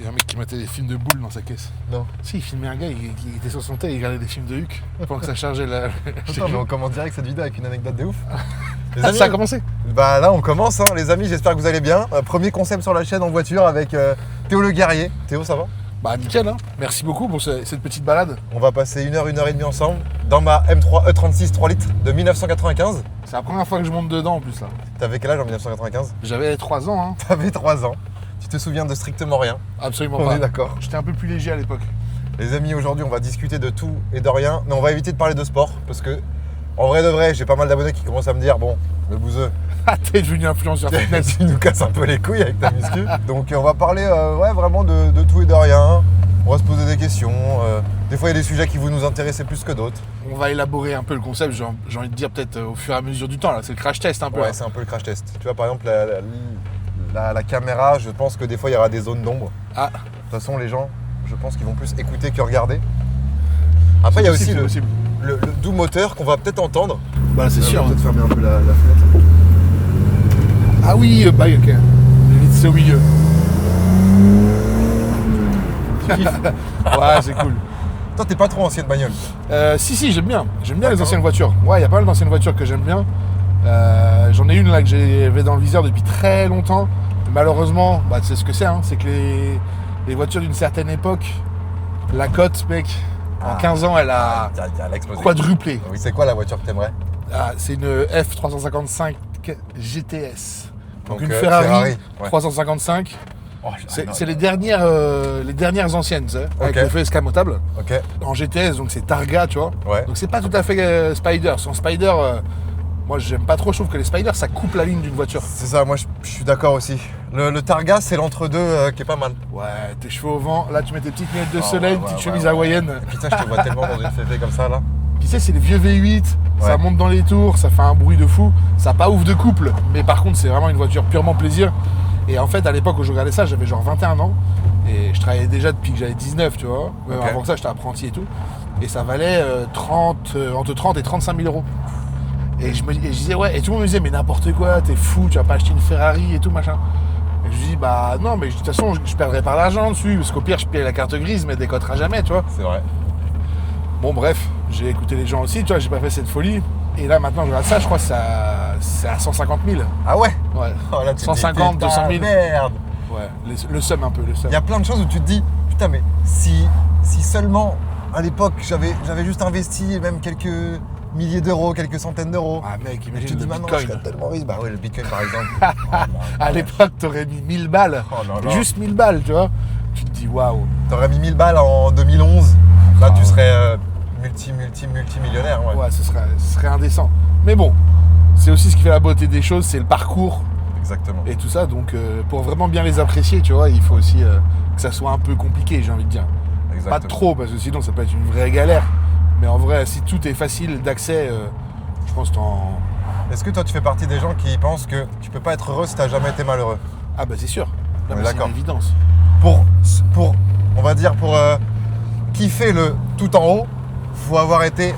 Il y a un mec qui mettait des films de boules dans sa caisse. Non. Si, il filmait un gars, il était sur son tel, il regardait des films de Huck pendant que ça chargeait la. Attends, mais on commence direct cette vidéo avec une anecdote de ouf. Les Ah, amis, ça a commencé. bah là on commence, hein, les amis, j'espère que vous allez bien. Premier concept sur la chaîne en voiture avec Théo le guerrier. Théo, ça va? Bah nickel, hein. Merci beaucoup pour cette petite balade. On va passer 1 heure, 1 heure et demie ensemble dans ma M3 E36 3 litres de 1995. C'est la première fois que je monte dedans en plus là. T'avais quel âge en 1995? J'avais 3 ans, hein. T'avais 3 ans. Tu te souviens de strictement rien? Absolument On pas. est d'accord. J'étais un peu plus léger à l'époque. Les amis, aujourd'hui on va discuter de tout et de rien, mais on va éviter de parler de sport parce que en vrai de vrai, j'ai pas mal d'abonnés qui commencent à me dire bon, le bouseux, Ah, t'es devenu influenceur fitness. tu nous casses un peu les couilles avec ta muscu. Donc on va parler ouais, vraiment de tout et de rien. On va se poser des questions. Des fois il y a des sujets qui vous nous intéressent plus que d'autres. On va élaborer un peu le concept, j'ai envie de dire peut-être au fur et à mesure du temps là. C'est le crash test un peu. Ouais, là. c'est un peu le crash test. Tu vois par exemple la caméra, je pense que des fois il y aura des zones d'ombre. Ah, De toute façon les gens, je pense qu'ils vont plus écouter que regarder. Après il y a aussi c'est possible. le doux moteur qu'on va peut-être entendre. Bah c'est sûr. On va peut-être fermer un peu la fenêtre. Ah oui, bah ok. Limite c'est au milieu. Ouais, c'est cool. Toi t'es pas trop ancienne bagnole. Si, j'aime bien. J'aime bien les D'accord. anciennes voitures. Ouais, il y a pas mal d'anciennes voitures que j'aime bien. J'en ai une là que j'avais dans le viseur depuis très longtemps. Malheureusement, bah, tu sais ce que c'est, hein, c'est que les voitures d'une certaine époque, la cote, mec, en 15 ans, elle a Elle a explosé. quadruplé. Oui, c'est quoi la voiture que t'aimerais? Ah, c'est une F355 GTS. Donc une Ferrari, Ferrari, ouais. 355. Oh, C'est les dernières anciennes, tu sais, avec Ok. le feu escamotable. Ok, En GTS, donc c'est Targa, tu vois. ouais. Donc c'est pas tout à fait Spider. Sans Spider, moi j'aime pas trop. Je trouve que les Spider ça coupe la ligne d'une voiture. C'est ça, moi je suis d'accord aussi. Le Targa, c'est l'entre-deux qui est pas mal. Ouais, tes cheveux au vent. Là tu mets tes petites lunettes de Oh, soleil, ouais, petite ouais, chemise ouais. hawaïenne. Et putain, je te vois tellement dans une féfé comme ça là. Puis tu sais, c'est les vieux V8. Ça Ouais. monte dans les tours, ça fait un bruit de fou. Ça a pas ouf de couple, mais par contre c'est vraiment une voiture purement plaisir. Et en fait à l'époque où je regardais ça, j'avais genre 21 ans. Et je travaillais déjà depuis que j'avais 19, tu vois. Même Ok. avant ça, j'étais apprenti et tout. Et ça valait entre 30 et 35 000 euros. Et je disais, ouais, et tout le monde me disait, mais n'importe quoi, t'es fou, tu vas pas acheter une Ferrari et tout, machin. Et je lui dis, bah non, mais de toute façon, je perdrai pas d'argent dessus, parce qu'au pire, je paye la carte grise, mais elle décotera jamais, tu vois. C'est vrai. Bon, bref, j'ai écouté les gens aussi, tu vois, j'ai pas fait cette folie. Et là, maintenant, je regarde ça, je crois que c'est à 150 000. Ah ouais? Ouais. Oh là, tu te dis, 150, putain, 200 000. Merde. Ouais, le seum un peu, le seum. Il y a plein de choses où tu te dis, putain, mais si seulement à l'époque j'avais juste investi même quelques milliers d'euros, quelques centaines d'euros. Ah mec, Tu imagine te le dis maintenant, je Bitcoin. serais tellement riche. Bah ouais, le Bitcoin par exemple. Oh, non, À l'époque, t'aurais mis 1000 balles. Oh là là. Juste 1000 balles, tu vois. Tu te dis, waouh. T'aurais mis 1000 balles en 2011. Là, tu serais multimillionnaire. Ouais. Ouais, ce serait indécent. Mais bon, c'est aussi ce qui fait la beauté des choses, c'est le parcours Exactement. et tout ça. Donc, pour vraiment bien les apprécier, tu vois, il faut aussi que ça soit un peu compliqué, j'ai envie de dire. Exactement. Pas trop, parce que sinon, ça peut être une vraie galère. Mais en vrai, si tout est facile d'accès, je pense que Est-ce que toi, tu fais partie des gens qui pensent que tu peux pas être heureux si t'as jamais été malheureux? Ah bah c'est sûr. On Là, est mais c'est d'accord. une évidence. Pour on va dire, pour kiffer le tout en haut, faut avoir été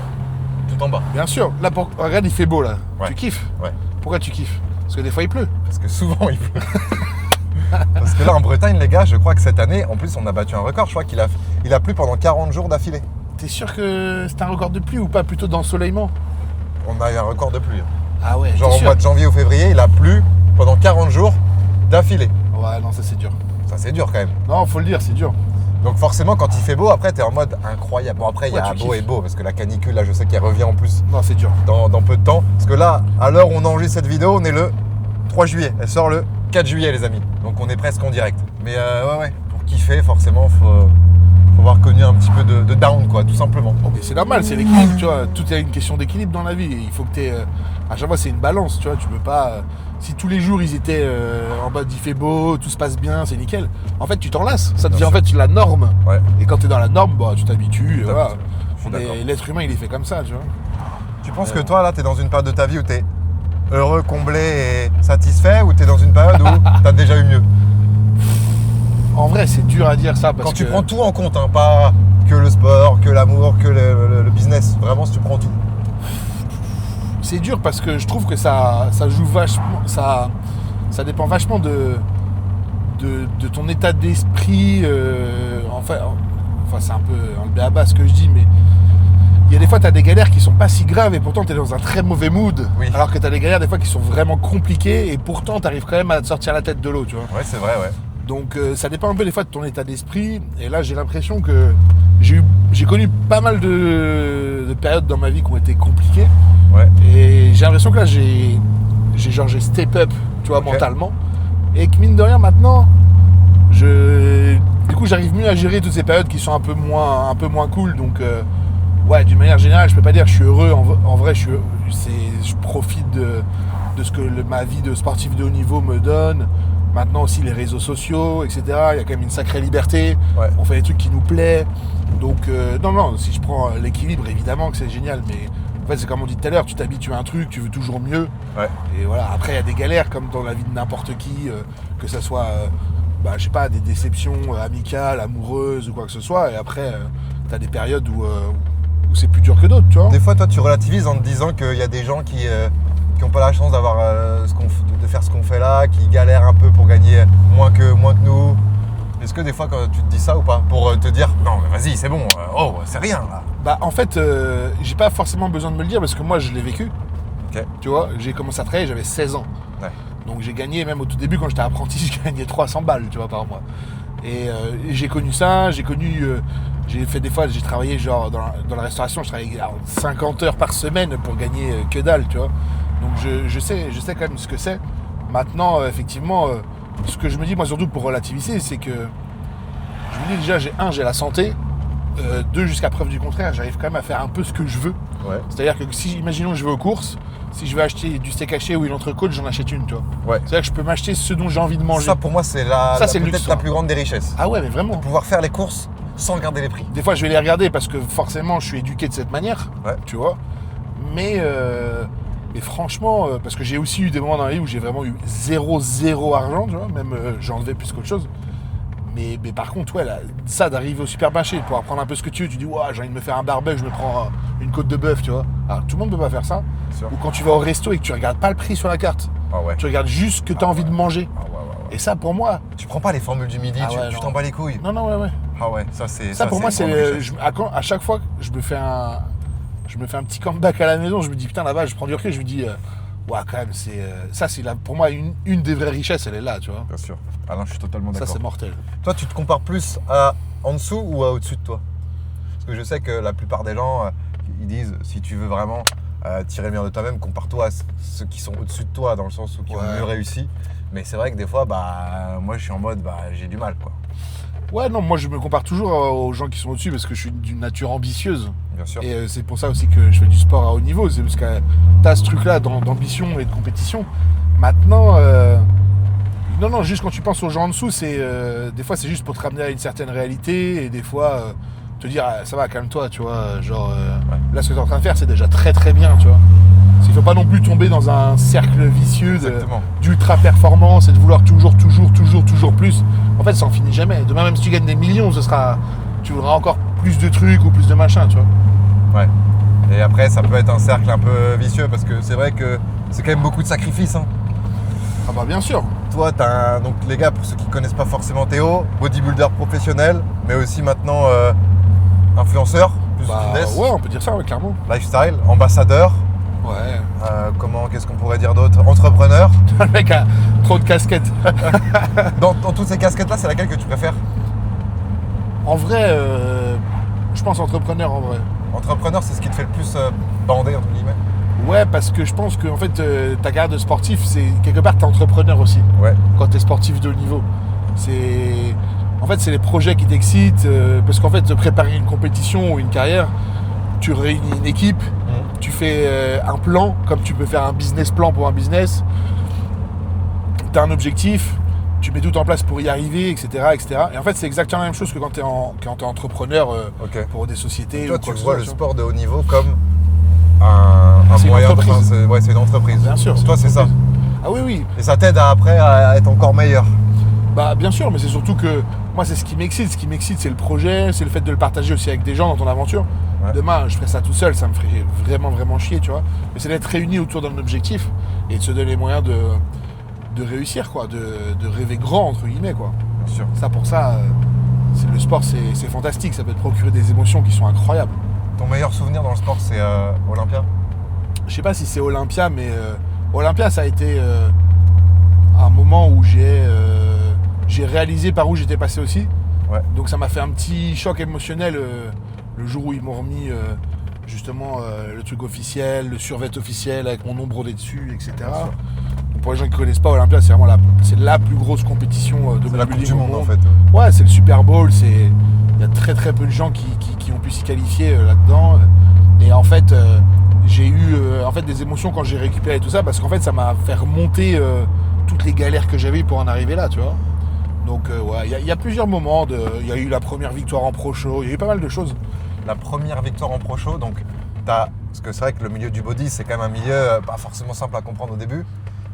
tout en bas. Bien sûr. Là, regarde, il fait beau, là. Ouais. Tu kiffes. Ouais. Pourquoi tu kiffes? Parce que des fois, il pleut. Parce que souvent il pleut. Parce que là en Bretagne les gars, je crois que cette année, en plus on a battu un record, je crois qu'il a plu pendant 40 jours d'affilée. T'es sûr que c'est un record de pluie ou pas? Plutôt d'ensoleillement? On a eu un record de pluie. Ah ouais, Genre t'es au sûr? mois de janvier ou février, il a plu pendant 40 jours d'affilée. Ouais, non, ça c'est dur. Ça c'est dur quand même. Non, faut le dire, c'est dur. Donc forcément quand il fait beau, après t'es en mode incroyable. Bon après il y Ouais, a tu beau kiffes. et beau, parce que la canicule là je sais qu'elle revient en plus Non, c'est dur. dans peu de temps. Parce que là, à l'heure où on enregistre cette vidéo, on est le 3 juillet. Elle sort le 4 juillet les amis. Donc on est presque en direct. Mais ouais, pour kiffer forcément faut avoir connu un petit peu de down quoi, tout simplement. Oh, mais c'est normal, c'est l'équilibre, tu vois. Tout est une question d'équilibre dans la vie. Il faut que tu aies. À chaque fois, c'est une balance, tu vois. Tu peux pas. Si tous les jours ils étaient en mode il fait beau, tout se passe bien, c'est nickel. En fait, tu t'en lasses. Ça devient Bien en fait la norme. Ouais. Et quand tu es dans la norme, bah, tu t'habitues. Et Tout à voilà. fait. Je suis d'accord. L'être humain, il est fait comme ça, tu vois. Tu penses que toi là t'es dans une période de ta vie où t'es heureux, comblé et satisfait, ou t'es dans une période où t'as déjà eu mieux? En vrai, c'est dur à dire ça parce Quand tu que. prends tout en compte, hein, pas que le sport, que l'amour, que le business, vraiment si tu prends tout. C'est dur parce que je trouve que ça joue vachement. Ça dépend vachement de de ton état d'esprit. Enfin, c'est un peu un béaba ce que je dis, mais il y a des fois, tu as des galères qui sont pas si graves et pourtant tu es dans un très mauvais mood. Oui. Alors que tu as des galères des fois qui sont vraiment compliquées et pourtant tu arrives quand même à te sortir la tête de l'eau, tu vois. Ouais, c'est vrai, ouais. Donc ça dépend un peu des fois de ton état d'esprit. Et là, j'ai l'impression que j'ai connu pas mal de périodes dans ma vie qui ont été compliquées. Ouais. Et j'ai l'impression que là, j'ai step up, tu vois, Ok. mentalement. Et que mine de rien, maintenant, du coup, j'arrive mieux à gérer toutes ces périodes qui sont un peu moins cool. Donc, ouais, d'une manière générale, je peux pas dire que je suis heureux. En vrai, je profite de ce que ma vie de sportif de haut niveau me donne. Maintenant aussi les réseaux sociaux, etc. Il y a quand même une sacrée liberté. Ouais. On fait des trucs qui nous plaisent. Donc non, si je prends l'équilibre, évidemment que c'est génial. Mais en fait, c'est comme on dit tout à l'heure, tu t'habitues à un truc, tu veux toujours mieux. Ouais. Et voilà, après il y a des galères comme dans la vie de n'importe qui, que ce soit, je sais pas, des déceptions amicales, amoureuses ou quoi que ce soit. Et après, t'as des périodes où c'est plus dur que d'autres, tu vois. Des fois, toi, tu relativises en te disant qu'il y a des gens qui n'ont pas la chance d'avoir de faire ce qu'on fait là, qui galèrent un peu pour gagner moins que nous. Est-ce que des fois, quand tu te dis ça ou pas, pour te dire non, mais vas-y, c'est bon, c'est rien là. Bah en fait, j'ai pas forcément besoin de me le dire parce que moi je l'ai vécu. Ok. Tu vois, j'ai commencé à travailler, j'avais 16 ans. Ouais. Donc j'ai gagné, même au tout début quand j'étais apprenti, je gagnais 300 balles, tu vois, par mois. Et j'ai connu ça, j'ai fait des fois, j'ai travaillé genre dans la restauration, je travaillais 50 heures par semaine pour gagner que dalle, tu vois. Donc je sais quand même ce que c'est. Maintenant, effectivement, ce que je me dis, moi surtout pour relativiser, c'est que je me dis déjà, j'ai la santé. 2, jusqu'à preuve du contraire, j'arrive quand même à faire un peu ce que je veux. Ouais. C'est-à-dire que si, imaginons, je vais aux courses, si je veux acheter du steak haché ou une entrecôte, j'en achète une, tu vois. Ouais. C'est-à-dire que je peux m'acheter ce dont j'ai envie de manger. Ça, pour moi, c'est c'est le peut-être luxe, la hein. plus grande des richesses. Ah ouais, mais vraiment. Pouvoir faire les courses sans regarder les prix. Des fois, je vais les regarder parce que forcément, je suis éduqué de cette manière, Ouais. tu vois. Mais franchement, parce que j'ai aussi eu des moments dans la vie où j'ai vraiment eu zéro argent, tu vois. Même j'en devais plus qu'autre chose. Mais par contre, ouais, là, ça d'arriver au supermarché, de pouvoir prendre un peu ce que tu veux, tu dis, ouais, j'ai envie de me faire un barbecue, je me prends une côte de bœuf, tu vois. Alors, tout le monde ne peut pas faire ça. Sûr. Ou quand tu vas au resto et que tu regardes pas le prix sur la carte, Ah ouais. tu regardes juste ce que tu as envie de manger. Ah ouais. Et ça, pour moi, Tu prends pas les formules du midi, Ah ouais, tu non. t'en bats les couilles. non, ouais. Ah ouais, ça c'est. Ça pour moi, une c'est grande richesse. à chaque fois que je me fais un petit comeback à la maison, je me dis putain là-bas, je prends du recul, je me dis ouais quand même pour moi une des vraies richesses, elle est là, tu vois. Bien sûr. Ah non, je suis totalement Ça d'accord. c'est mortel. Toi, tu te compares plus à en dessous ou à au-dessus de toi? Parce que je sais que la plupart des gens, ils disent si tu veux vraiment tirer le meilleur de toi-même, compare-toi à ceux qui sont au-dessus de toi, dans le sens où qui ont Ouais. mieux réussi. Mais c'est vrai que des fois, moi, je suis en mode, j'ai du mal, quoi. Ouais, non, moi je me compare toujours aux gens qui sont au-dessus parce que je suis d'une nature ambitieuse. Bien sûr. Et c'est pour ça aussi que je fais du sport à haut niveau. C'est parce que t'as ce truc-là d'ambition et de compétition. Maintenant, non, juste quand tu penses aux gens en dessous, des fois c'est juste pour te ramener à une certaine réalité et des fois te dire ça va, calme-toi, tu vois. Genre, là ce que t'es en train de faire, c'est déjà très très bien, tu vois. Il faut pas non plus tomber dans un cercle vicieux Exactement. d'ultra performance et de vouloir toujours plus. En fait, ça en finit jamais. Demain, même si tu gagnes des millions, tu voudras encore plus de trucs ou plus de machin, tu vois. Ouais. Et après, ça peut être un cercle un peu vicieux parce que c'est vrai que c'est quand même beaucoup de sacrifices, hein. Ah bah bien sûr. Toi, donc les gars, pour ceux qui connaissent pas forcément Théo, bodybuilder professionnel, mais aussi maintenant influenceur, plus fitness, Ouais, on peut dire ça, ouais, clairement. lifestyle, ambassadeur, Ouais. qu'est-ce qu'on pourrait dire d'autre? Entrepreneur. Le mec a trop de casquettes. Dans toutes ces casquettes-là, c'est laquelle que tu préfères? En vrai, je pense entrepreneur en vrai. Entrepreneur, c'est ce qui te fait le plus bander, entre guillemets. Ouais, parce que je pense que en fait, ta carrière de sportif, c'est quelque part, t'es entrepreneur aussi. Ouais. Quand t'es sportif de haut niveau. En fait, c'est les projets qui t'excitent. Parce qu'en fait, préparer une compétition ou une carrière, tu réunis une équipe, tu fais un plan, comme tu peux faire un business plan pour un business. Tu as un objectif, tu mets tout en place pour y arriver, etc. Et en fait, c'est exactement la même chose que quand tu es entrepreneur Ok. pour des sociétés. Toi, ou tu quoi que ce vois soit, le tu vois. sport de haut niveau comme un C'est une moyen entreprise. c'est une entreprise. Bien sûr. Pour toi, c'est ça. Ah oui. Et ça t'aide après à être encore meilleur. Bah bien sûr, mais c'est surtout que moi c'est ce qui m'excite. Ce qui m'excite, c'est le projet, c'est le fait de le partager aussi avec des gens dans ton aventure. Ouais. Demain, je ferais ça tout seul, ça me ferait vraiment chier, tu vois. Mais c'est d'être réunis autour d'un objectif et de se donner les moyens de réussir, quoi, de rêver grand, entre guillemets, quoi. Bien sûr. Ça, pour ça, le sport, c'est fantastique. Ça peut te procurer des émotions qui sont incroyables. Ton meilleur souvenir dans le sport, c'est Olympia? Je sais pas si c'est Olympia, mais Olympia, ça a été un moment où j'ai réalisé par où j'étais passé aussi. Ouais. Donc ça m'a fait un petit choc émotionnel le jour où ils m'ont remis justement le truc officiel, le survêt officiel avec mon nom brodé dessus, etc. Donc pour les gens qui ne connaissent pas, Olympia, c'est vraiment la plus grosse compétition de C'est la Coupe bodybuilding du au monde, monde. en fait. Ouais, c'est le Super Bowl, il y a très très peu de gens qui ont pu s'y qualifier là-dedans. Et en fait, j'ai eu des émotions quand j'ai récupéré tout ça, parce qu'en fait, ça m'a fait remonter toutes les galères que j'avais pour en arriver là, tu vois. Donc ouais, il y a plusieurs moments. Il y a eu la première victoire en Pro Show, il y a eu pas mal de choses. La première victoire en Pro Show, donc parce que c'est vrai que le milieu du body, c'est quand même un milieu pas forcément simple à comprendre au début.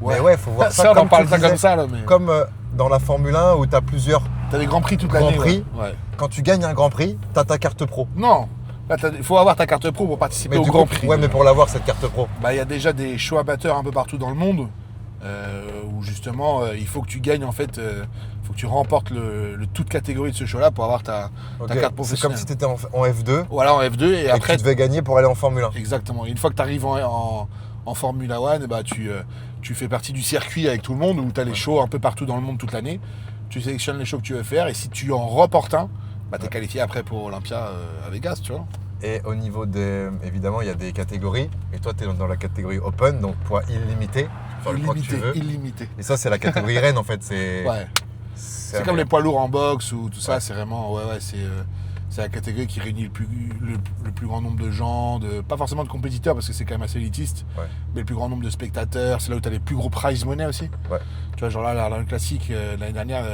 Ouais. Mais ouais, faut voir ça, Ça, on comme en parle tu ça disais, comme ça, là, mais... comme dans la Formule 1 où tu as plusieurs T'as des grands prix toute Grands l'année. prix. Ouais. Quand tu gagnes un Grand Prix, tu as ta carte pro. Non, là, il faut avoir ta carte pro pour participer au du Grand coup, Prix. ouais, mais pour l'avoir, cette carte pro. Bah, il y a déjà des shows amateurs un peu partout dans le monde où justement il faut que tu gagnes en fait, faut que tu remportes le toute catégorie de ce show-là pour avoir ta Ok. carte C'est professionnelle. comme si tu étais en F2 Voilà, en F2 et et après que tu devais gagner pour aller en Formule 1. exactement. Une fois que tu arrives en Formula One, bah, tu fais partie du circuit avec tout le monde où tu as les shows un peu partout dans le monde toute l'année. Tu sélectionnes les shows que tu veux faire et si tu en remportes un, bah, tu es qualifié après pour Olympia à Vegas, tu vois. Et au niveau évidemment, il y a des catégories. Et toi, tu es dans la catégorie Open, donc poids illimité. Tu peux faire le poids que tu veux. Illimité. Et ça, c'est la catégorie reine en fait. C'est Ouais. C'est comme les poids lourds en boxe ou tout ça, c'est vraiment, c'est la catégorie qui réunit le plus grand nombre de gens, pas forcément de compétiteurs parce que c'est quand même assez élitiste, Ouais. mais le plus grand nombre de spectateurs. C'est là où tu as les plus gros prize money aussi. Ouais. Tu vois, genre là, le classique, l'année dernière,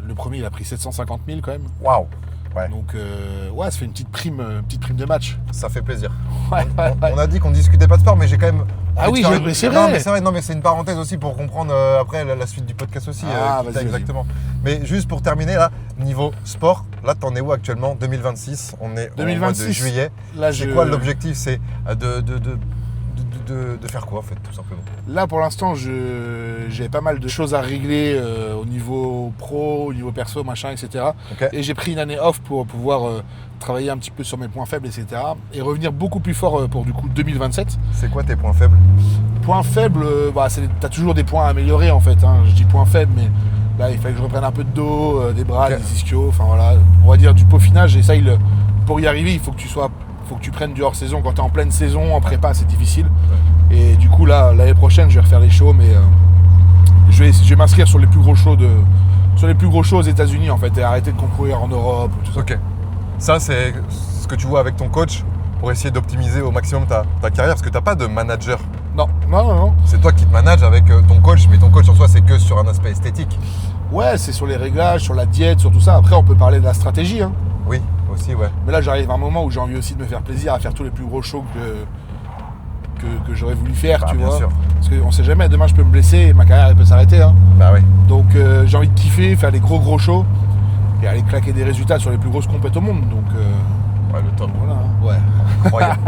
le premier, il a pris 750 000 quand même. Waouh. Ouais. Donc, ça fait une petite prime de match. Ça fait plaisir. Ouais. On a dit qu'on discutait pas de sport, mais j'ai quand même. Ah envie oui, de faire mais c'est Non, vrai. mais c'est vrai. Non, mais c'est une parenthèse aussi pour comprendre après la suite du podcast aussi. Ah, qui vas-y, t'a exactement. Mais juste pour terminer là, niveau sport, là, t'en es où actuellement? 2026. On est au mois de 2026. juillet. Là, C'est quoi l'objectif? C'est de faire quoi en fait, tout simplement? Là, pour l'instant, j'ai pas mal de choses à régler au niveau pro, au niveau perso, machin, etc. Ok. Et j'ai pris une année off pour pouvoir travailler un petit peu sur mes points faibles, etc. Et revenir beaucoup plus fort pour du coup 2027. C'est quoi tes points faibles? Points faibles, t'as toujours des points à améliorer en fait. Hein. Je dis points faibles, mais là, il fallait que je reprenne un peu de dos, des bras, Ok. des ischios, enfin voilà. On va dire du peaufinage. Et ça, pour y arriver, il faut que tu prennes du hors-saison. Quand tu es en pleine saison, en prépa, c'est difficile. Et du coup, là, l'année prochaine, je vais refaire les shows, mais je vais m'inscrire sur les plus gros shows aux États-Unis en fait, et arrêter de concourir en Europe. Tout ça. Ok. Ça, c'est ce que tu vois avec ton coach pour essayer d'optimiser au maximum ta carrière, parce que tu n'as pas de manager. Non. C'est toi qui te manages avec ton coach, mais ton coach en soi, c'est que sur un aspect esthétique. Ouais, c'est sur les réglages, sur la diète, sur tout ça. Après, on peut parler de la stratégie. Hein. Oui, aussi, ouais. Mais là, j'arrive à un moment où j'ai envie aussi de me faire plaisir à faire tous les plus gros shows que j'aurais voulu faire, Bah, tu bien vois. sûr. Parce qu'on sait jamais, demain je peux me blesser et ma carrière elle peut s'arrêter. Hein. Bah oui. Donc j'ai envie de kiffer, faire des gros shows et aller claquer des résultats sur les plus grosses compètes au monde. Donc Ouais, le top. voilà, ouais. Incroyable.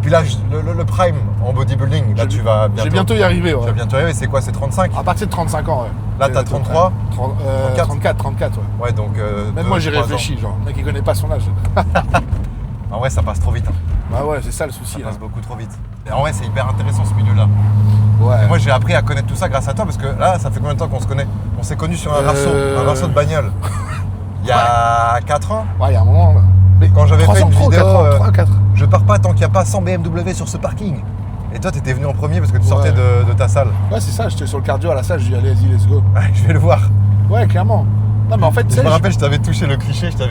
Puis là, le prime en bodybuilding, là, tu vas bientôt. Je vais bientôt y arriver, Tu ouais. vas bientôt y arriver, c'est quoi? C'est 35? À partir de 35 ans, ouais. Là, t'as 33? 34, ouais. Ouais, donc. Même moi j'ai réfléchi, genre, le mec il connaît pas son âge. En vrai, ça passe trop vite. Hein. Bah ouais, c'est ça le souci. Ça Là. passe beaucoup trop vite. Et en vrai, c'est hyper intéressant ce milieu-là. Ouais. Et moi, j'ai appris à connaître tout ça grâce à toi parce que là, ça fait combien de temps qu'on se connaît? On s'est connus sur un rinceau de bagnole. Il y a 4 ans. Ouais, il y a un moment là. Mais Quand j'avais 3 fait ans, une 3 vidéo, 4. je pars pas tant qu'il n'y a pas 100 BMW sur ce parking. Et toi, t'étais venu en premier parce que tu sortais Ouais. de ta salle. Ouais, c'est ça, j'étais sur le cardio à la salle, je dis allez, vas-y, let's go. Ouais, je vais le voir. Ouais, clairement. Non, mais en fait, tu Je sais, me rappelle, je t'avais touché le cliché, je fais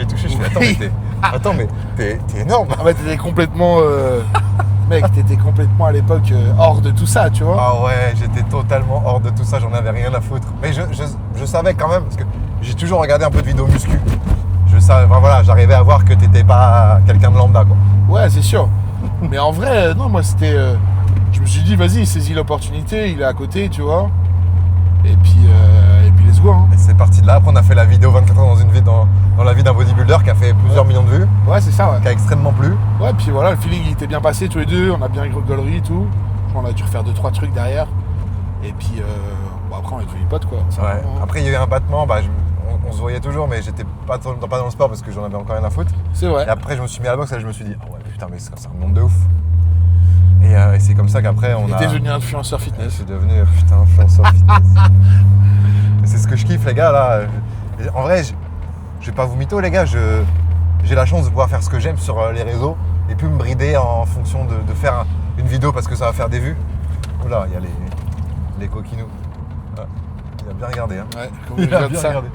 attends, mais t'es énorme. En fait, t'étais complètement. Mec, t'étais complètement à l'époque hors de tout ça, tu vois. Ah ouais, j'étais totalement hors de tout ça, j'en avais rien à foutre. Mais je savais quand même, parce que j'ai toujours regardé un peu de vidéos muscu. Je savais, enfin, voilà, j'arrivais à voir que t'étais pas quelqu'un de lambda, quoi. Ouais, c'est sûr. Mais en vrai, non, moi c'était. Je me suis dit, vas-y, saisis l'opportunité, il est à côté, tu vois. Et puis let's go. Hein. Et c'est parti de là. Après, on a fait la vidéo 24 heures dans une vie dans la vie d'un bodybuilder qui a fait plusieurs millions de vues, Ouais, c'est ça, ouais. qui a extrêmement plu. Ouais, puis voilà, le feeling il était bien passé tous les deux, on a bien rigolerie et tout. On a dû refaire 2-3 trucs derrière. Et puis, Bon, après, on est devenus potes, quoi. C'est Ouais. vraiment- Après, il y a eu un battement, on se voyait toujours, mais j'étais pas dans le sport parce que j'en avais encore rien à foutre. C'est vrai. Et après, je me suis mis à la boxe et je me suis dit, ah ouais, putain, mais ça me monte de ouf. Et c'est comme ça qu'après, on Il a. était devenu influenceur Je fitness. suis devenu, putain, influenceur fitness. Et c'est ce que je kiffe, les gars, là. Et en vrai, je vais pas vous mytho, les gars, j'ai la chance de pouvoir faire ce que j'aime sur les réseaux et puis me brider en fonction de faire une vidéo parce que ça va faire des vues. Oula, il y a les coquinous. Ah, il a bien regardé, hein. Ouais, comme je Il a viens de bien ça. regardé.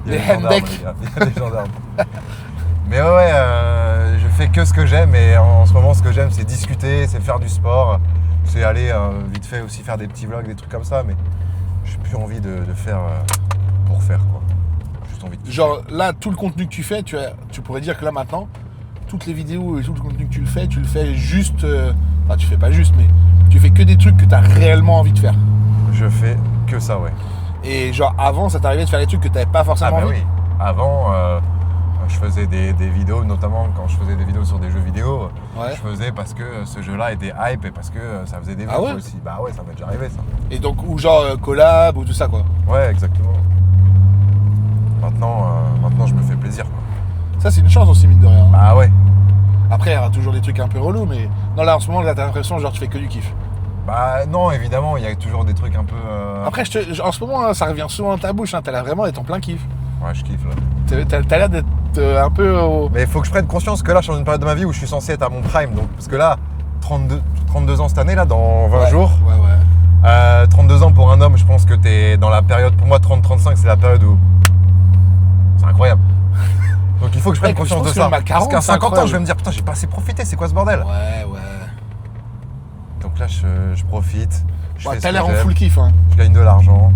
Il y a Les des gendarmes, Hendek. les gars. Il y a des gendarmes. Mais ouais, je fais que ce que j'aime et en ce moment, ce que j'aime, c'est discuter, c'est faire du sport, c'est aller vite fait aussi faire des petits vlogs, des trucs comme ça, mais j'ai plus envie de faire pour faire, quoi. Juste envie de kiffer. Genre là, tout le contenu que tu fais, tu pourrais dire que là maintenant, toutes les vidéos et tout le contenu que tu le fais juste. Enfin, tu fais pas juste, mais tu fais que des trucs que tu as réellement envie de faire. Je fais que ça, ouais. Et genre avant, ça t'arrivait de faire des trucs que tu n'avais pas Ah forcément bah envie. oui. Avant, je faisais des vidéos, notamment quand je faisais des vidéos sur des jeux vidéo. Ouais. Je faisais parce que ce jeu-là était hype et parce que ça faisait des vues Ah ouais aussi. Bah ouais, ça m'est déjà arrivé ça. Et donc, ou genre collab ou tout ça, quoi. Ouais, exactement. Maintenant, je me fais plaisir, quoi. Ça, c'est une chance aussi, mine de rien. Bah ouais. Après, il y aura toujours des trucs un peu relous, mais non, là en ce moment, là, t'as l'impression, genre, tu fais que du kiff. Bah non, évidemment, il y a toujours des trucs un peu. Après, en ce moment, hein, ça revient souvent dans ta bouche, hein, t'as l'air vraiment d'être en plein kiff. Ouais, je kiffe là. T'as l'air d'être un peu au... Mais il faut que je prenne conscience que là, je suis dans une période de ma vie où je suis censé être à mon prime. Donc, parce que là, 32 ans cette année, là, dans 20 jours. Ouais. 32 ans pour un homme, je pense que t'es dans la période, pour moi, 30-35, c'est la période où. C'est incroyable. Donc il faut que je prenne Ouais, conscience je de pense ça. que même à 40, Parce qu'à c'est 50 ans, incroyable. je vais me dire, putain, j'ai pas assez profité, c'est quoi ce bordel? Ouais. Donc là, je profite. Je Ouais, fais ce t'as que l'air en j'aime, full kiff, hein. Je gagne de l'argent.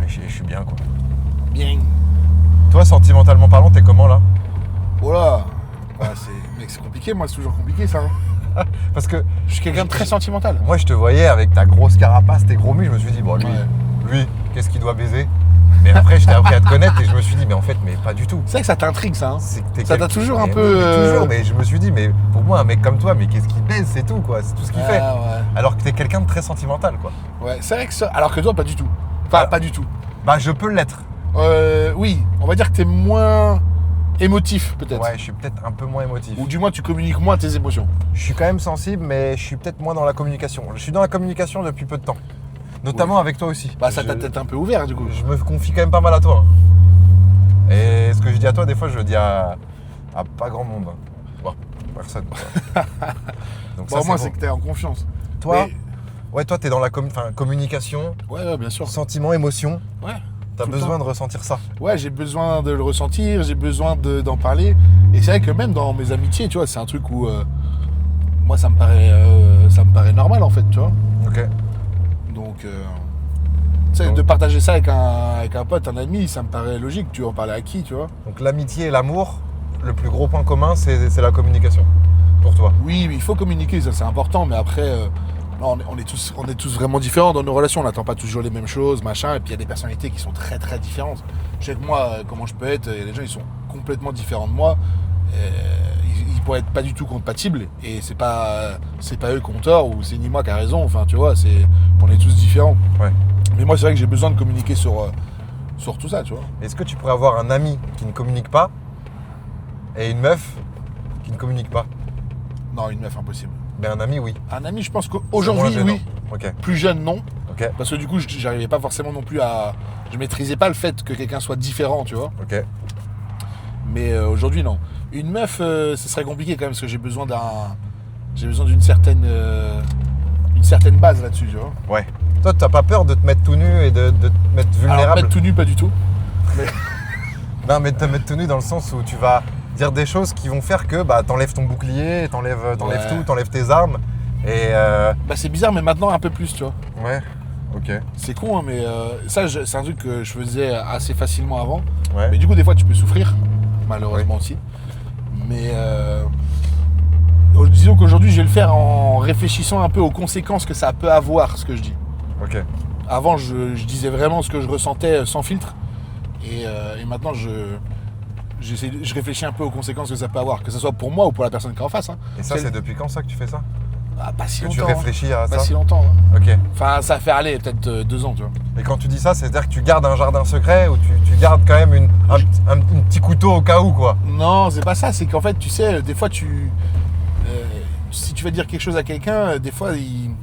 Et je suis bien, quoi. Bien. Toi, sentimentalement parlant, t'es comment là? Oh là. Ouais, mec, c'est compliqué, moi, c'est toujours compliqué, ça. Hein. Parce que Je suis quelqu'un de très sentimental. moi, je te voyais avec ta grosse carapace, tes gros muscles, je me suis dit, bon, lui, Ouais. qu'est-ce qu'il doit baiser? Mais après, je t'ai appris à te connaître et je me suis dit, mais en fait, mais pas du tout. C'est vrai que ça t'intrigue, ça. Hein. C'est que t'es Ça t'a quel- toujours mais un oui, peu, mais toujours, mais je me suis dit, mais pour moi, un mec comme toi, mais qu'est-ce qu'il baise, c'est tout, quoi. C'est tout ce qu'il fait. Ouais. Alors que t'es quelqu'un de très sentimental, quoi. Ouais, c'est vrai que ça. Alors que toi, pas du tout. Enfin, Ah. pas du tout. Bah, je peux l'être. Oui, on va dire que t'es moins émotif, peut-être. Ouais, je suis peut-être un peu moins émotif. Ou du moins, tu communiques moins tes émotions. Je suis quand même sensible, mais je suis peut-être moins dans la communication. Je suis dans la communication depuis peu de temps. Notamment avec toi aussi. Bah, ça t'a peut-être un peu ouvert, du coup. Je me confie quand même pas mal à toi. Et ce que je dis à toi, des fois, je le dis à pas grand monde. Bon, personne. quoi. Donc Bon, moi, bon. c'est que t'es en confiance. Toi, Mais- ouais, toi, t'es dans la communication, Ouais, bien sûr. sentiment, émotion. Ouais. T'as Tout le besoin temps. de ressentir ça. Ouais, j'ai besoin de le ressentir, j'ai besoin d'en parler. Et c'est vrai que même dans mes amitiés, tu vois, c'est un truc où moi ça me paraît normal en fait, tu vois. Ok. Donc, tu sais, Donc- de partager ça avec un pote, un ami, ça me paraît logique. Tu veux en parler à qui, tu vois? Donc l'amitié et l'amour, le plus gros point commun, c'est la communication. Pour toi. Oui, mais il faut communiquer, ça c'est important. Mais après, non, on est tous vraiment différents dans nos relations. On n'attend pas toujours les mêmes choses, machin. Et puis il y a des personnalités qui sont très très différentes. Je sais que moi, comment je peux être, il y a des gens ils sont complètement différents de moi. Ils pourraient être pas du tout compatibles. Et c'est pas eux qui ont tort ou c'est ni moi qui a raison. Enfin, tu vois, on est tous différents. Ouais. Mais moi, c'est vrai que j'ai besoin de communiquer sur tout ça, tu vois. Est-ce que tu pourrais avoir un ami qui ne communique pas et une meuf qui ne communique pas? Non, une meuf, impossible. Ben un ami, oui. Un ami, je pense C'est qu'aujourd'hui, moins gênant. oui. Ok. Plus jeune, non. Ok. Parce que du coup, j'arrivais pas forcément non plus à... Je maîtrisais pas le fait que quelqu'un soit différent, tu vois. Ok. Mais aujourd'hui, non. Une meuf, ce serait compliqué quand même, parce que j'ai besoin d'une certaine base là-dessus, tu vois. Ouais. Toi, t'as pas peur de te mettre tout nu et de te mettre Alors, vulnérable? mettre tout nu, pas du tout. Non, mais de te mettre tout nu dans le sens où tu vas dire des choses qui vont faire que bah, t'enlèves ton bouclier, t'enlèves Ouais. tout, t'enlèves tes armes. Et Bah, c'est bizarre, mais maintenant, un peu plus, tu vois. ouais. Ok. C'est con, hein, mais ça, c'est un truc que je faisais assez facilement avant. Ouais. Mais du coup, des fois, tu peux souffrir, malheureusement aussi. Mais disons qu'aujourd'hui, je vais le faire en réfléchissant un peu aux conséquences que ça peut avoir, ce que je dis. Ok. Avant, je disais vraiment ce que je ressentais sans filtre. Et maintenant, je réfléchis un peu aux conséquences que ça peut avoir, que ce soit pour moi ou pour la personne qui est en face. Hein. Et ça, c'est depuis quand ça que tu fais ça? Bah, pas si Que longtemps. tu réfléchis à Pas ça. si longtemps. Hein. Ok. Enfin, ça fait aller peut-être 2 ans, tu vois. Et quand tu dis ça, c'est-à-dire que tu gardes un jardin secret ou tu gardes quand même un petit couteau au cas où, quoi. Non, c'est pas ça. C'est qu'en fait, tu sais, des fois, si tu vas dire quelque chose à quelqu'un, des fois, il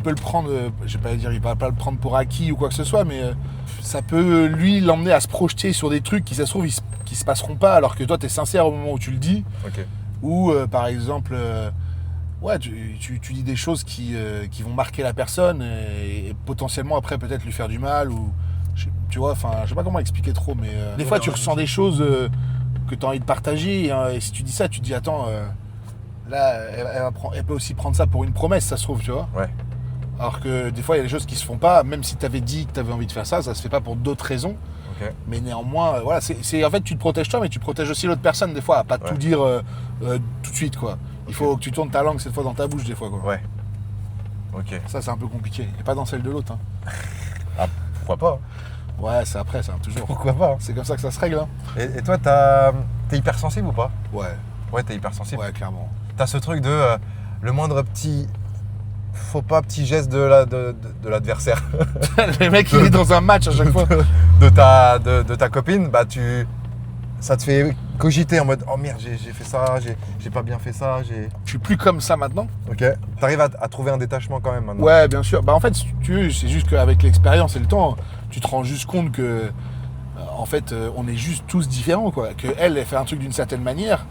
peut le prendre, je vais pas dire, il va pas le prendre pour acquis ou quoi que ce soit, mais ça peut, lui, l'emmener à se projeter sur des trucs qui, ça se trouve, qui se passeront pas, alors que toi, tu es sincère au moment où tu le dis. Ok. Ou, par exemple, ouais, tu dis des choses qui vont marquer la personne et potentiellement, après, peut-être lui faire du mal ou... Tu vois, enfin, je sais pas comment expliquer trop, mais des fois tu ressens des choses que tu as envie de partager et si tu dis ça, tu te dis attends, là, elle peut aussi prendre ça pour une promesse, ça se trouve, tu vois. Ouais. Alors que des fois, il y a des choses qui se font pas, même si tu avais dit que tu avais envie de faire ça se fait pas pour d'autres raisons. Ok. Mais néanmoins, voilà, en fait, tu te protèges toi, mais tu protèges aussi l'autre personne des fois, à pas tout dire tout de suite, quoi. Il faut que tu tournes ta langue cette fois dans ta bouche des fois, quoi. Ouais. Ok. Ça, c'est un peu compliqué, et pas dans celle de l'autre. Hein. Ah, pourquoi pas? Ouais, c'est après, ça, toujours. Pourquoi pas? C'est comme ça que ça se règle, hein. Et toi, t'es hypersensible ou pas? Ouais, Ouais, t'es hypersensible. ouais, clairement. T'as ce truc de le moindre petit faux pas, petit geste de l'adversaire, Le mec, il est dans un match à chaque fois. de ta copine, bah ça te fait cogiter en mode oh merde, j'ai fait ça, j'ai pas bien fait ça, Je suis plus comme ça maintenant. Ok. T'arrives à trouver un détachement quand même maintenant. Ouais, bien sûr. Bah en fait, si tu veux, c'est juste qu'avec l'expérience et le temps, tu te rends juste compte que en fait, on est juste tous différents, quoi. Que elle fait un truc d'une certaine manière,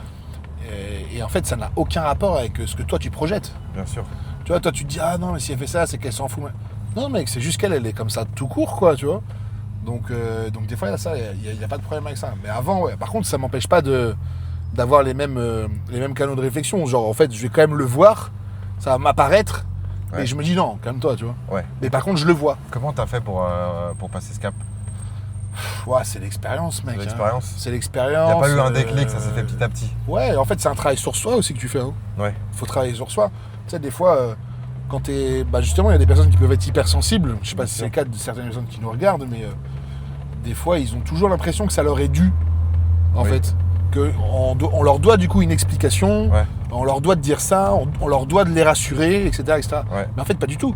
et en fait, ça n'a aucun rapport avec ce que toi tu projettes. Bien sûr. Tu vois, toi tu te dis ah non, mais si elle fait ça, c'est qu'elle s'en fout. Non, mec, c'est juste qu'elle est comme ça tout court, quoi, tu vois. Donc des fois, il y a ça, il n'y a pas de problème avec ça. Mais avant, ouais. Par contre, ça m'empêche pas d'avoir les mêmes canaux de réflexion. Genre, en fait, je vais quand même le voir, ça va m'apparaître, Ouais. et je me dis non, calme-toi, tu vois. Ouais. Mais par contre, je le vois. Comment t'as fait pour passer ce cap? Ouais, c'est l'expérience, mec. C'est l'expérience. Hein. C'est Il l'expérience. n'y a pas eu un déclic, ça s'est fait petit à petit. Ouais, en fait, c'est un travail sur soi aussi que tu fais. Hein. Ouais. Faut travailler sur soi. Tu sais, des fois, quand t'es. Bah, justement, il y a des personnes qui peuvent être hypersensibles. Je sais pas si c'est le cas de certaines personnes qui nous regardent, mais des fois, ils ont toujours l'impression que ça leur est dû. En fait. On leur doit du coup une explication. Ouais. On leur doit de dire ça. On leur doit de les rassurer, etc. etc. Ouais. Mais en fait, pas du tout.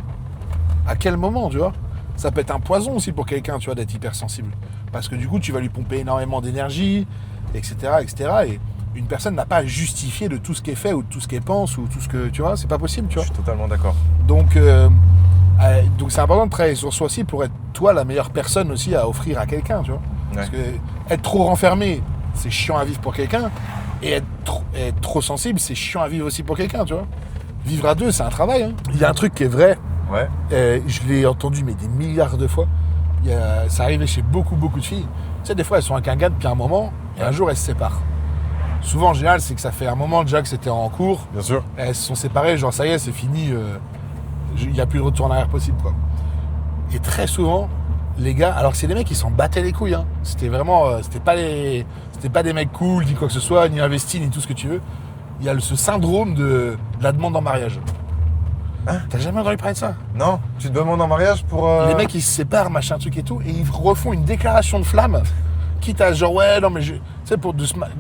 À quel moment, tu vois? Ça peut être un poison aussi pour quelqu'un, tu vois, d'être hypersensible. Parce que du coup, tu vas lui pomper énormément d'énergie, etc., etc. Et une personne n'a pas à justifier de tout ce qu'elle fait ou de tout ce qu'elle pense ou tout ce que, tu vois, c'est pas possible, tu Je vois. suis totalement d'accord. Donc c'est important de travailler sur soi aussi pour être, toi, la meilleure personne aussi à offrir à quelqu'un, tu vois. Parce que être trop renfermé, c'est chiant à vivre pour quelqu'un. Et être trop sensible, c'est chiant à vivre aussi pour quelqu'un, tu vois. Vivre à deux, c'est un travail. Hein. Il y a un truc qui est vrai. Ouais. Je l'ai entendu mais des milliards de fois. Ça arrivait chez beaucoup de filles. Tu sais, des fois elles sont avec un gars depuis un moment et un jour elles se séparent. Souvent en général c'est que ça fait un moment déjà que c'était en cours. Bien sûr. Elles se sont séparées, genre ça y est c'est fini, il n'y a plus de retour en arrière possible, quoi. Et très souvent les gars, alors que c'est des mecs qui s'en battaient les couilles, hein. C'était vraiment, c'était pas des mecs cool ni quoi que ce soit, ni investis ni tout ce que tu veux. Il y a ce syndrome de la demande en mariage. Hein? T'as jamais entendu parler de ça? Non, tu te demandes en mariage pour. Les mecs ils se séparent, machin truc et tout, et ils refont une déclaration de flamme, quitte à genre ouais non mais tu sais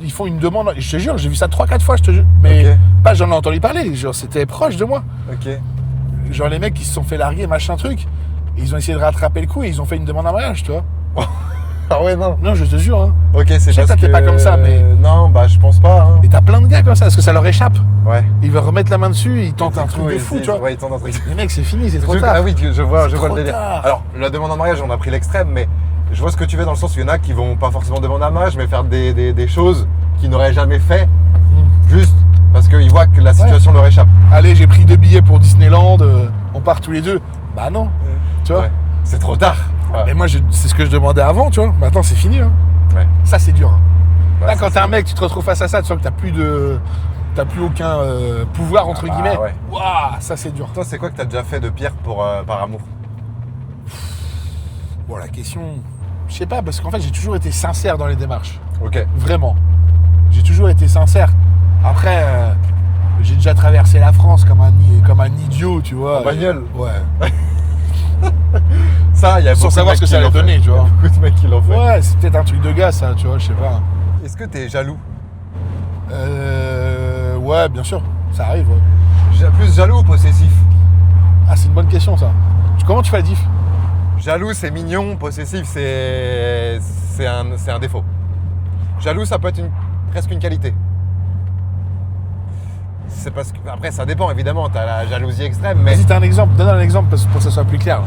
ils font une demande, je te jure, j'ai vu ça 3-4 fois, je te jure, mais Ok. pas j'en ai entendu parler, genre c'était proche de moi. Ok. Genre les mecs qui se sont fait larguer, machin truc, et ils ont essayé de rattraper le coup et ils ont fait une demande en mariage, tu vois. Ah ouais, non. Non, je te jure, hein. Ok, c'est Je sais parce que que. t'es pas comme ça, mais- Non, bah je pense pas. Hein. Et t'as plein de gars comme ça, parce que ça leur échappe. Ouais. Ils veulent remettre la main dessus, ils tentent un Du truc coup, de ils fou, disent- tu vois. Ouais, ils tentent un truc. Les mecs c'est fini, c'est trop Ah tard. oui, je vois C'est le trop délire. tard. Alors, la demande en mariage, on a pris l'extrême, mais je vois ce que tu veux dans le sens où il y en a qui vont pas forcément demander en mariage, mais faire des choses qu'ils n'auraient jamais fait, juste parce qu'ils voient que la situation leur échappe. Allez, j'ai pris 2 billets pour Disneyland, on part tous les deux. Bah non, tu vois. Ouais. C'est trop tard. Ouais. Mais moi, c'est ce que je demandais avant, tu vois. Maintenant, c'est fini. Hein. Ouais. Ça, c'est dur. Hein. Ouais, Là, ça, quand t'es c'est- un mec, tu te retrouves face à ça, tu sens que t'as plus aucun pouvoir, entre bah, guillemets. ouais. Waouh, ça, c'est dur. Toi, c'est quoi que t'as déjà fait de pire par amour? Bon, la question... Je sais pas, parce qu'en fait, j'ai toujours été sincère dans les démarches. Ok. Vraiment. J'ai toujours été sincère. Après, j'ai déjà traversé la France comme un idiot, tu vois. En bagnole. Ouais. Ça, il y a Sans beaucoup de savoir mecs ce que qui ça allait l'ont fait. donner, tu vois. Il y a beaucoup de mecs qui l'ont fait. Ouais, c'est peut-être un truc de gars, ça, tu vois, je sais pas. Est-ce que t'es jaloux? Ouais, bien sûr, ça arrive, ouais. Plus jaloux ou possessif? Ah, c'est une bonne question, ça. Comment tu fais la diff? Jaloux, c'est mignon. Possessif, c'est un défaut. Jaloux, ça peut être presque une qualité. C'est parce que, après, ça dépend, évidemment. Tu as la jalousie extrême, mais... Vas-y, t'as un exemple. Donne un exemple pour que ça soit plus clair.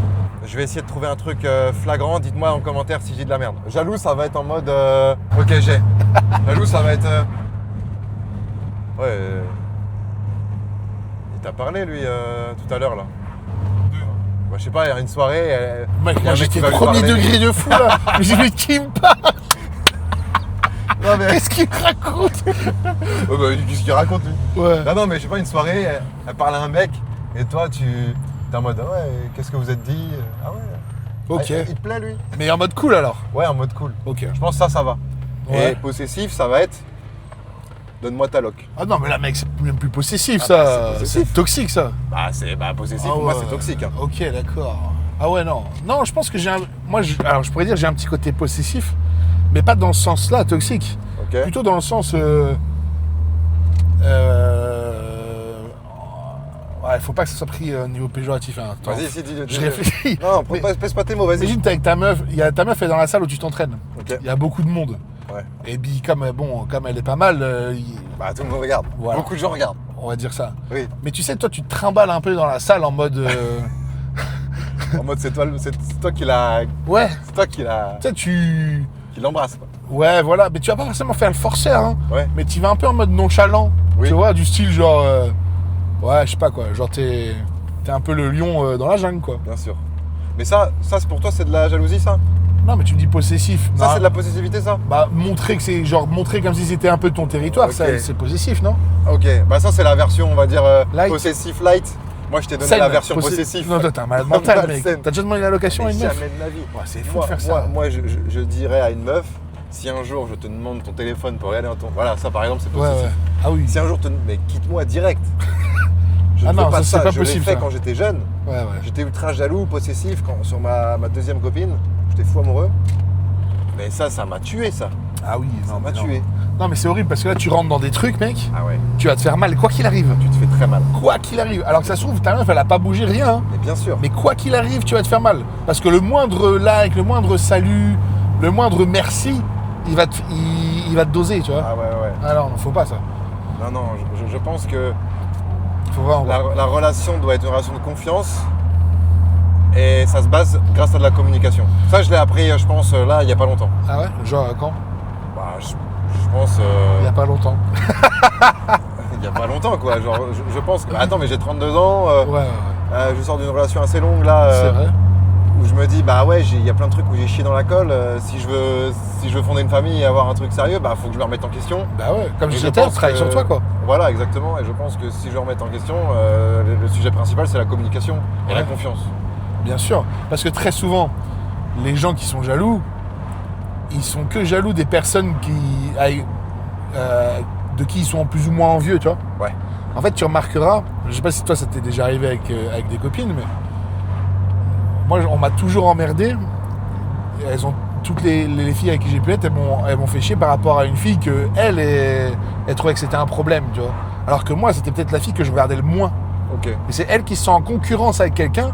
Je vais essayer de trouver un truc flagrant. Dites-moi en commentaire si j'ai de la merde. Jaloux, ça va être en mode... Ok, j'ai. Jaloux, ça va être... Ouais... Il t'a parlé, lui, tout à l'heure, là. Bah, je sais pas, il y a une soirée... Mec, il y a moi un mec qui j'étais va lui premier parler. degré de fou là. J'ai dit, mais qui me parle? Non, mais... Qu'est-ce qu'il me raconte? Ouais, bah, qu'est-ce qu'il raconte, lui? Ouais. Non, mais je sais pas, une soirée, elle parle à un mec, et toi, t'es en mode, ah ouais, qu'est-ce que vous êtes dit? Ah ouais. Ok. Ah, il te plaît, lui? Mais en mode cool alors. Ouais, en mode cool. Ok. Je pense que ça va. Ouais. Et possessif, ça va être, donne-moi ta loc. Ah non, mais là, mec, c'est même plus possessif Ah, ça. bah, c'est possessif. C'est toxique ça. Bah, possessif, Ah pour moi, ouais. c'est toxique. Hein. Ok, d'accord. Ah ouais, non. Non, je pense que j'ai un. Moi, alors je pourrais dire que j'ai un petit côté possessif, mais pas dans ce sens-là, toxique. Ok. Plutôt dans le sens. Ouais, faut pas que ça soit pris au niveau péjoratif. Hein. Attends, Vas-y, si, dis. je réfléchis. Non, Mais pèse pas tes mots, vas-y. imagine, t'es avec ta meuf, ta meuf est dans la salle où tu t'entraînes. Ok. Il y a beaucoup de monde. Ouais. Et puis, comme elle est pas mal, Bah, tout le monde regarde. Voilà. Beaucoup de gens regardent. on va dire ça. Oui. Mais tu sais, toi, tu te trimbales un peu dans la salle en mode. En mode, c'est toi qui l'a. Ouais, C'est toi qui tu sais, tu. l'embrasse, quoi. Ouais, voilà. Mais tu vas pas forcément faire le forceur, hein. Ouais. Mais tu vas un peu en mode nonchalant. Oui. Tu vois, du style genre. Ouais, je sais pas quoi. Genre, t'es un peu le lion dans la jungle, quoi. Bien sûr. Mais ça pour toi, c'est de la jalousie, ça? Non, mais tu me dis possessif. Ça, Non, c'est de la possessivité, ça? Bah, montrer que c'est. Genre, montrer comme si c'était un peu ton territoire, Ok. ça, c'est possessif, non? Ok. Bah, ça, c'est la version, on va dire, Light. possessif light. Moi, je t'ai donné Saine, la version possi- possessif. Non, toi, t'es un malade mental, mec. Malsaine. T'as déjà demandé la location à une meuf? Jamais de la vie. Ouais, c'est fou de faire ça. Moi, je dirais à une meuf, si un jour je te demande ton téléphone pour regarder dans ton... Voilà, ça par exemple, c'est Ouais, possessif. ouais. Ah oui. Si un jour, mais quitte-moi direct. Je Ah ne non, veux pas ça, c'est pas je possible, l'ai fait ça. quand j'étais jeune. Ouais, ouais. J'étais ultra jaloux, possessif sur ma deuxième copine. J'étais fou amoureux. Mais ça m'a tué, ça. Ah oui, Ça non, m'a mais non. tué. Non, mais c'est horrible parce que là, tu rentres dans des trucs, mec. Ah ouais, Tu vas te faire mal, quoi qu'il arrive. tu te fais très mal. Quoi qu'il arrive. Alors que ça se trouve, ta meuf, elle a pas bougé rien. Hein. Mais bien sûr. Mais quoi qu'il arrive, tu vas te faire mal. Parce que le moindre like, le moindre salut, le moindre merci, il va te doser, tu vois. Ah ouais. Ah non, faut pas ça. Non, je pense que Faut vraiment pas. la relation doit être une relation de confiance. Et ça se base grâce à de la communication. Ça, je l'ai appris, je pense, là, il n'y a pas longtemps. Ah ouais? Genre quand? Bah, je pense... Il y a pas longtemps. il n'y a pas longtemps, quoi. Genre, je pense que... Attends, mais j'ai 32 ans. Ouais. Je sors d'une relation assez longue, là. C'est vrai. Où je me dis, bah ouais, il y a plein de trucs où j'ai chié dans la colle. Si je veux fonder une famille et avoir un truc sérieux, bah faut que je me remette en question. Bah ouais, comme Et je je disais, pense travaille que- sur toi, quoi. Voilà, exactement. Et je pense que si je veux remettre en question, le sujet principal, c'est la communication et la Ouais. confiance. Bien sûr. Parce que très souvent, les gens qui sont jaloux, ils sont que jaloux des personnes de qui ils sont plus ou moins envieux, tu vois. Ouais. En fait, tu remarqueras, je sais pas si toi ça t'est déjà arrivé avec des copines, mais moi on m'a toujours emmerdé. Elles ont toutes les filles avec qui j'ai pu être, elles m'ont fait chier par rapport à une fille que elle trouvait que c'était un problème, tu vois. Alors que moi, c'était peut-être la fille que je regardais le moins. Ok. Et c'est elle qui se sent en concurrence avec quelqu'un.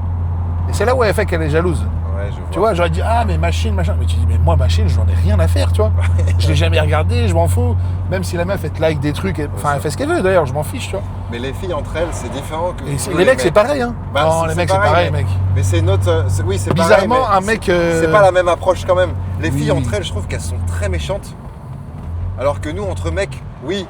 Et c'est là où elle fait qu'elle est jalouse. Ouais, je vois. Tu vois, j'aurais dit, ah, mais machine, machin. Mais tu dis, mais moi, machine, j'en ai rien à faire, tu vois. Je l'ai jamais regardé, je m'en fous. Même si la meuf, elle te like des trucs, enfin, elle fait ce qu'elle veut d'ailleurs, je m'en fiche, tu vois. Mais les filles entre elles, c'est différent que. Et que les mecs, c'est pareil, hein. Bah, non, c'est- les c'est mecs, c'est pareil, pareil, mais- mec. Mais c'est une autre. Oui, c'est pareil, Bizarrement, mais un mec. c'est pas la même approche quand même. Les Oui. filles entre elles, je trouve qu'elles sont très méchantes. Alors que nous, entre mecs, oui,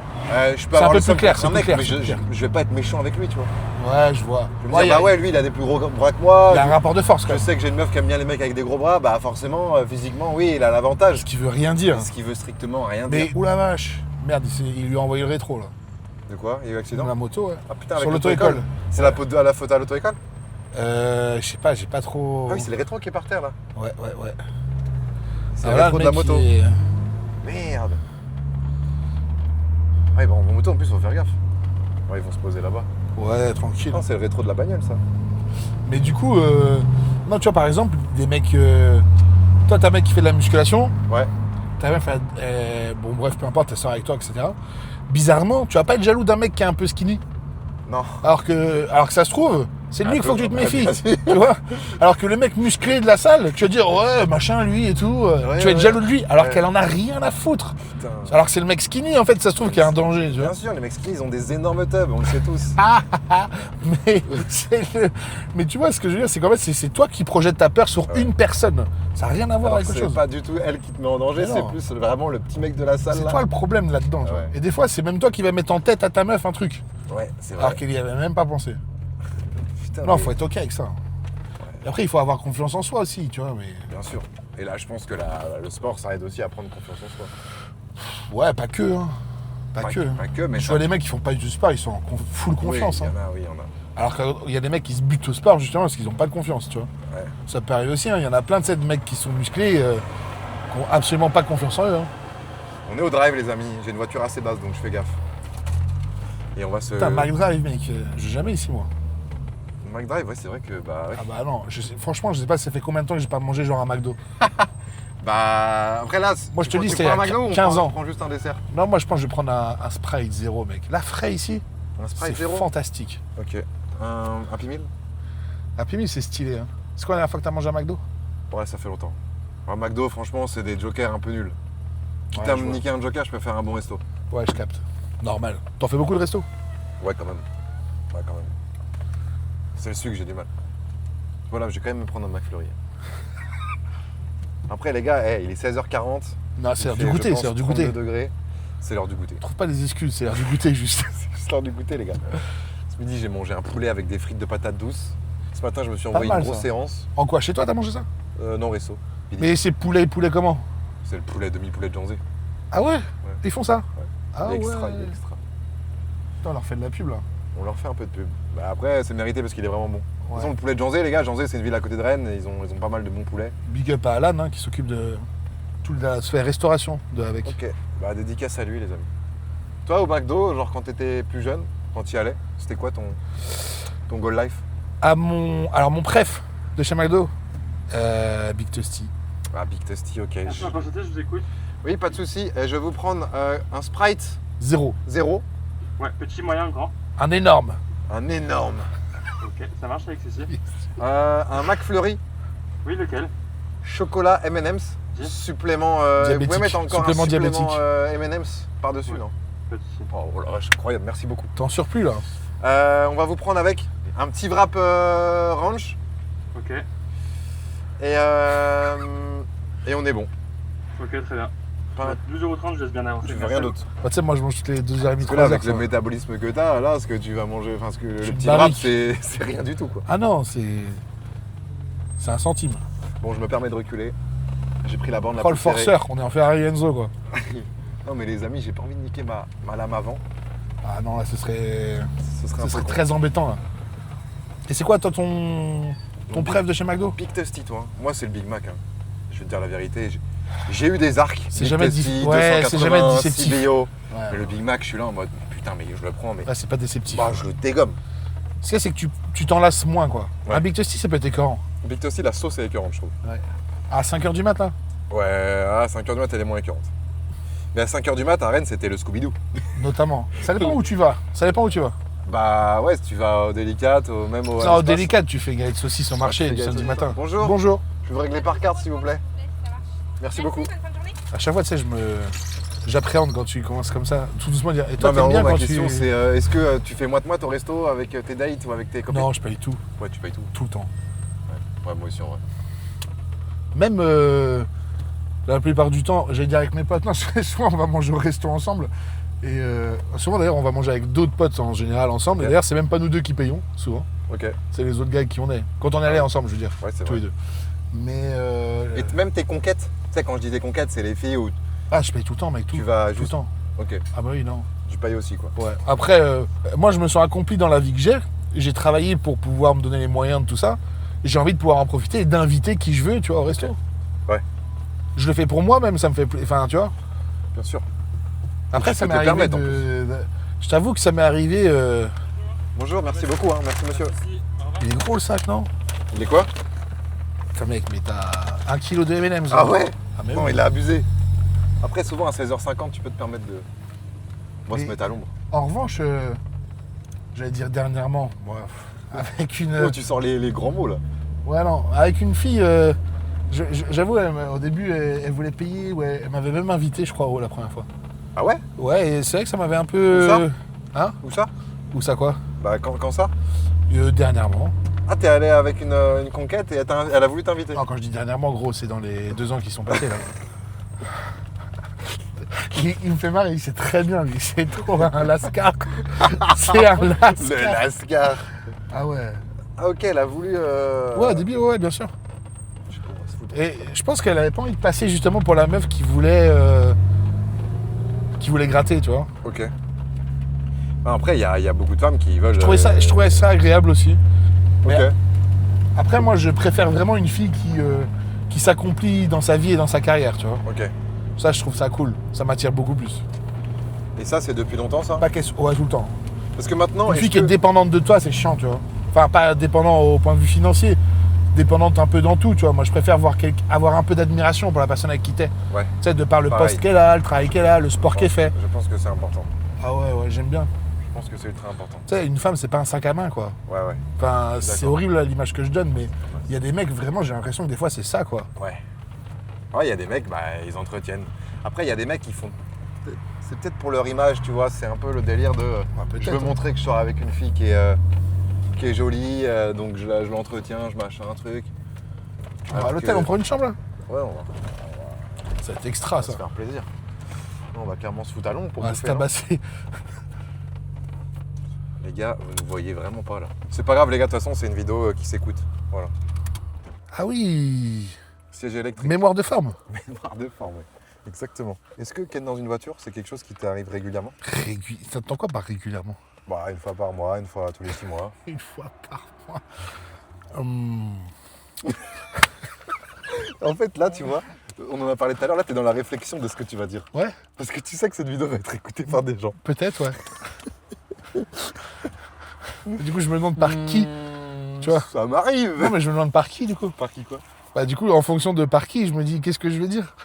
je peux C'est un avoir peu le seum plus clair, contre un c'est mec, plus clair, mais c'est plus clair. je vais pas être méchant avec lui, tu vois. Ouais, je vois. Je vais me Ouais, dire, y a- bah ouais, lui, il a des plus gros bras que moi. Il y a un rapport de force, quand Je même. sais que j'ai une meuf qui aime bien les mecs avec des gros bras, bah forcément, physiquement, oui, il a l'avantage. Ce qui veut rien dire. Ce qui veut strictement rien Mais, dire. oula vache. Merde, il lui a envoyé le rétro, là. De quoi? Il y a eu accident? Dans la moto, ouais. Ah putain, Sur avec l'auto-école. C'est la faute à l'auto-école? Je sais pas, j'ai pas trop. Ah oui, c'est le rétro qui est par terre là. Ouais. C'est Alors le là, rétro le de la mec, moto. il est- Merde. Ouais, bon, en moto en plus, faut faire gaffe. Ouais, ils vont se poser là-bas. Ouais, tranquille. Non, c'est le rétro de la bagnole ça. Mais du coup, non, tu vois, par exemple, des mecs. Toi, t'as un mec qui fait de la musculation, Ouais. ta meuf, bon, bref, peu importe, elle sort avec toi, etc. Bizarrement, tu vas pas être jaloux d'un mec qui est un peu skinny. Non. Alors que ça se trouve, c'est de lui Un qu'il faut peu, que tu te bah, méfies. bien sûr. Tu vois. Alors que le mec musclé de la salle, tu vas dire ouais machin lui et tout, Ouais, tu vas être ouais. jaloux de lui, alors Ouais. qu'elle en a rien à foutre. Putain. Alors que c'est le mec skinny en fait, ça se trouve qu'il y a un danger, tu vois. Bien sûr, les mecs skinny, ils ont des énormes tubs, on le sait tous. Mais, mais tu vois ce que je veux dire, c'est qu'en fait c'est toi qui projettes ta peur sur Ouais. une personne. Ça n'a rien à voir Alors avec que autre c'est chose. pas du tout elle qui te met en danger, Mais c'est non. plus vraiment le petit mec de la salle C'est là. toi le problème là-dedans. tu vois. Ouais. Et des fois, c'est même toi qui vas mettre en tête à ta meuf un truc, Ouais, c'est vrai. alors qu'elle y avait même pas pensé. Putain, Non, mais- faut être ok avec ça. Et après, il faut avoir confiance en soi aussi, tu vois. Mais Bien sûr. Et là, je pense que le sport, ça aide aussi à prendre confiance en soi. ouais, pas que, hein. Pas que. Pas que, mais Je ça- vois les mecs qui font pas du sport, ils sont en full confiance. Oui, hein. il y en a. Alors qu'il y a des mecs qui se butent au sport justement parce qu'ils ont pas de confiance, tu vois. Ouais. Ça peut arriver aussi, hein. Il y en a plein de ces mecs qui sont musclés, qui ont absolument pas confiance en eux. Hein. On est au drive, les amis. J'ai une voiture assez basse, donc je fais gaffe. Et on va se. Putain, Mac Drive, mec, j'ai jamais ici, moi. Mac Drive, ouais, c'est vrai que. Bah, ouais. Ah bah non, franchement, je sais pas, ça fait combien de temps que j'ai pas mangé genre un McDo. Bah, après là. Moi, je te dis, tu c'était prends il y a un McDo ou 15 ans. On prend juste un dessert. Non, moi je pense que je vais prendre un Sprite 0, mec. La frais ici, Un Sprite c'est 0. fantastique. Ok. Un Happy Meal. Happy Meal, c'est stylé. Hein. C'est quoi la dernière fois que t'as mangé un McDo? Ouais, ça fait longtemps. Un McDo, franchement, c'est des jokers un peu nuls. Quitte Ouais, à je me vois. niquer un joker, je peux faire un bon resto. Ouais, je capte. Normal. T'en fais beaucoup de resto? Ouais, quand même. Ouais, quand même. C'est le sucre, j'ai du mal. Voilà, je vais quand même me prendre un McFlurry. Après, les gars, il est 16h40. Non, c'est Il l'heure fait, du je goûter, pense, c'est l'heure du 32 goûter. degrés. C'est l'heure du goûter. Trouve pas des excuses, c'est l'heure du goûter juste. C'est juste l'heure du goûter, les gars. Ce midi, j'ai mangé un poulet avec des frites de patates douces. Ce matin, je me suis envoyé mal, une grosse ça. séance. En quoi? Chez toi, t'as mangé ça? Non, resto. Mais c'est poulet comment? C'est le poulet, demi-poulet de Janzé. Ah ouais? Ils font ça? Ouais. Ah Il est extra, ouais. il est extra. Putain, on leur fait de la pub là. On leur fait un peu de pub. Bah, après, c'est mérité parce qu'il est vraiment bon. De toute Ouais. façon, le poulet de Janzé, les gars, Janzé, c'est une ville à côté de Rennes et ils ont pas mal de bons poulets. Big up à Alan hein, qui s'occupe de toute la sphère restauration avec. Ok, bah dédicace à lui, les amis. Toi, au McDo, genre quand t'étais plus jeune, quand tu y allais, c'était quoi ton goal life? Alors mon préf de chez McDo, Big Toasty. Ah, Big Tasty, ok. Merci de m'avoir je vous écoute. Oui, pas de souci. Je vais vous prendre un Sprite 0. 0, Ouais, petit, moyen, grand. Un énorme. un énorme. Ok, ça marche avec ceci. Un McFlurry, Oui, lequel? chocolat M&M's, Yes. supplément. Vous Diabétique. pouvez mettre encore Supplément un supplément diabétique. M&M's par-dessus, Ouais. non? Pas de souci. Oh la vache, incroyable, merci beaucoup. T'es en surplus là. On va vous prendre avec un petit wrap ranch Ok, et on est bon. ok, très bien. Pas- 12,30 je laisse bien avancer. Tu veux rien d'autre. Bah, tu sais, moi je mange toutes les 2h30, Parce que là, 3h. avec le métabolisme que t'as, là, ce que tu vas manger, enfin, ce que le une petit wrap, barrique. c'est rien du tout, quoi. Ah non, c'est un centime. Bon, je me permets de reculer. J'ai pris la bande la Oh le plus serrée. forceur, on est en Ferrari Enzo quoi. Non, mais les amis, j'ai pas envie de niquer ma lame avant. Ah non, là ce serait Ce serait un peu con. très embêtant là. Et c'est quoi toi ton Mon préf de chez McDo? Big Tasty, toi. Moi, c'est le Big Mac. Hein. Je vais te dire la vérité. J'ai eu des arcs. C'est Big jamais Tasty, ouais, c'est jamais 280, déceptif. CBO. Ouais. Mais le Big Mac, je suis là en mode putain, mais je le prends, mais Là c'est pas déceptif. bah, je le dégomme. Ce qu'il y a, c'est que tu t'en lasses moins quoi. Ouais. Un Big Tasty ça peut être écœurant. Big Tasty, la sauce est écœurante, je trouve. À 5h du mat là? Ouais, à 5h du mat, elle est moins écœurante. Mais à 5h du mat, à Rennes, c'était le Scooby-Doo. Notamment. Ça dépend où tu vas. Ça dépend où tu vas. Bah ouais, si tu vas au Délicate, même au. Non, au délicat, tu fais galette saucisse au marché tu fais du galette samedi saucisse. matin. Bonjour. Bonjour. Je veux régler par carte, s'il vous plaît. Merci beaucoup. À chaque fois, tu sais, j'appréhende quand tu commences comme ça, tout doucement dire. Et toi, Non, mais en t'aimes bien gros, ma quand question, tu. c'est est-ce que tu fais moite-moite au resto avec tes dates ou avec tes copains? Non, je paye tout, Ouais, tu payes tout. tout le temps. Ouais, moi aussi, en vrai. Même la plupart du temps, j'allais dire avec mes potes, non, souvent on va manger au resto ensemble. Et souvent d'ailleurs, on va manger avec d'autres potes en général ensemble. Et Ok. d'ailleurs, c'est même pas nous deux qui payons, souvent. Ok. C'est les autres gars qui on est. Quand on est allés ensemble, je veux dire. Ouais, c'est Tous vrai. les deux. Mais. Et même tes conquêtes, tu sais, quand je dis tes conquêtes, c'est les filles où Ah, je paye tout le temps, mec, tout. tu vas Tout le juste. temps. Ok, Ah, bah oui, non. tu payes aussi, quoi. Ouais. Après, moi, je me sens accompli dans la vie que j'ai. J'ai travaillé pour pouvoir me donner les moyens de tout ça. J'ai envie de pouvoir en profiter et d'inviter qui je veux, tu vois, au resto. Ouais. Je le fais pour moi même, ça me fait enfin, tu vois. Bien sûr. Après, tu ça peux m'est te arrivé permettre, en Je t'avoue que ça m'est arrivé. Bonjour, merci beaucoup, hein. Merci, monsieur. Merci, au revoir. Il est gros le sac, non? Il est quoi? Enfin, mec, mais t'as 1 kg de M&M's. Ah hein. ouais? Ah, mais Non, oui. il a abusé. Après, souvent à 16h50, tu peux te permettre de. Moi, se Mais- mettre à l'ombre. En revanche, J'allais dire dernièrement, bref, avec une... Oh, tu sors les grands mots là. Ouais, non, avec une fille, j'avoue, au début, elle voulait payer, ouais, elle m'avait même invité, je crois, la première fois. Ah ouais? Ouais, et c'est vrai que ça m'avait un peu... Où ça Hein? Où ça? Où ça, quoi? Bah quand ça? Dernièrement. Ah, t'es allé avec une conquête et elle a voulu t'inviter. Non, quand je dis dernièrement, gros, c'est dans les 2 ans qui sont passés, là. Il me fait marrer, il sait très bien, lui, c'est trop un lascar. C'est un lascar. Le Lascar. Ah ouais. Ah ok, elle a voulu... Ouais, au début, ouais, bien sûr. Je sais pas, on va se foutre. Et je pense qu'elle avait pas envie de passer justement pour la meuf qui voulait gratter, tu vois. Ok. Après, il y a beaucoup de femmes qui veulent... Je trouvais ça agréable aussi. Ok. Mais après, moi, je préfère vraiment une fille qui s'accomplit dans sa vie et dans sa carrière, tu vois. Ok. Ça, je trouve ça cool. Ça m'attire beaucoup plus. Et ça, c'est depuis longtemps, ça? Pas question. Ouais, tout le temps. Parce que maintenant... Une fille est-ce qui est que- dépendante de toi, c'est chiant, tu vois. Enfin, pas dépendant au point de vue financier, dépendante un peu dans tout, tu vois. Moi, je préfère avoir un peu d'admiration pour la personne avec qui t'es. Ouais. Tu sais, de par le Pareil. poste qu'elle a, le travail qu'elle a, le sport qu'elle fait. Je pense que c'est important. Ah ouais, j'aime bien. Je pense que c'est ultra important. Tu sais, une femme, c'est pas un sac à main, quoi. Ouais, ouais. Enfin, Je suis c'est d'accord. horrible là, l'image que je donne, mais il y a des mecs, vraiment, j'ai l'impression que des fois, c'est ça, quoi. Ouais. Ouais, il y a des mecs, bah, ils entretiennent. Après, il y a des mecs qui font... C'est peut-être pour leur image, tu vois. C'est un peu le délire de... peut-être, je veux hein. montrer que je sors avec une fille qui est jolie, donc je l'entretiens, je machin un truc. On va à Alors l'hôtel, que- on prend une chambre, là. Ouais, on va Ça va être extra, ça. se faire plaisir. Non, on va clairement se foutre à l'ombre pour On va se bouffer, non tabasser. Les gars, vous ne voyez vraiment pas là. C'est pas grave les gars, de toute façon c'est une vidéo qui s'écoute. Voilà. Ah oui. Siège électrique. Mémoire de forme. Mémoire de forme, oui. Exactement. Est-ce que ken dans une voiture, c'est quelque chose qui t'arrive régulièrement? T'entends quoi par régulièrement? Bah une fois par mois, une fois tous les 6 mois. Une fois par mois. En fait là tu vois, on en a parlé tout à l'heure, là t'es dans la réflexion de ce que tu vas dire. Ouais, Parce que tu sais que cette vidéo va être écoutée par des gens. peut-être, ouais. Du coup, je me demande par qui. Tu vois. Ça m'arrive. Non, mais je me demande par qui, du coup. Par qui quoi? Bah, du coup, en fonction de par qui, je me dis, qu'est-ce que je veux dire?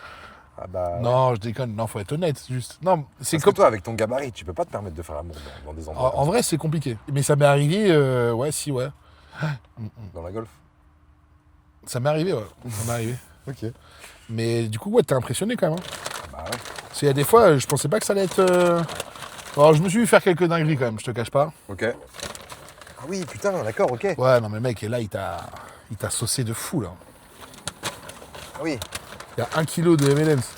Ah bah... Non, je déconne. Non, faut être honnête, juste. Non, c'est Parce comme. que toi avec ton gabarit, tu peux pas te permettre de faire l'amour dans des endroits En vrai, c'est compliqué. Mais ça m'est arrivé, ouais, si, ouais. dans la golf. Ça m'est arrivé, ouais. Ça m'est arrivé. Ok. Mais du coup, ouais, t'es impressionné quand même. Hein. Bah ouais. Parce qu'il y a des fois, je pensais pas que ça allait être. Alors, je me suis vu faire quelques dingueries quand même, je te cache pas. Ok. Ah oui, putain, d'accord, ok. Ouais, non, mais mec, là, il t'a saucé de fou, là. Ah oui. Il y a 1 kilo de M&M's.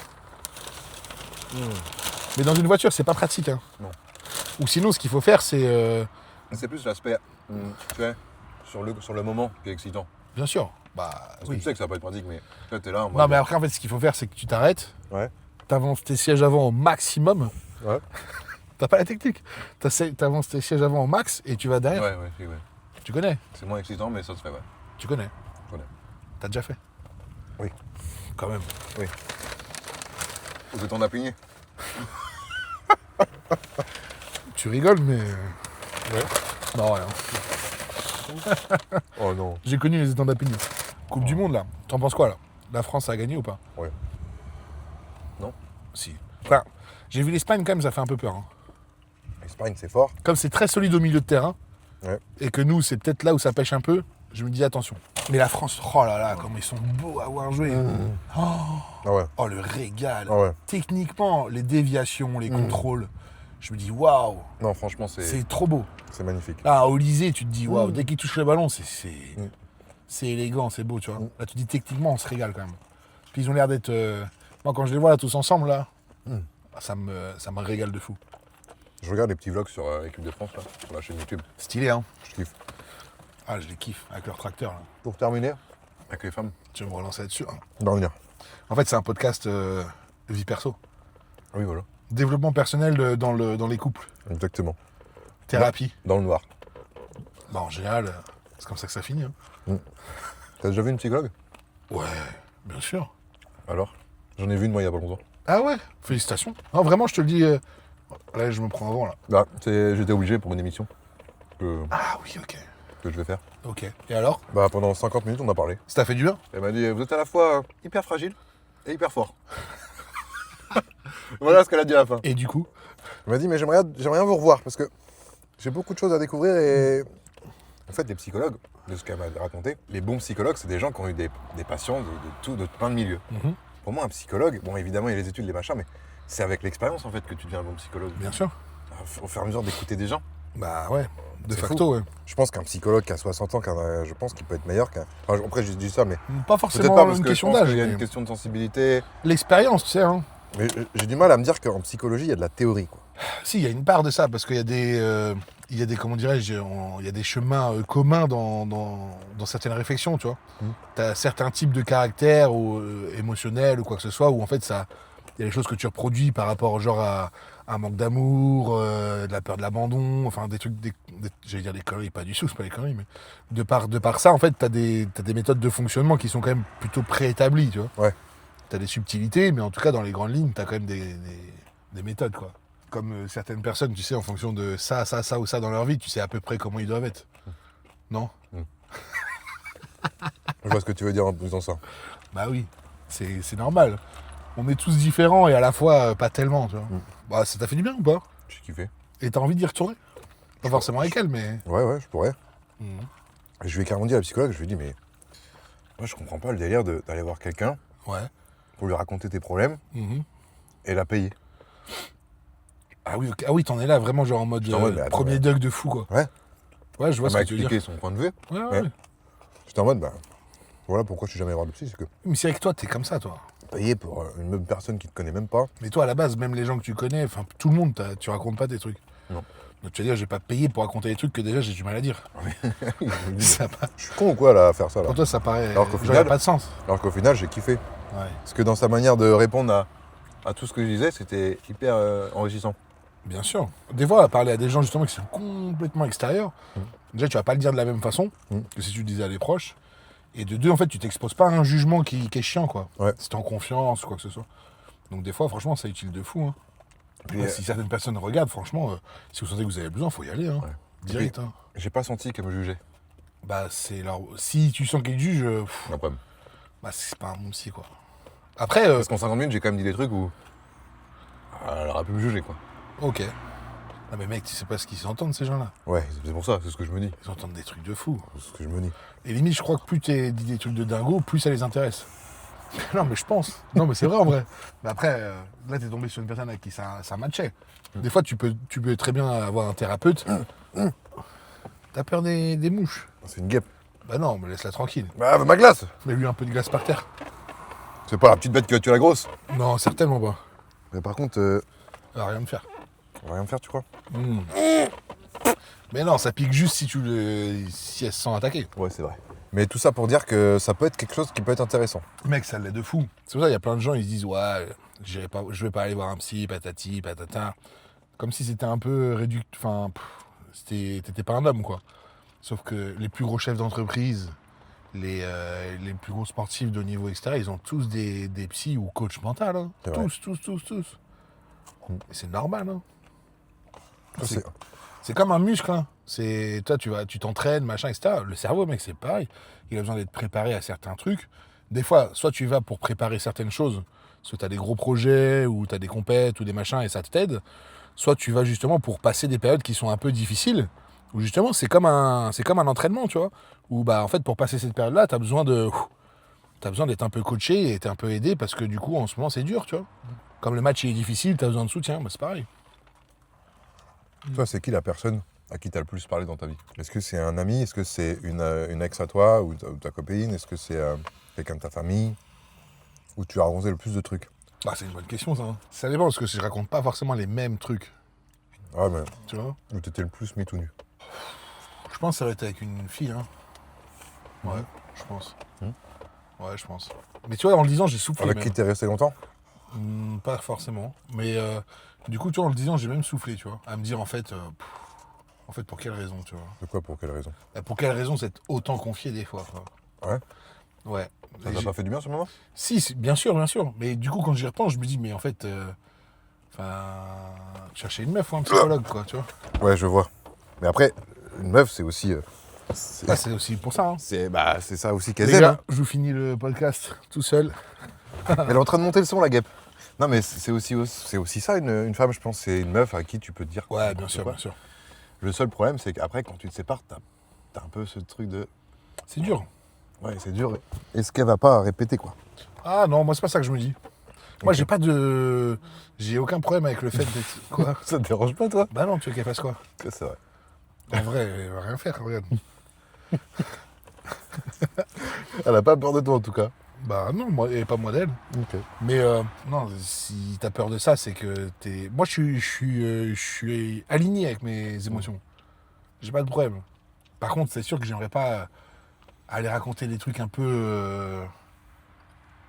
Mais dans une voiture, c'est pas pratique, hein. Non. Ou sinon, ce qu'il faut faire, c'est. C'est plus l'aspect, tu sais, sur le moment qui est excitant. Bien sûr. Bah, Parce que oui. tu sais que ça va pas être pratique, mais toi, t'es là en Non, mode... mais après, en fait, ce qu'il faut faire, c'est que tu t'arrêtes, Ouais. t'avances tes sièges avant au maximum. Ouais. T'as pas la technique. T'avances tes sièges avant au max et tu vas derrière. Ouais. Tu connais. C'est moins excitant, mais ça se fait, ouais. Tu connais. Je connais. T'as déjà fait. Oui. Quand même. Ou que t'en as pigné. Tu rigoles, mais. Ouais. Non, rien. Oh non. J'ai connu les étangs d'Apigny. Coupe du Monde, là. T'en penses quoi, là? La France a gagné ou pas? Ouais. Non. Si. Enfin, j'ai vu l'Espagne, quand même, ça fait un peu peur. Hein. L'Espagne, c'est fort. Comme c'est très solide au milieu de terrain, Ouais. et que nous, c'est peut-être là où ça pêche un peu, je me dis attention. Mais la France, oh là là, comme ils sont beaux à avoir joué. Ah ouais. Oh, le régal. Ah ouais. Techniquement, les déviations, les contrôles, je me dis waouh, Non, franchement, c'est c'est trop beau. magnifique. Là, au Lycée, tu te dis waouh, dès qu'il touche le ballon, c'est élégant, c'est beau, tu vois. Là, tu te dis techniquement, on se régale quand même. Puis ils ont l'air d'être. Moi, quand je les vois là tous ensemble, là, ça me régale de fou. Je regarde les petits vlogs sur l'équipe de France, là, sur la chaîne YouTube. Stylé, hein. Je kiffe. Ah, je les kiffe avec leur tracteur, là. Pour terminer, avec les femmes, Tu veux me relancer là-dessus, hein. dans le lien. En fait, c'est un podcast vie perso. Oui, voilà. Développement personnel dans les couples. Exactement. Thérapie. Dans le noir. Bah, en général, c'est comme ça que ça finit. Hein. T'as déjà vu une psychologue? Ouais, bien sûr. Alors? J'en ai vu une, moi, il y a pas longtemps. Ah ouais, félicitations. Non, vraiment, je te le dis. Là, je me prends avant, là. Bah, j'étais obligé pour une émission que Ah oui, ok. je vais faire. Ok. Et alors? Bah, pendant 50 minutes, on a parlé. Ça t'a fait du bien? Elle m'a dit, vous êtes à la fois hyper fragile et hyper fort. Voilà ce qu'elle a dit à la fin. Et du coup? Elle m'a dit, mais j'aimerais bien vous revoir parce que J'ai beaucoup de choses à découvrir et en fait, les psychologues, de ce qu'elle m'a raconté, les bons psychologues, c'est des gens qui ont eu des patients de plein de milieux. Mhm. Pour moi, un psychologue, bon, évidemment, il y a les études, les machins, mais c'est avec l'expérience, en fait, que tu deviens un bon psychologue. Bien sûr. Au fur et à mesure d'écouter des gens. Bah ouais, de C'est facto, ouais. Je pense qu'un psychologue qui a 60 ans, je pense qu'il peut être meilleur qu'un... Enfin, après, je dis ça, mais Pas peut-être forcément pas, parce une que question je pense d'âge. qu'il y a mais une question de sensibilité. L'expérience, tu sais, hein. Mais j'ai du mal à me dire qu'en psychologie, il y a de la théorie, quoi. Si, il y a une part de ça, parce qu'il y a des, comment dirais-je, il y a des chemins communs dans certaines réflexions, tu vois. Tu as certains types de caractères ou émotionnels ou quoi que ce soit, où en fait, il y a des choses que tu reproduis par rapport genre à un manque d'amour, de la peur de l'abandon, enfin des trucs, j'allais dire des conneries, pas du tout, c'est pas des conneries, mais de par ça, en fait, t'as des méthodes de fonctionnement qui sont quand même plutôt préétablies, tu vois. Ouais. T'as des subtilités, mais en tout cas, dans les grandes lignes, t'as quand même des méthodes, quoi. Comme certaines personnes, tu sais, en fonction de ça ou ça dans leur vie, tu sais à peu près comment ils doivent être. Non ? Je vois ce que tu veux dire en disant ça. Bah oui, c'est normal. On est tous différents et à la fois pas tellement, tu vois. Bah ça t'a fait du bien ou pas ? J'ai kiffé. Et t'as envie d'y retourner ? Pas forcément avec elle, mais... Ouais, je pourrais. Mhm. Et je lui ai carrément dit à la psychologue, je lui ai dit, mais moi, je comprends pas le délire d'aller voir quelqu'un Ouais. pour lui raconter tes problèmes Mhm. et la payer. Ah oui, ok. Ah oui, t'en es là vraiment genre en mode, J'étais en mode, mais attends, premier mais- Doug de fou, quoi. Ouais. Ouais, je vois Elle ce m'a que tu veux dire. expliqué son point de vue. Ouais. J'étais en mode, bah, voilà pourquoi je suis jamais voir de psy, c'est que Mais c'est avec toi, t'es comme ça, toi. payer pour une même personne qui te connaît même pas. Mais toi, à la base, même les gens que tu connais, enfin, tout le monde, tu racontes pas tes trucs. Non. Donc tu vas dire, j'ai pas payé pour raconter des trucs que déjà j'ai du mal à dire. Ça pas- Je suis con ou quoi là à faire ça là. Pour toi, ça paraît. Alors qu'au genre, final- y a pas de sens. Alors qu'au final, j'ai kiffé. Ouais. Parce que dans sa manière de répondre à tout ce que je disais, c'était hyper enrichissant. Bien sûr. Des fois, à parler à des gens justement qui sont complètement extérieurs, déjà tu vas pas le dire de la même façon que si tu le disais à des proches. Et de deux, en fait, tu t'exposes pas à un jugement qui est chiant, quoi. Ouais. Si t'es en confiance ou quoi que ce soit. Donc des fois, franchement, c'est utile de fou. Hein. Puis, Ouais, si certaines personnes regardent, franchement, si vous sentez que vous avez besoin, faut y aller. Hein. Ouais. Direct. Hein. J'ai pas senti qu'elle me jugeait. Bah c'est leur... Si tu sens qu'ils jugent, Non, pas. bah c'est pas un bon psy, quoi. Après, Parce qu'en 50 minutes, j'ai quand même dit des trucs où elle aurait pu me juger, quoi. ok. Non mais mec, tu sais pas ce qu'ils entendent, ces gens-là. Ouais, c'est pour ça, c'est ce que je me dis. Ils entendent des trucs de fou. C'est ce que je me dis. Et limite, je crois que plus tu dis des trucs de dingo, plus ça les intéresse. Non, mais je pense. Non, mais c'est vrai en vrai. Mais après, là, t'es tombé sur une personne avec qui ça matchait. Des fois, tu peux très bien avoir un thérapeute. T'as peur des mouches. C'est une guêpe. Bah non, mais laisse-la tranquille. Bah, ma glace. Mets-lui un peu de glace par terre. C'est pas la petite bête qui va tuer la grosse. Non, certainement pas. Mais par contre, Ça va rien me faire. on va rien me faire, tu crois? Mais non, ça pique juste si si elle se sent attaquée. Ouais, c'est vrai. Mais tout ça pour dire que ça peut être quelque chose qui peut être intéressant. Mec, ça l'est de fou. C'est pour ça qu'il y a plein de gens, ils se disent, ouais, je vais pas aller voir un psy, patati, patata. Comme si c'était un peu réduit. Enfin, t'étais pas un homme, quoi. Sauf que les plus gros chefs d'entreprise, les plus gros sportifs de niveau extérieur, ils ont tous des psys ou coachs mentaux. Hein. C'est vrai. Tous. Et c'est normal. Hein. C'est- C'est comme un muscle. Hein. Toi, tu t'entraînes, machin, etc. Le cerveau, mec, c'est pareil. Il a besoin d'être préparé à certains trucs. Des fois, soit tu vas pour préparer certaines choses, soit tu as des gros projets, ou tu as des compètes, ou des machins, et ça t'aide. Soit tu vas justement pour passer des périodes qui sont un peu difficiles, où justement, c'est comme un entraînement, tu vois. Où, bah, en fait, pour passer cette période-là, tu as besoin d'être un peu coaché et t'es un peu aidé, parce que du coup, en ce moment, c'est dur, tu vois. Comme le match il est difficile, tu as besoin de soutien, bah, c'est pareil. Toi, c'est qui la personne à qui tu as le plus parlé dans ta vie? Est-ce que c'est un ami? Est-ce que c'est une ex à toi ou ta copine? Est-ce que c'est quelqu'un de ta famille? Où tu as raconté le plus de trucs? Bah, c'est une bonne question, ça. Hein. Ça dépend, parce que je raconte pas forcément les mêmes trucs, Ah, mais tu vois. où t'étais le plus mis tout nu? Je pense que ça va être avec une fille, hein. Ouais, je pense. Mhm. Ouais, je pense. Mais tu vois, en le disant, j'ai soufflé. Avec même. qui t'es resté longtemps? Pas forcément. Mais du coup, tu vois, en le disant, j'ai même soufflé, tu vois. À me dire, en fait, pour quelle raison, tu vois. De quoi, pour quelle raison? Pour quelle raison s'être autant confié des fois, quoi. Ouais. Ouais. Ça Et t'a pas fait du bien ce moment? Si, bien sûr. Mais du coup, quand j'y repense, je me dis, mais en fait, chercher une meuf ou un psychologue, quoi, tu vois. Ouais, je vois. Mais après, une meuf, c'est aussi. C'est aussi pour ça, hein. C'est ça aussi qu'elle Les aime. gars, Hein. je vous finis le podcast tout seul. Elle est en train de monter le son, la guêpe. Non, mais c'est aussi ça, une femme, je pense. C'est une meuf à qui tu peux te dire. Ouais, bien sûr, quoi. bien sûr. Le seul problème, c'est qu'après, quand tu te sépares, t'as un peu ce truc de... C'est dur. Ouais, c'est dur. Est-ce qu'elle va pas répéter, quoi? Ah non, moi c'est pas ça que je me dis. Moi Ok. j'ai pas de... J'ai aucun problème avec le fait d'être... Quoi? Ça te dérange pas, toi? Bah non, tu veux qu'elle fasse quoi? C'est vrai. En vrai, elle va rien faire, regarde. Elle a pas peur de toi, en tout cas. Bah non, moi, et pas moi d'elle. Ok. Mais non, si t'as peur de ça, c'est que t'es... Moi je suis aligné avec mes émotions. J'ai pas de problème. Par contre, c'est sûr que j'aimerais pas aller raconter des trucs un peu...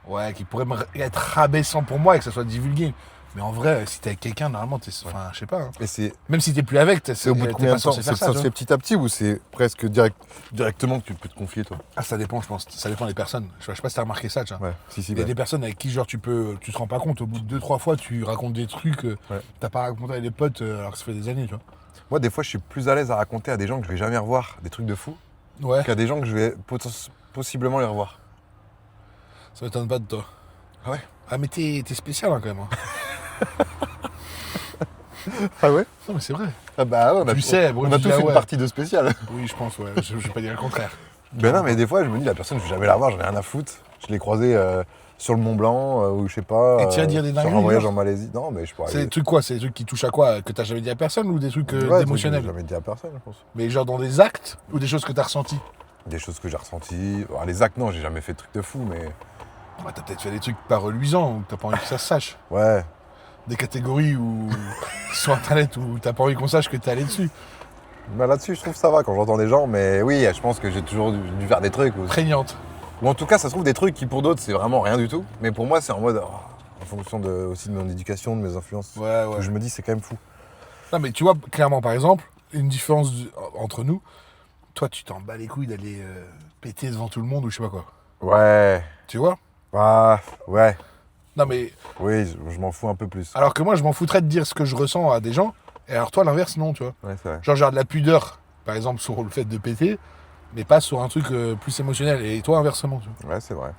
Ouais, qui pourraient être rabaissants pour moi et que ça soit divulgué. Mais en vrai, si t'es avec quelqu'un, normalement, t'es... Enfin, je sais pas. Hein. Et c'est Même si t'es plus avec, au bout de t'es combien pas de temps? censé C'est faire que ça ça, se tu fait vois. petit à petit ou c'est presque directement que tu peux te confier, toi? Ah, ça dépend, je pense. Ça dépend des personnes. Je sais pas si t'as remarqué ça, tu vois. Ouais, si, Il y a des personnes avec qui, genre, tu te rends pas compte. Au bout de 2-3 fois, tu racontes des trucs que t'as pas raconté avec des potes alors que ça fait des années, tu vois. Moi, des fois, je suis plus à l'aise à raconter à des gens que je vais jamais revoir des trucs de fou Ouais, qu'à des gens que je vais possiblement les revoir. ça m'étonne pas de toi. Ah ouais? Ah, mais t'es spécial, hein, quand même. Hein. Ah ouais? Non, mais c'est vrai. Ah bah ouais, Tu sais, on a tous une ouais. partie de spécial. Oui, je pense, ouais. Je vais pas dire le contraire. Ben non, mais des fois, je me dis, la personne, je vais jamais la revoir, j'en ai rien à foutre. Je l'ai croisée sur le Mont Blanc, ou je sais pas. Et tu vas dire des sur dingueries, un voyage genre en Malaisie. Non, mais je pourrais. C'est des trucs quoi? C'est des trucs qui touchent à quoi? Que t'as jamais dit à personne ou des trucs Ouais, des trucs que émotionnels? j'ai jamais dit à personne, je pense. Mais genre dans des actes ou des choses que t'as ressenties? Des choses que j'ai ressenties. Alors, les actes, non, j'ai jamais fait de trucs de fou, mais. Bah, t'as peut-être fait des trucs pas reluisants ou t'as pas envie que ça se sache. Ouais. Des catégories où sur internet où t'as pas envie qu'on sache que t'es allé dessus. Bah, là-dessus, je trouve que ça va quand j'entends des gens, mais oui, je pense que j'ai toujours dû faire des trucs. Prégnante. Ou en tout cas, ça se trouve des trucs qui pour d'autres, c'est vraiment rien du tout. Mais pour moi, c'est en mode. En fonction aussi de mon éducation, de mes influences. Ouais, ouais. Que je me dis, c'est quand même fou. Non mais tu vois, clairement par exemple, une différence entre nous, toi tu t'en bats les couilles d'aller péter devant tout le monde ou je sais pas quoi. Ouais. Tu vois? Ah, ouais. Non mais, Oui, je m'en fous un peu plus. alors que moi je m'en foutrais de dire ce que je ressens à des gens, et alors toi l'inverse non, tu vois. Ouais, c'est vrai. Genre j'ai de la pudeur, par exemple sur le fait de péter, mais pas sur un truc plus émotionnel, et toi inversement, tu vois. Ouais, c'est vrai.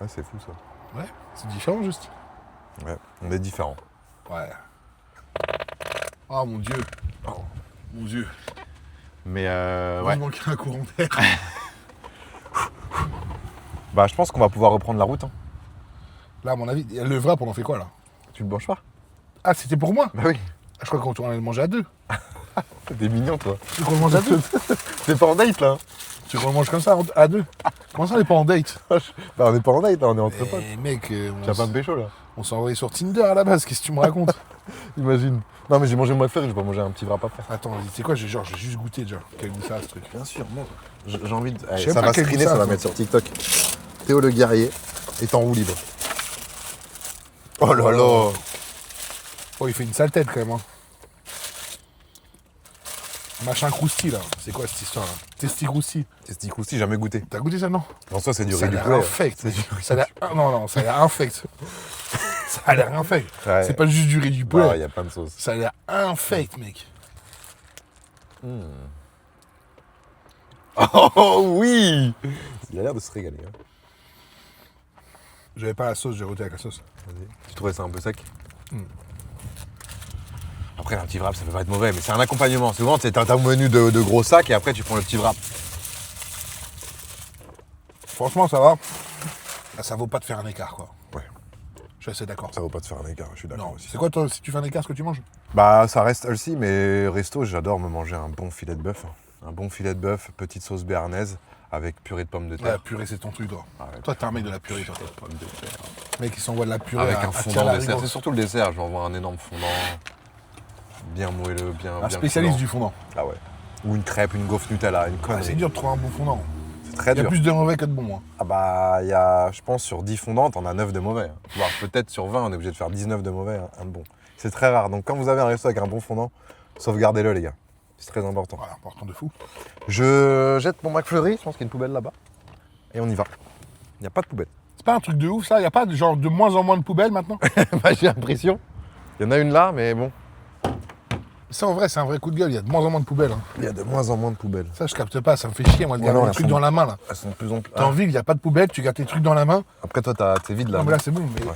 Ouais, c'est fou ça. Ouais, c'est différent juste. Ouais, on est différents. Ouais. Oh mon dieu. Oh mon dieu. Mais ouais. Heureusement qu'il y a un courant d'air. Bah, je pense qu'on va pouvoir reprendre la route. Hein. Là à mon avis, le wrap on en fait quoi là? Tu le manges pas? Ah c'était pour moi? Bah oui. Je crois qu'on allait le manger à deux. T'es mignon, toi. Tu veux qu'on le mange à deux? T'es pas en date là? Tu veux qu'on le mange comme ça à deux? Comment ça on n'est pas en date? Bah, on est pas en date là, on est entre potes. Eh mec, Tu vas pas me pécho là? on s'est envoyé sur Tinder à la base, qu'est-ce que tu me racontes? Imagine. Non, mais j'ai mangé le McFlurry, je vais pas manger un petit wrap après. Attends, tu sais quoi, j'ai juste goûté déjà. Quel goût ça a ce truc? Bien sûr, mec. J'ai envie de. Je Allez, sais ça pas va quel screener, goût ça ça va a, mettre sur TikTok. Théo le guerrier est en roue libre. Oh là là! Oh, il fait une sale tête quand même. Hein. Machin crousti là, c'est quoi cette histoire là? Testi crousti. Testi crousti, jamais goûté. T'as goûté ça non? En soi, c'est du Ça a riz du l'air poulet. infect. C'est du riz Ça a l'air... Non, ça a l'air infect. Ça a l'air infect. Ouais. C'est pas juste du riz du Il poulet. y a plein de sauces. Ça a l'air infect mec. Oh oui! Il a l'air de se régaler. Hein. J'avais pas la sauce, j'ai roté avec la sauce. Vas-y. Tu trouvais ça un peu sec? Après, un petit wrap, ça peut pas être mauvais, mais c'est un accompagnement. Souvent, tu as un menu de gros sacs et après, tu prends le petit wrap. Franchement ça va. Là, ça vaut pas de faire un écart quoi. Ouais. Je suis assez d'accord. Ça vaut pas de faire un écart, je suis d'accord Non, aussi. c'est quoi toi, si tu fais un écart, ce que tu manges? Bah, ça reste healthy, mais resto, j'adore me manger un bon filet de bœuf. Un bon filet de bœuf, petite sauce béarnaise avec purée de pommes de La terre. purée, c'est ton truc, toi. Ah ouais. Toi, t'es un mec de la purée, toi. Pommes de terre. Mec, il s'envoie de la purée Avec à un fondant tirer la dessert. rigourde. C'est surtout le dessert. Je vais avoir un énorme fondant. Bien moelleux, bien. Un bien spécialiste fondant. du fondant. Ah ouais. Ou une crêpe, une gaufre Nutella, une Ah, connerie. c'est dur de trouver un bon fondant. C'est très Il y a dur. plus de mauvais que de bons, moi. Ah bah, il y a, je pense, sur 10 fondants, t'en as 9 de mauvais. Hein. Voire peut-être sur 20, on est obligé de faire 19 de mauvais, un de bon. C'est très rare. Donc quand vous avez un resto avec un bon fondant, sauvegardez-le, les gars. C'est très important. Voilà, important de fou. Je jette mon McFlurry, je pense qu'il y a une poubelle là-bas. Et on y va. Il n'y a pas de poubelle. C'est pas un truc de ouf, ça? Il a pas de, genre de moins en moins de poubelles maintenant? Bah, j'ai l'impression. Il y en a une là, mais bon. Ça, en vrai, c'est un vrai coup de gueule. Il y a de moins en moins de poubelles. Hein. Il y a de moins en moins de poubelles. Ça, je capte pas. Ça me fait chier, moi, de Ouais, garder non, les elles trucs sont- dans la main, là. Elles sont de plus en plus. T'es en ville, il n'y a pas de poubelle, tu gardes tes trucs dans la main. Après, toi, t'es vide là. Non, mais là, c'est bon. Mais, Ouais.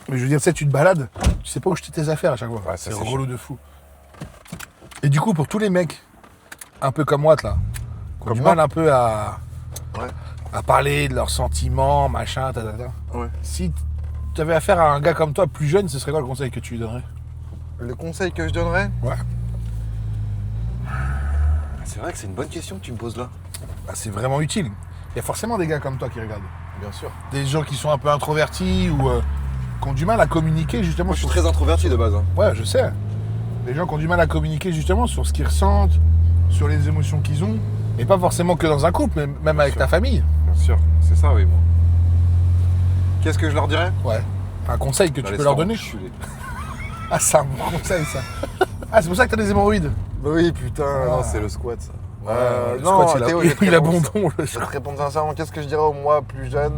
mais je veux dire, tu sais, tu te balades, tu sais pas où jeter tes affaires à chaque fois. Ouais, ça, c'est c'est relou de fou. Et du coup, pour tous les mecs, un peu comme moi, là, qui ont Comme du moi mal un peu à Ouais. parler de leurs sentiments, machin, Ouais. si tu avais affaire à un gars comme toi, plus jeune, ce serait quoi le conseil que tu lui donnerais? Le conseil que je donnerais, Ouais. c'est vrai que c'est une bonne question que tu me poses là. Bah, c'est vraiment utile. Il y a forcément des gars comme toi qui regardent. Bien sûr. Des gens qui sont un peu introvertis ou qui ont du mal à communiquer justement Moi, je suis sur... très introverti de base. Hein. Ouais, je sais. Des gens qui ont du mal à communiquer justement sur ce qu'ils ressentent, sur les émotions qu'ils ont. Et pas forcément que dans un couple, mais même avec ta famille. Bien sûr, c'est ça, oui, moi. Qu'est-ce que je leur dirais? Ouais. Un conseil que tu peux leur donner. Ah, c'est un bon conseil, ça. Ah, c'est pour ça que t'as des hémorroïdes. Oui, putain, Ah. non, c'est le squat, ça. Le non, squat, Théo, je vais te il a répondre bon ça. don. Je vais te répondre sincèrement, qu'est-ce que je dirais au moi plus jeune?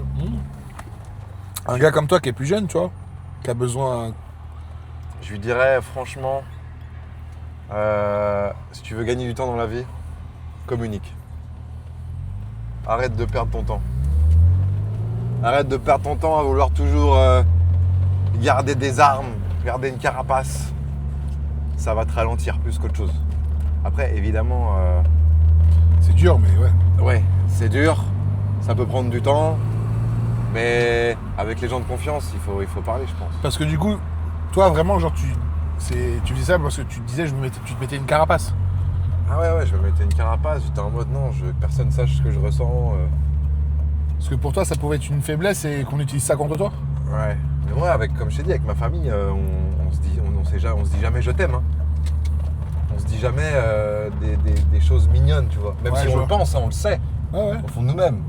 Un gars comme toi qui est plus jeune, tu vois, qui a besoin... Je lui dirais, franchement, si tu veux gagner du temps dans la vie, communique. Arrête de perdre ton temps. Arrête de perdre ton temps à vouloir toujours garder des armes, garder une carapace. Ça va te ralentir plus qu'autre chose. Après, évidemment, C'est dur, mais ouais. ouais, c'est dur, ça peut prendre du temps, mais avec les gens de confiance, il faut parler, je pense. Parce que du coup, toi, vraiment, genre, tu faisais ça parce que tu te disais, tu te mettais une carapace. Ah ouais, je me mettais une carapace, j'étais en mode non, que personne sache ce que je ressens. Parce que pour toi, ça pouvait être une faiblesse et qu'on utilise ça contre toi. Ouais. Mais moi, comme je t'ai dit, avec ma famille, on se dit jamais je t'aime. Hein. On se dit jamais des choses mignonnes, tu vois. Même Ouais, si je on vois. le pense, hein, on le sait, Ouais. au fond de nous-mêmes.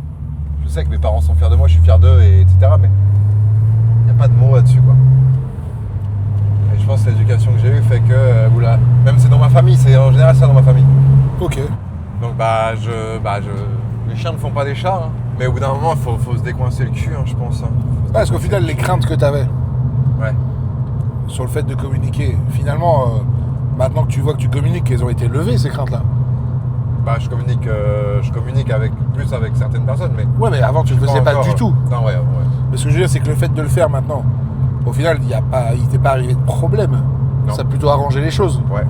Je sais que mes parents sont fiers de moi, je suis fier d'eux, etc. Mais il n'y a pas de mots là-dessus, quoi. Et je pense que l'éducation que j'ai eue fait que, même c'est dans ma famille, c'est en général ça dans ma famille. Ok. Donc les chiens ne font pas des chats, hein. Mais au bout d'un moment, il faut se décoincer le cul, hein, je pense. Hein. Faut se Parce qu'au décoincer final, le les cul. craintes que tu avais Ouais. sur le fait de communiquer, finalement, maintenant que tu vois que tu communiques, elles ont été levées, ces craintes-là. Bah, je communique plus avec certaines personnes, mais. Ouais, mais avant, tu le faisais pas encore, du tout. Non, ouais. Mais ce que je veux dire, c'est que le fait de le faire maintenant, au final, il t'est pas arrivé de problème. Non. Ça a plutôt arrangé les choses. Ouais.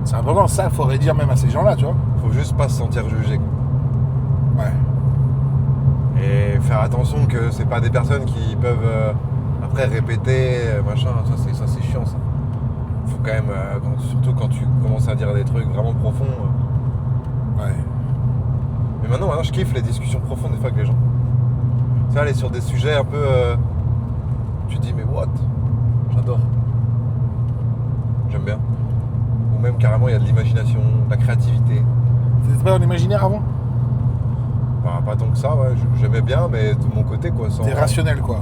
C'est important, ça, il faudrait dire même à ces gens-là, tu vois. Faut juste pas se sentir jugé. Ouais. Et faire attention que c'est pas des personnes qui peuvent après répéter, machin. Ça, c'est chiant, ça. Faut quand même, surtout quand tu commences à dire des trucs vraiment profonds. Ouais. Mais maintenant, je kiffe les discussions profondes des fois avec les gens. Tu sais, aller sur des sujets un peu. Tu te dis, mais what? J'adore. J'aime bien. Ou même carrément, il y a de l'imagination, de la créativité. T'étais pas dans l'imaginaire avant? Pas tant que ça, ouais. J'aimais bien, mais de mon côté, quoi. Sans... T'es rationnel, quoi.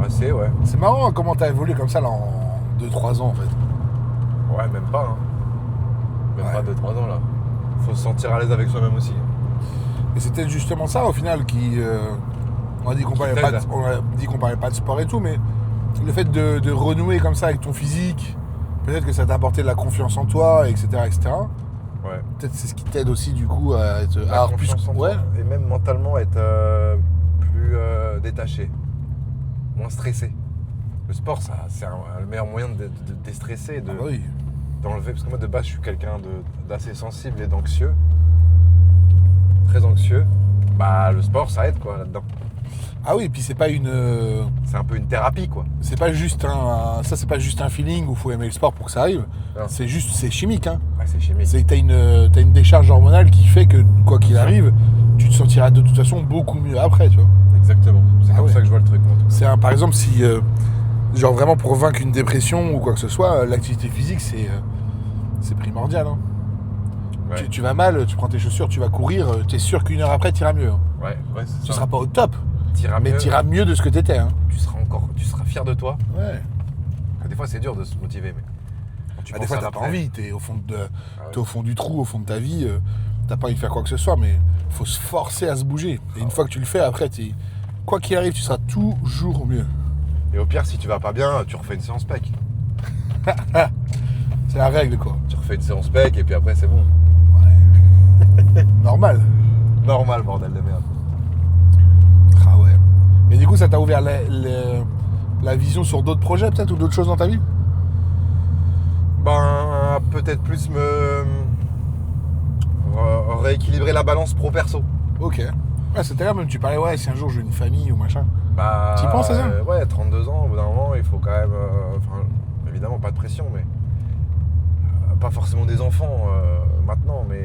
Assez, ouais. C'est marrant comment t'as évolué comme ça là en 2-3 ans en fait. Ouais, même pas, hein. Même Ouais. pas 2-3 ans, là. Faut se sentir à l'aise avec soi-même aussi. Et c'était justement ça au final qui. On a dit qu'on parlait, t'aide. on a dit qu'on parlait pas de sport et tout, mais le fait de renouer comme ça avec ton physique, peut-être que ça t'a apporté de la confiance en toi, etc. Ouais. Peut-être c'est ce qui t'aide aussi du coup à être. La à avoir plus. confiance en toi. Ouais. Et même mentalement être plus détaché. Moins stressé. Le sport, c'est le meilleur moyen de déstresser, Ah bah oui. d'enlever. Parce que moi, de base, je suis quelqu'un d'assez sensible et d'anxieux. Très anxieux. Bah, le sport, ça aide, quoi, là-dedans. Ah oui, et puis c'est pas une. C'est un peu une thérapie, quoi. C'est pas juste c'est pas juste un feeling où faut aimer le sport pour que ça arrive. Non. C'est chimique, hein. Ouais, c'est chimique. T'as une décharge hormonale qui fait que quoi qu'il arrive, tu te sentiras de toute façon beaucoup mieux après, tu vois. Exactement. C'est Ah comme ouais. ça que je vois le truc, moi. en tout cas. Par exemple, si genre vraiment pour vaincre une dépression ou quoi que ce soit, l'activité physique c'est primordial. Hein. Ouais. Tu vas mal, tu prends tes chaussures, tu vas courir, t'es sûr qu'une heure après t'iras mieux. Hein. Ouais, c'est Tu ça. seras pas au top, T'iras mais mieux. t'iras mieux de ce que t'étais. Hein. Tu seras fier de toi. Ouais. Des fois, c'est dur de se motiver, mais quand tu Des penses fois à t'as pas l'après- envie, t'es au fond Ah ouais. t'es au fond du trou, au fond de ta vie, t'as pas envie de faire quoi que ce soit, mais faut se forcer à se bouger. Et une fois que tu le fais, après, quoi qu'il arrive, tu seras toujours mieux. Et au pire, si tu vas pas bien, tu refais une séance PEC. C'est la règle, quoi. Tu refais une séance PEC et puis après, c'est bon. Normal. Normal, bordel de merde. Ah ouais. Et du coup, ça t'a ouvert la vision sur d'autres projets, peut-être, ou d'autres choses dans ta vie? peut-être plus me rééquilibrer la balance pro-perso. Ok. Ouais, c'était là même, tu parlais, ouais, si un jour j'ai une famille ou machin. Bah, T'y penses à ça ouais, 32 ans, au bout d'un moment, il faut quand même... enfin, évidemment, pas de pression, mais... pas forcément des enfants maintenant, mais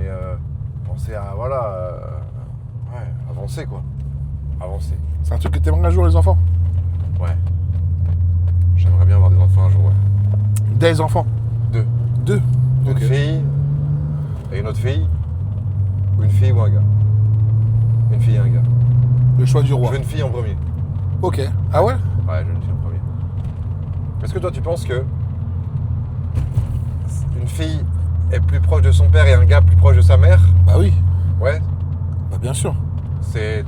penser à, voilà... ouais, avancer, quoi. Avancer. C'est un truc que t'aimerais un jour, les enfants? Ouais. J'aimerais bien avoir des enfants un jour, ouais. Des enfants? 2. 2. Une Ok. fille et une autre fille. Ou une fille ou un gars. Une fille et un gars. Le choix du Je roi. veux une fille en premier. Ok. Ah ouais? Ouais, je veux une fille en premier. Est-ce que toi, tu penses que une fille est plus proche de son père et un gars plus proche de sa mère? Bah oui. Ouais. Bah bien sûr.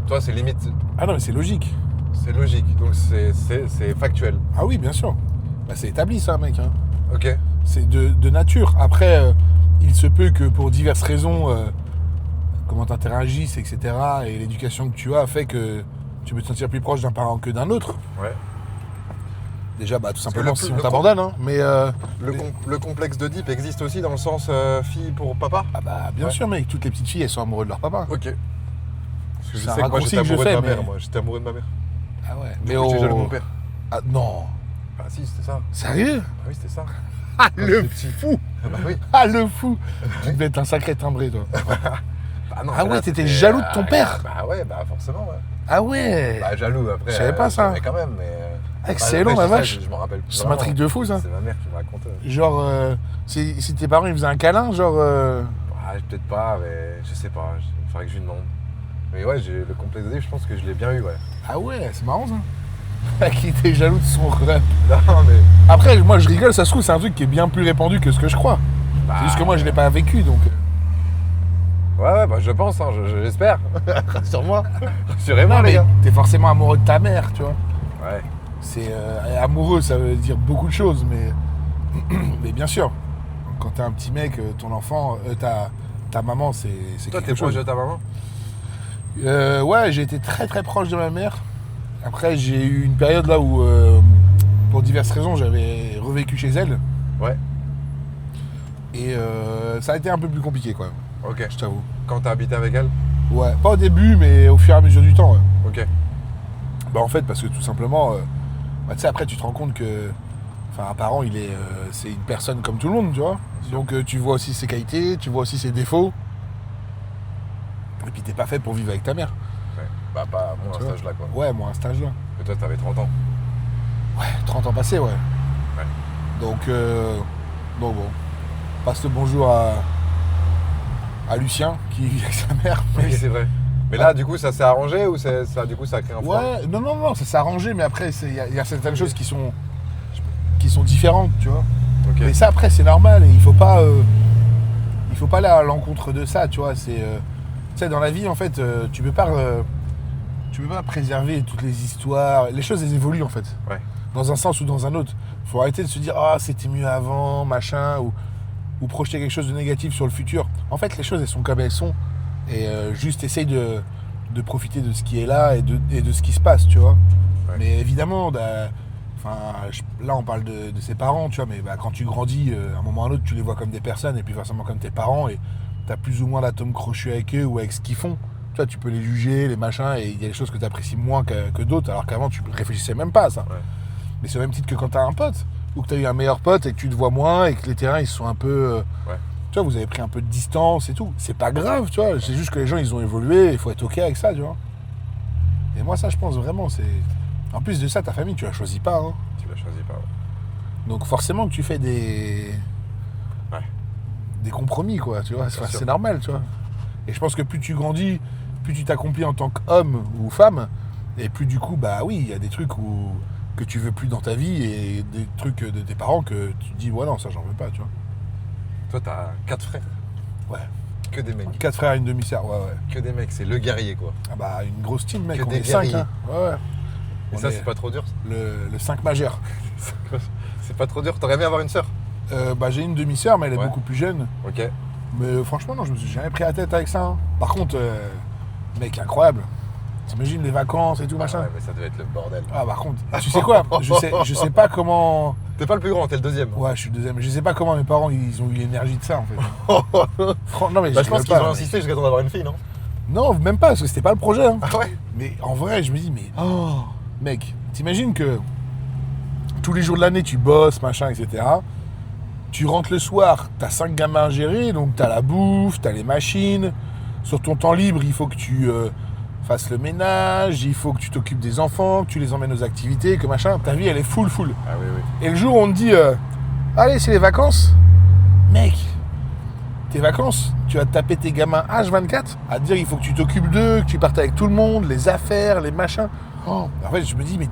Toi, c'est limite... Ah non, mais c'est logique. C'est logique, donc c'est factuel. Ah oui, bien sûr. Bah c'est établi ça, mec. Hein. Ok. C'est de nature. Après, il se peut que pour diverses raisons, comment t'interagisses, etc., et l'éducation que tu as fait que tu peux te sentir plus proche d'un parent que d'un autre. Ouais. Déjà, bah tout que simplement le- si le on com- t'abandonne. Hein. Mais Le complexe d'Oedipe existe aussi dans le sens fille pour papa? ah bah bien Ouais. sûr, mec. Toutes les petites filles, elles sont amoureuses de leur papa. Ok. Parce que je C'est un sais que moi raccourci j'étais que je amoureux de fais, ma mère, mais- moi. J'étais amoureux de ma mère. Ah ouais. Mais j'étais jaloux de mon père. Ah non. Ah si, c'était ça. Sérieux? Ah oui, c'était ça. Ah j'étais le petit. fou. Ah bah oui. Ah le fou. Tu devais être un sacré timbré, toi. Bah non, Ah mais ouais, là, t'étais c'était- jaloux de ton père? Bah ouais, bah forcément, ouais. Ah ouais. Bah jaloux après. Je savais pas ça. Mais quand même, mais. Excellent, après, ma je sais, vache. Je m'en rappelle plus. C'est vraiment. un truc de fou, ça. C'est ma mère qui me racontait. Genre, si tes parents ils faisaient un câlin, genre. Ah, peut-être pas, mais je sais pas. Il faudrait que je lui demande. Mais ouais, j'ai le complexe d'Oedipe, je pense que je l'ai bien eu, ouais. Ah ouais, c'est marrant ça. Qui était jaloux de son rep. Non, mais. Après, moi je rigole, ça se trouve, c'est un truc qui est bien plus répandu que ce que je crois. C'est juste que moi je l'ai pas vécu donc. Ouais, bah je pense, hein, j'espère. Sur-moi. Rassurez-moi, Non, les mais gars. t'es forcément amoureux de ta mère, tu vois. Ouais. C'est amoureux, ça veut dire beaucoup de choses, mais. Mais bien sûr, quand t'es un petit mec, ton enfant, ta maman, c'est Toi, quelque t'es proche chose. de ta maman? Ouais, j'ai été très très proche de ma mère. Après, j'ai eu une période là où, pour diverses raisons, j'avais revécu chez elle. Ouais. Et ça a été un peu plus compliqué quand même, Ok. je t'avoue. Quand t'as habité avec elle? Ouais, pas au début, mais au fur et à mesure du temps. Ouais. Ok. Bah en fait, parce que tout simplement, bah, tu sais, après tu te rends compte que, enfin, un parent, c'est une personne comme tout le monde, tu vois. Donc tu vois aussi ses qualités, tu vois aussi ses défauts. Et puis t'es pas fait pour vivre avec ta mère. Ouais. Bah, pas moi à Tu cet vois. âge-là, quoi. Ouais, moi à cet âge-là. Et toi, t'avais 30 ans. Ouais, 30 ans passés, ouais. Ouais. Donc bon. Passe le bonjour à Lucien qui vit avec sa mère. Oui, c'est vrai. Mais là, du coup, ça s'est arrangé ou ça a créé un froid? Ouais, non, ça s'est arrangé, mais après, il y a certaines choses qui sont différentes, tu vois. Ok. Mais ça, après, c'est normal, et il faut pas aller à l'encontre de ça, tu vois. Tu sais, dans la vie, en fait, tu peux pas préserver toutes les histoires. Les choses, elles évoluent, en fait. Ouais. Dans un sens ou dans un autre. Faut arrêter de se dire, ah, c'était mieux avant, machin, ou projeter quelque chose de négatif sur le futur. En fait, les choses, elles sont comme elles sont. Et juste essaye de profiter de ce qui est là et de ce qui se passe, tu vois. Ouais. Mais évidemment, là on parle de ses parents, tu vois, mais quand tu grandis, à un moment ou à un autre, tu les vois comme des personnes et puis forcément comme tes parents et t'as plus ou moins l'atome crochu avec eux ou avec ce qu'ils font. Tu vois, tu peux les juger, les machins, et il y a des choses que tu apprécies moins que d'autres, alors qu'avant, tu réfléchissais même pas à ça. Ouais. Mais c'est au même titre que quand t'as un pote, ou que t'as eu un meilleur pote et que tu te vois moins et que les terrains, ils sont un peu... Ouais. Tu vois, vous avez pris un peu de distance et tout. C'est pas grave, tu vois. C'est juste que les gens, ils ont évolué. Il faut être OK avec ça, tu vois. Et moi, ça, je pense vraiment, c'est... En plus de ça, ta famille, tu la choisis pas. Hein. Tu l'as choisi pas, ouais. Donc forcément que tu fais des compromis, quoi, tu vois. Enfin, sûr. c'est normal, tu vois. Et je pense que plus tu grandis, plus tu t'accomplis en tant qu'homme ou femme, et plus du coup, bah oui, il y a des trucs que tu veux plus dans ta vie et des trucs de tes parents que tu te dis, ouais, non, ça, j'en veux pas, tu vois. Toi, t'as 4 frères. Ouais. Que des mecs. 4 frères et une demi-sœur, ouais. Que des mecs, c'est le guerrier, quoi. Ah bah, une grosse team, mec, Que on des est 5, guerriers. hein. Ouais. Et On ça, est c'est pas trop dur? le 5 majeur. C'est pas trop dur? T'aurais aimé avoir une sœur? Bah, j'ai une demi-sœur, mais elle est Ouais. beaucoup plus jeune. Ok. Mais franchement, non, je me suis jamais pris la tête avec ça. Hein. Par contre, mec, incroyable. T'imagines les vacances et tout, machin. Ouais, mais ça devait être le bordel. Ah, par contre, tu sais quoi, je sais pas comment T'es pas le plus grand, t'es le deuxième. Ouais, je suis le deuxième. Je sais pas comment mes parents, ils ont eu l'énergie de ça, en fait. Non, mais Bah, je pense rigole qu'ils pas, ont mais- insisté jusqu'à temps d'avoir une fille, non? Non, même pas, parce que c'était pas le projet. Hein. Ah ouais? Mais en vrai, je me dis, mais mec, t'imagines que tous les jours de l'année, tu bosses, machin, etc. Tu rentres le soir, t'as 5 gamins à gérer, donc t'as la bouffe, t'as les machines. Sur ton temps libre, il faut que tu fasses le ménage, il faut que tu t'occupes des enfants, que tu les emmènes aux activités, que machin. Ta vie, elle est full. Ah oui, oui. Et le jour où on te dit, allez, c'est les vacances, mec, tes vacances, tu vas te taper tes gamins H24 à te dire il faut que tu t'occupes d'eux, que tu partes avec tout le monde, les affaires, les machins. En fait, je me dis, mais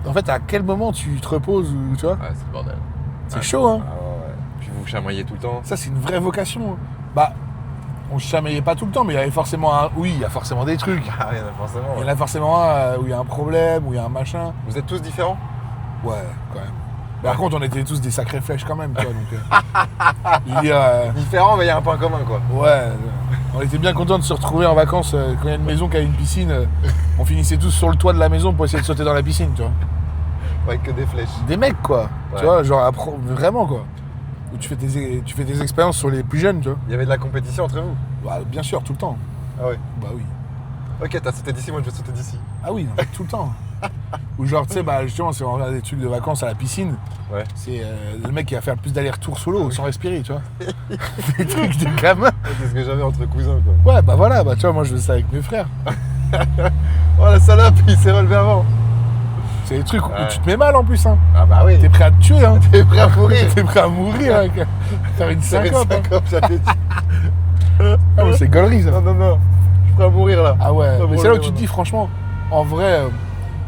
en fait, à quel moment tu te reposes ou tu vois? Ouais, c'est le bordel. C'est chaud, hein. Ah ouais. Puis vous chamaillez tout le temps. Ça, c'est une vraie vocation. Hein. Bah, on se chamaillait pas tout le temps, mais il y avait forcément oui, il y a forcément des trucs. Ah, il y en a forcément. Il y Ouais. en a forcément un où il y a un problème, où il y a un machin. Vous êtes tous différents? Ouais, quand même. Par contre, on était tous des sacrées flèches quand même, tu vois. Donc, je veux dire, Différents, mais il y a un point commun, quoi. ouais, on était bien contents de se retrouver en vacances quand il y a une maison qui a une piscine. On finissait tous sur le toit de la maison pour essayer de sauter dans la piscine, tu vois. Avec que des flèches. Des mecs, quoi. Ouais. Tu vois, genre, vraiment, quoi. Où tu fais tes expériences sur les plus jeunes, tu vois. Il y avait de la compétition entre vous? Bah, bien sûr, tout le temps. Ah ouais. Bah oui. Ok, t'as sauté d'ici, moi je vais sauter d'ici. Ah oui, non, tout le temps. Ou genre, tu sais, bah, justement, si on regarde des trucs de vacances à la piscine, Ouais. c'est le mec qui va faire le plus d'allers-retours sous l'eau sans respirer, tu vois. Des trucs de gamin. C'est ce que j'avais entre cousins, quoi. Ouais, bah voilà, bah tu vois, moi je fais ça avec mes frères. Oh la salope, il s'est relevé avant. C'est des trucs où Ouais. tu te mets mal en plus, hein. Ah bah oui. T'es prêt à te tuer, hein. T'es prêt à mourir. T'es prêt à mourir, hein. Faire une Ça fait syncope. Hein. 5 ans, j'avais dit. Ah, mais c'est gaulerie, ça. Non. Je suis prêt à mourir là. Ah ouais, Ah, mais bon, c'est là où ouais, tu te ouais. dis, franchement, en vrai,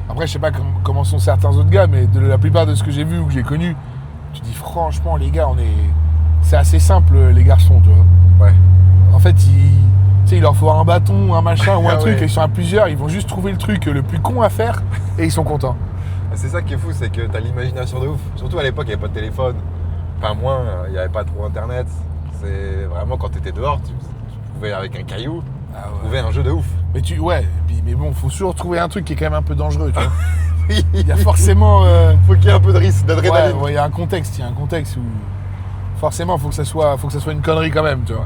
après, je sais pas comment sont certains autres gars, mais de la plupart de ce que j'ai vu ou que j'ai connu, tu te dis, franchement, les gars, c'est assez simple, les garçons, tu vois. Ouais. En fait, tu sais, il leur faut un bâton, un machin ou un Ah truc, ouais. et ils sont à plusieurs, ils vont juste trouver le truc le plus con à faire, et ils sont contents. C'est ça qui est fou, c'est que t'as l'imagination de ouf. Surtout à l'époque, il n'y avait pas de téléphone. Enfin, moins, il n'y avait pas trop internet. C'est vraiment quand t'étais dehors, tu pouvais, avec un caillou, Ah trouver un jeu de ouf. Mais bon, faut toujours trouver un truc qui est quand même un peu dangereux, tu vois. Oui. Il y a forcément... Faut qu'il y ait un peu de risque, d'adrénaline. il y a un contexte, où... Forcément, faut que ça soit une connerie quand même, tu vois.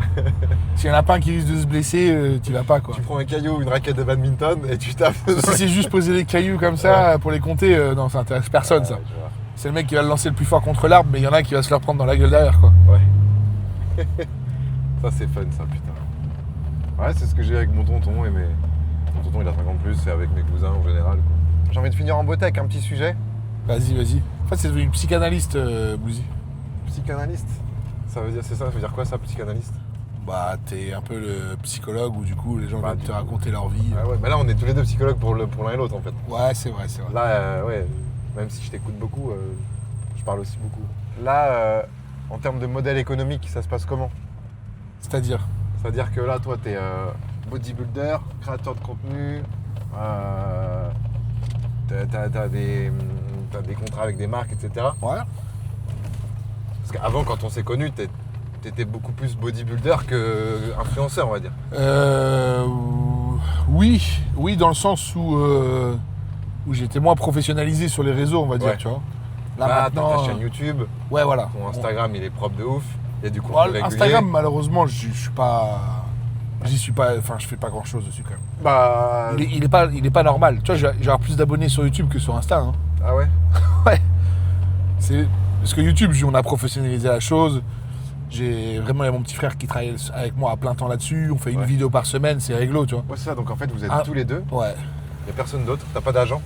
S'il y en a pas un qui risque de se blesser, tu vas pas, quoi. Tu prends un caillou, une raquette de badminton et tu tapes. Si c'est juste poser des cailloux comme ça pour les compter, non, ça intéresse personne, ça. Ouais, je vois. C'est le mec qui va le lancer le plus fort contre l'arbre, mais il y en a qui va se le reprendre dans la gueule derrière, quoi. Ouais. Ça c'est fun ça putain. Ouais c'est ce que j'ai avec mon tonton et mes. Mon tonton il a 50 plus et avec mes cousins en général quoi. J'ai envie de finir en beauté avec un petit sujet. Vas-y. En fait, c'est devenu une psychanalyste, Bouzy. Psychanalyste. Ça veut dire c'est ça, ça veut dire quoi ça psychanalyste? Bah, t'es un peu le psychologue où du coup les gens Bah, viennent du te coup. raconter leur vie. Ah ouais, bah là on est tous les deux psychologues pour l'un et l'autre en fait. Ouais, c'est vrai. Là ouais, même si je t'écoute beaucoup, je parle aussi beaucoup. Là en termes de modèle économique, ça se passe comment? C'est-à-dire C'est-à-dire que là, toi, t'es bodybuilder, créateur de contenu, t'as des contrats avec des marques, etc. Ouais. Parce qu'avant, quand on s'est connus, t'étais beaucoup plus bodybuilder que influenceur, on va dire. Oui, dans le sens où j'étais moins professionnalisé sur les réseaux, on va dire, Ouais. tu vois. Là, t'as maintenant, ta chaîne YouTube, ouais, voilà. ton Instagram, il est propre de ouf. Il y a du contenu Bon, régulier. Instagram, malheureusement, je suis pas. J'y suis pas. Enfin, je fais pas grand chose dessus quand même. Bah... Il est pas normal. Tu vois, j'ai avoir plus d'abonnés sur YouTube que sur Insta. Hein. Ah ouais? Ouais. C'est parce que YouTube, on a professionnalisé la chose. J'ai vraiment il y a mon petit frère qui travaille avec moi à plein temps là-dessus. On fait une Ouais. vidéo par semaine, c'est réglo, tu vois. Ouais, c'est ça. Donc en fait, vous êtes Ah. tous les deux. Ouais. Il y a personne d'autre. T'as pas d'agent.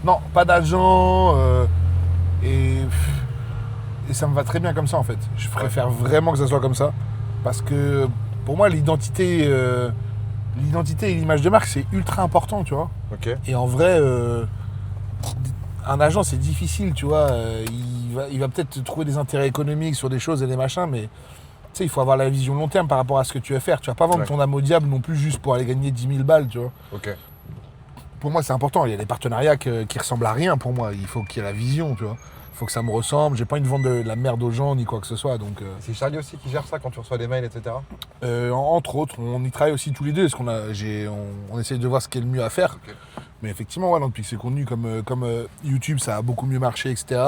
Non, pas d'agent. Et ça me va très bien comme ça en fait. Je préfère vraiment que ça soit comme ça. Parce que pour moi, l'identité et l'image de marque, c'est ultra important, tu vois. Ok. Et en vrai, un agent, c'est difficile, tu vois. Il va peut-être trouver des intérêts économiques sur des choses et des machins, mais tu sais, il faut avoir la vision long terme par rapport à ce que tu veux faire. Tu vas pas vendre Ouais. ton âme au diable non plus juste pour aller gagner 10 000 balles, tu vois. Ok. Pour moi, c'est important. Il y a des partenariats qui ressemblent à rien pour moi. Il faut qu'il y ait la vision, tu vois. Il faut que ça me ressemble. J'ai pas envie de vendre de la merde aux gens ni quoi que ce soit. Donc, C'est Charlie aussi qui gère ça quand tu reçois des mails, etc. entre autres, on y travaille aussi tous les deux. Parce on essaie de voir ce qui est le mieux à faire. Ok. Mais effectivement, ouais, donc, puis ces contenus comme YouTube, ça a beaucoup mieux marché, etc.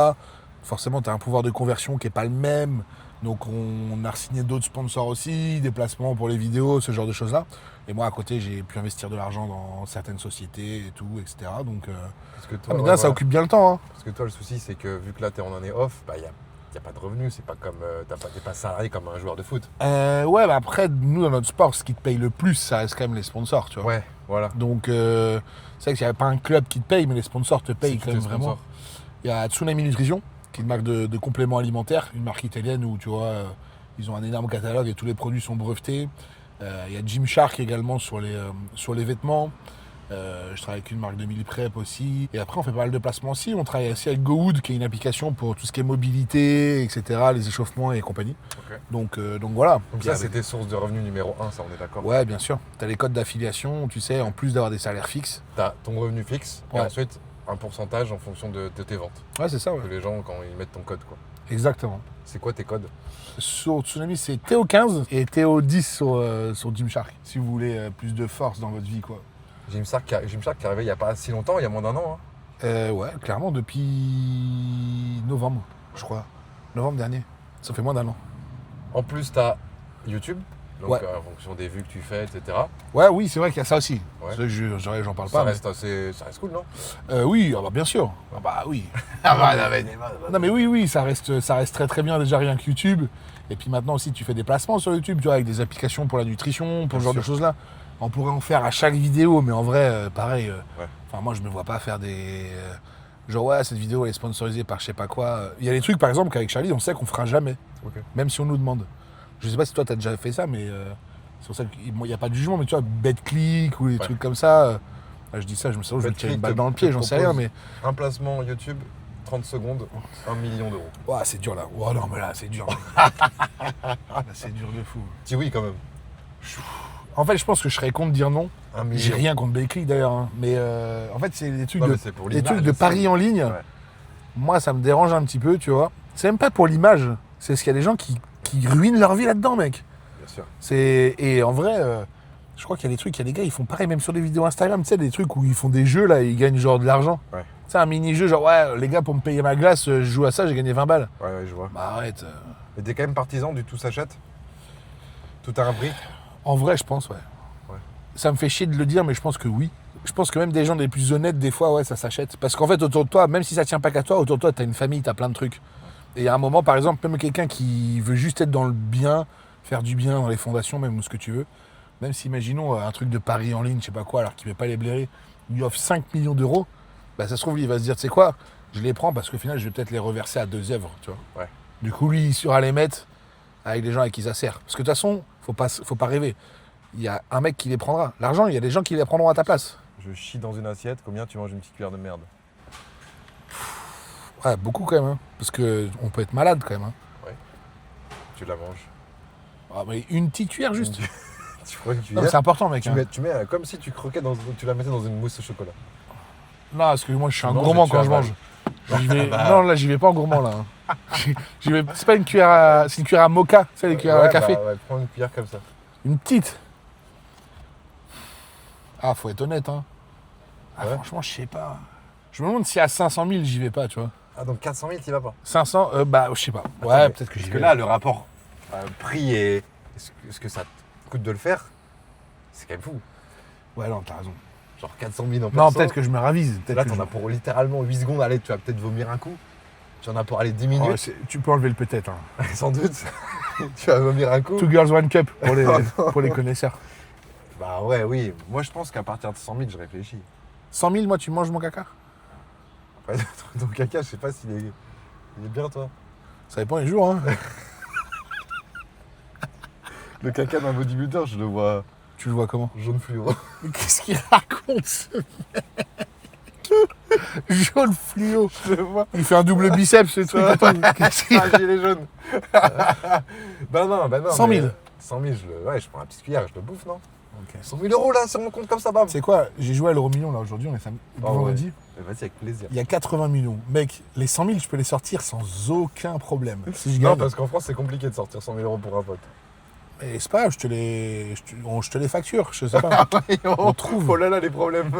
forcément, tu as un pouvoir de conversion qui n'est pas le même. Donc, on a signé d'autres sponsors aussi, des placements pour les vidéos, ce genre de choses-là. Et moi, à côté, j'ai pu investir de l'argent dans certaines sociétés et tout, etc. Donc, Parce que toi, mais ouais, là, ça voilà. occupe bien le temps. Hein. Parce que toi, le souci, c'est que vu que là, tu es en année off, bah, il n'y a pas de revenus. C'est pas comme. T'es pas salarié comme un joueur de foot. Ouais, bah après, nous, dans notre sport, ce qui te paye le plus, ça reste quand même les sponsors, tu vois. Ouais, voilà. Donc, c'est vrai qu'il n'y a pas un club qui te paye, mais les sponsors te payent C'est quand qui même tes vraiment. sponsors? Il y a Tsunami Nutrition, qui est une marque de compléments alimentaires, une marque italienne où, tu vois, ils ont un énorme catalogue et tous les produits sont brevetés. Il y a Gymshark également sur les vêtements. Je travaille avec une marque de meal prep aussi. Et après, on fait pas mal de placements aussi. On travaille aussi avec GoWood, qui est une application pour tout ce qui est mobilité, etc., les échauffements et compagnie. Ok. Donc voilà. Donc Puis ça, avec- c'est tes sources de revenus numéro 1, ça, on est d'accord. Ouais, bien sûr. Tu as les codes d'affiliation, tu sais, en plus d'avoir des salaires fixes. T'as ton revenu fixe et Ouais. ensuite un pourcentage en fonction de tes ventes. Ouais, c'est ça, ouais. Que les gens, quand ils mettent ton code, quoi. Exactement. C'est quoi tes codes? Sur Tsunami, c'est Théo15 et Théo10 sur Gymshark, si vous voulez plus de force dans votre vie, quoi. Gymshark qui est arrivé il n'y a pas si longtemps, il y a moins d'un an. Hein. Ouais, clairement, depuis novembre, je crois. Novembre dernier. Ça fait moins d'un an. En plus, tu as YouTube, donc Ouais. en fonction des vues que tu fais, etc. Ouais, oui, c'est vrai qu'il y a ça aussi. Ouais. Ça, j'en parle Ça pas. reste cool, non? Oui, ah bah, bien sûr. Ah bah oui. Non mais oui, ça reste très très bien déjà rien que YouTube. Et puis maintenant aussi tu fais des placements sur YouTube, tu vois, avec des applications pour la nutrition, pour ce genre de choses-là. On pourrait en faire à chaque vidéo, mais en vrai, pareil. Ouais. Enfin moi je me vois pas faire des. Genre ouais, cette vidéo elle est sponsorisée par je sais pas quoi. Il y a des trucs par exemple qu'avec Charlie on sait qu'on fera jamais. Ok. Même si on nous demande. Je sais pas si toi t'as déjà fait ça, mais c'est pour ça qu'il n'y a pas de jugement, mais tu vois, BetClick ou des trucs comme ça. Je dis ça, je me sens, je vais me tirer une balle dans le pied, j'en sais rien, mais. Un placement YouTube, 30 secondes, 1 million d'euros. Ouais, c'est dur là. Oh non, mais là, c'est dur. Là, c'est dur de fou. Dis oui quand même. En fait, je pense que je serais con de dire non. 1 million. J'ai rien contre BetClick d'ailleurs. Hein. Mais en fait, c'est des trucs, Non, mais c'est pour des l'image, trucs de c'est- paris en ligne. Ouais. Moi, ça me dérange un petit peu, tu vois. C'est même pas pour l'image. C'est parce qu'il y a des gens qui ruinent leur vie là-dedans, mec. Bien sûr. Et en vrai, je crois qu'il y a des trucs, il y a des gars, ils font pareil, même sur des vidéos Instagram, tu sais, des trucs où ils font des jeux là, et ils gagnent genre de l'argent. Ouais. Tu sais, un mini-jeu, genre, ouais, les gars, pour me payer ma glace, je joue à ça, j'ai gagné 20 balles. Ouais, je vois. Bah arrête. Mais t'es quand même partisan du tout s'achète? Tout a un prix? En vrai, je pense, ouais. Ouais. Ça me fait chier de le dire, mais je pense que oui. Je pense que même des gens les plus honnêtes, des fois, ouais, ça s'achète. Parce qu'en fait, autour de toi, même si ça tient pas qu'à toi, autour de toi, t'as une famille, t'as plein de trucs. Et il y a un moment, par exemple, même quelqu'un qui veut juste être dans le bien, faire du bien dans les fondations, même ou ce que tu veux, même si, imaginons, un truc de pari en ligne, je sais pas quoi, alors qu'il ne veut pas les blairer, il lui offre 5 millions d'euros, bah ça se trouve, lui, il va se dire, tu sais quoi, je les prends parce qu'au final, je vais peut-être les reverser à 2 œuvres, tu vois. Ouais. Du coup, lui, il sera les mettre avec des gens avec qui ça sert. Parce que de toute façon, faut pas rêver. Il y a un mec qui les prendra. L'argent, il y a des gens qui les prendront à ta place. Je chie dans une assiette, combien tu manges une petite cuillère de merde? Ouais, beaucoup quand même, hein. Parce qu'on peut être malade quand même. Hein. Tu la manges. Ah, mais une petite cuillère juste. Tu prends une Non, cuillère, mais c'est important, mec. tu hein. mets comme si tu croquais tu la mettais dans une mousse au chocolat. Non, parce que moi, je suis un Tu manges gourmand et tu quand je avales. mange. Non, là, j'y vais pas en gourmand, là. hein. J'y vais. C'est pas une cuillère à. C'est une cuillère à mocha, c'est les cuillères à café. Bah, ouais, prends une cuillère comme ça. Une petite. Ah, faut être honnête, hein. Ah, Ouais. franchement, je sais pas. Je me demande si à 500 000, j'y vais pas, tu vois. Ah, donc 400 000, t'y vas pas? 500, bah, je sais pas. Attends, Ouais, mais peut-être que j'y Parce vais. que là, le rapport prix et ce que ça te coûte de le faire, c'est quand même fou. Ouais, non, t'as raison. Genre 400 000 en Non, perso. peut-être que je me ravise. Peut-être Là, que t'en je- as pour littéralement 8 secondes. Allez, tu vas peut-être vomir un coup. Tu en as pour aller 10 Oh, minutes, tu peux enlever le peut-être. Hein. sans doute. Tu vas vomir un coup. Two girls, one cup pour les, Oh non. pour les connaisseurs. Bah ouais, oui. Moi, je pense qu'à partir de 100 000, je réfléchis. 100 000, moi, tu manges mon caca? Ouais, ton caca, je sais pas s'il est... Il est bien, toi. Ça dépend les jours, hein. Le caca d'un bodybuilder, je le vois Tu le vois comment? jaune fluo. Mais qu'est-ce qu'il raconte, ce mec? Jaune fluo. Je le vois. Il fait un double biceps, ce truc. Attends, qu'est-ce qu'il Ah, gilet jaune. bah non. 100 000. mais 100 000, je prends la petite cuillère, je le bouffe, non? 100 000 euros, là, sur mon compte comme ça, bam. C'est quoi? J'ai joué à l'euro million là aujourd'hui, on est Ah vendredi. Vas-y, avec plaisir. Il y a 80 millions. Mec, les 100 000, je peux les sortir sans aucun problème. Si je Non, gagne. parce qu'en France, c'est compliqué de sortir 100 000 euros pour un pote. Mais c'est pas grave, je te les facture, je sais pas. On trouve. Oh là là, les problèmes.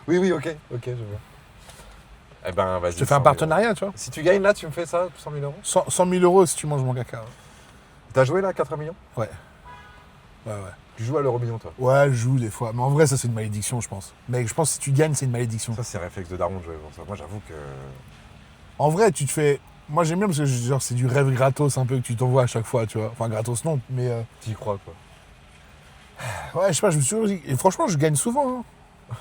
Oui, ok, je vois. Eh ben, vas-y. Je te fais un 100 000 partenariat, tu vois. Si tu gagnes là, tu me fais ça, 100 000 euros. 100 000 euros si tu manges mon caca. T'as joué là, 4 millions? Ouais. Ouais. Tu joues à l'euro million, toi. Ouais, je joue des fois. Mais en vrai, ça, c'est une malédiction, je pense. Mais je pense que si tu gagnes, c'est une malédiction. Ça, c'est réflexe de daron de jouer pour ça. Moi, j'avoue que. En vrai, tu te fais. Moi, j'aime bien parce que genre, c'est du rêve gratos un peu que tu t'envoies à chaque fois, tu vois. Enfin, gratos, non, mais. T'y crois, quoi. Ouais, je sais pas, je me suis toujours dit. Et franchement, je gagne souvent. Hein.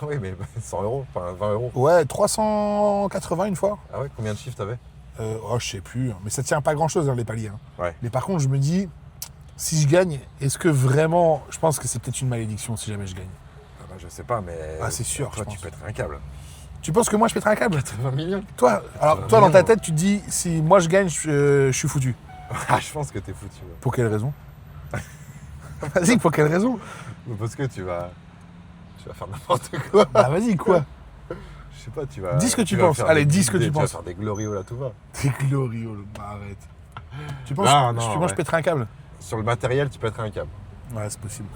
Oui, mais 100 euros, enfin 20 euros. Ouais, 380 une fois. Ah ouais, combien de chiffres t'avais? Oh, je sais plus. Mais ça tient pas grand chose, les paliers. Hein. Ouais. Mais par contre, je me dis, si je gagne, est-ce que vraiment. Je pense que c'est peut-être une malédiction si jamais je gagne. Ah bah, je sais pas, mais. Ah, c'est sûr, Toi, je tu pense. pèterais un câble. Tu penses que moi, je pèterai un câble 20 millions. Toi, alors, toi, dans ta tête, tu te dis, si moi je gagne, je suis foutu. Ah, je pense que t'es foutu. Ouais. Pour quelle raison? Vas-y, pour quelle raison? Parce que tu vas faire n'importe quoi. Bah, vas-y, quoi? Je sais pas, tu vas. Dis ce que tu vas penses. faire Allez, des- dis ce que des- tu vas penses. faire des glorieux là, tout va. T'es glorieux, bah, arrête. Tu penses, Non, tu penses que je pèterai un câble? Sur le matériel, tu pèterais un câble. Ouais, c'est possible.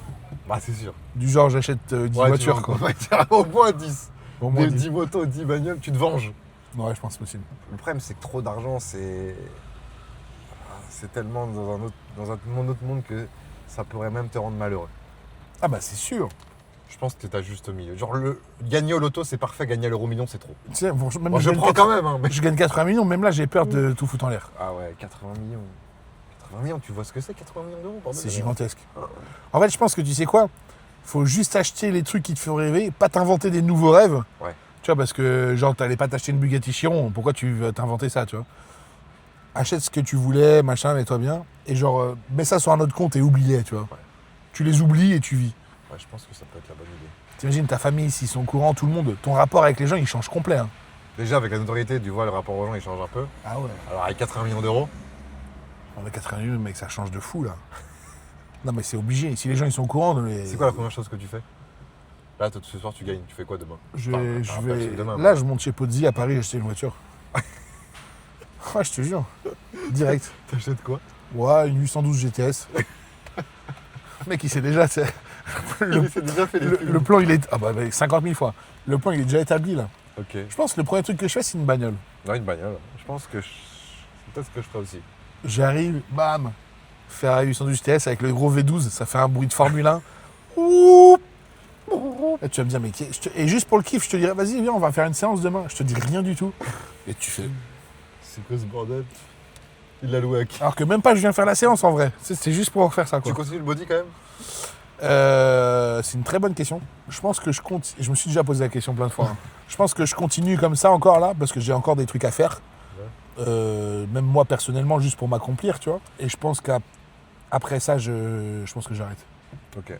Bah, c'est sûr. Du genre, j'achète 10 Ouais, voitures, quoi. Au moins 10. Au moins 10. 10 motos, 10 bagnoles, tu te venges. Ouais, je pense que c'est possible. Le problème, c'est que trop d'argent, c'est tellement dans un autre monde que ça pourrait même te rendre malheureux. Ah, bah, c'est sûr. Je pense que t'as juste au milieu. Genre, gagner au loto, c'est parfait, gagner à l'euro million, c'est trop. Tu sais, franchement, même Bon, je gagne prends 80 quand même, hein, mais... Je gagne 80 millions, même là, j'ai peur de tout foutre en l'air. Ah ouais, 80 millions. 80 millions, tu vois ce que c'est, 80 millions d'euros, bordel. C'est gigantesque. En fait, je pense que tu sais quoi? Faut juste acheter les trucs qui te font rêver, pas t'inventer des nouveaux rêves. Ouais. Tu vois, parce que, genre, t'allais pas t'acheter une Bugatti Chiron, pourquoi tu veux t'inventer ça, tu vois? Achète ce que tu voulais, machin, mets-toi bien, et genre, mets ça sur un autre compte et oublie-les, tu vois. Ouais. Tu les oublies et tu vis. Ouais, je pense que ça peut être la bonne idée. T'imagines ta famille, s'ils sont au courant, tout le monde, ton rapport avec les gens, il change complet. Hein. Déjà, avec la notoriété, tu vois, le rapport aux gens, il change un peu. Ah ouais. Alors, avec 80 millions d'euros, On a 80 millions, mec, ça change de fou, là. Non, mais c'est obligé. Si les gens, ils sont au courant, c'est quoi la première chose que tu fais? Là, toi, ce soir, tu gagnes. Tu fais quoi demain? Je Enfin, vais. t'as un peu acheté demain, Là, je monte chez Pozzi à Paris, acheter une voiture. Ouais, je te jure. Direct. T'achètes quoi? Ouais, une 812 GTS. Mec, il sait déjà, c'est. Il s'est déjà fait les films. Le plan, il est. Ah bah, 50 000 fois. Le plan, il est déjà établi, là. Ok. Je pense que le premier truc que je fais, c'est une bagnole. Ouais, une bagnole. Je pense que c'est peut-être ce que je ferai aussi. J'arrive, bam. Ferrari 812 GTS avec le gros V12, ça fait un bruit de Formule 1. Ouh. Et tu vas me dire, mais et juste pour le kiff, je te dirais, vas-y, viens, on va faire une séance demain. Je te dis rien du tout. Et tu fais. C'est quoi ce bordel? Il l'a loué à qui? Alors que même pas, je viens faire la séance en vrai. C'est juste pour faire ça, quoi. Tu continues le body quand même? C'est une très bonne question. Je pense que je compte. Je me suis déjà posé la question plein de fois. Hein. Je pense que je continue comme ça encore là, parce que j'ai encore des trucs à faire. Même moi personnellement, juste pour m'accomplir, tu vois. Et je pense qu'après ça, je pense que j'arrête. Ok.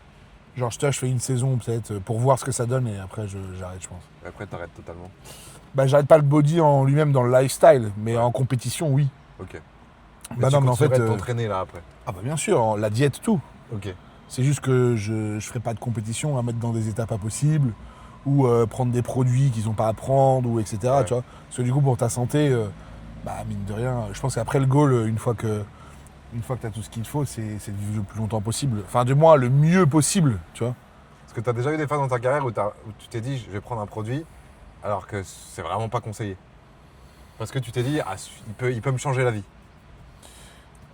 Genre, je fais une saison peut-être pour voir ce que ça donne et après, j'arrête, je pense. Et après, t'arrêtes totalement. Bah, j'arrête pas le body en lui-même dans le lifestyle, mais en compétition, oui. Ok. Bah non, mais en fait. Tu t'entraîner là après. Ah bah bien sûr, la diète, tout. Ok. C'est juste que je ferai pas de compétition à mettre dans des étapes pas possibles ou prendre des produits qu'ils n'ont pas à prendre ou etc. Ouais. Tu vois. Parce que du coup pour ta santé, bah mine de rien, je pense qu'après le goal, une fois que tu as tout ce qu'il te faut, c'est de vivre le plus longtemps possible. Enfin du moins le mieux possible, tu vois. Parce que t'as déjà eu des phases dans ta carrière où tu t'es dit je vais prendre un produit alors que c'est vraiment pas conseillé. Parce que tu t'es dit ah, il peut me changer la vie.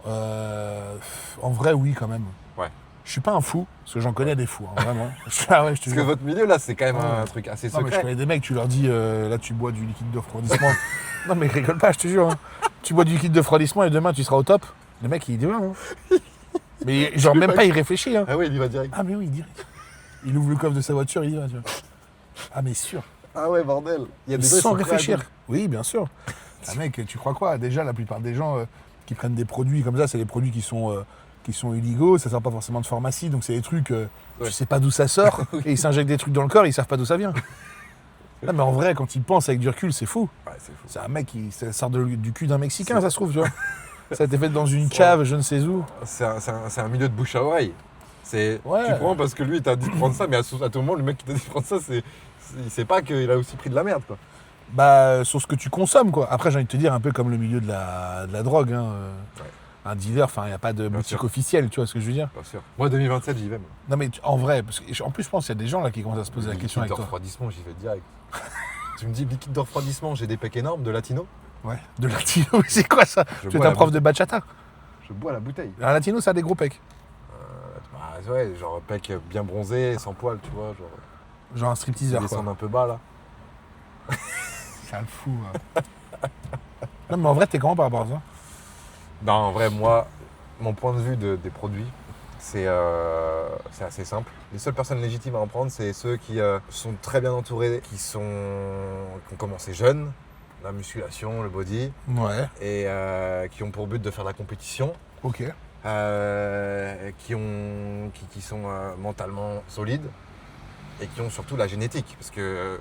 En vrai oui quand même. Ouais. Je suis pas un fou, parce que j'en connais des fous, hein, vraiment. Ah ouais, je te Parce que jure. votre milieu là c'est quand même Ouais. un truc assez Non, mais je secret. connais des mecs, tu leur dis, là tu bois du liquide de refroidissement. Non mais rigole pas, je te jure. Hein. Tu bois du liquide de refroidissement et demain tu seras au top. Le mec il dit ouais. Hein. Mais genre même pas il réfléchit. Hein. Ah oui, il y va direct. Ah mais oui, direct. Il ouvre le coffre de sa voiture, il y va, tu vois. Ah mais sûr. Ah ouais, bordel. Il y a des gens, ils Sans sont prêts à réfléchir. dire. Oui, bien sûr. Ah mec, tu crois quoi? Déjà la plupart des gens qui prennent des produits comme ça, c'est des produits qui sont illégaux, ça sort pas forcément de pharmacie, donc c'est des trucs, Ouais. tu sais pas d'où ça sort, et ils s'injectent des trucs dans le corps, ils savent pas d'où ça vient. Non mais en vrai, quand ils pensent avec du recul, c'est fou. Ouais, c'est fou. C'est un mec qui ça sort du cul d'un Mexicain, ça se trouve, tu vois. Ça a été fait dans une cave, je ne sais où. C'est un milieu de bouche à oreille. Ouais. Tu prends parce que lui il t'a dit de prendre ça, mais à tout moment le mec qui t'a dit de prendre ça, il sait pas qu'il a aussi pris de la merde quoi. Bah, sur ce que tu consommes, quoi. Après, j'ai envie de te dire, un peu comme le milieu de la drogue. Hein. Ouais. Un dealer, enfin, il n'y a pas de Bien boutique sûr. officielle, tu vois ce que je veux dire. Bien sûr. Moi 2027 j'y vais. Moi. Non, mais en vrai, parce que, en plus, je pense qu'il y a des gens là qui commencent à se poser la question avec de toi. refroidissement j'y vais direct. tu me dis liquide de refroidissement, j'ai des pecs énormes de latino. Ouais. De latino, c'est quoi ça? Je Tu es bois un la prof de bachata. Je bois la bouteille. Un latino, ça a des gros pecs. Bah ouais, genre pecs bien bronzés, sans poils, tu vois. Genre, Genre un ils stripteaseur, quoi. descendent un peu bas là. C'est un fou. Non, mais en vrai, t'es comment par rapport à ça? Non, en vrai, moi, mon point de vue des produits, c'est assez simple. Les seules personnes légitimes à en prendre, c'est ceux qui sont très bien entourés, qui ont commencé jeunes, la musculation, le body, Ouais, et qui ont pour but de faire de la compétition, ok. qui sont mentalement solides, et qui ont surtout la génétique. Parce que,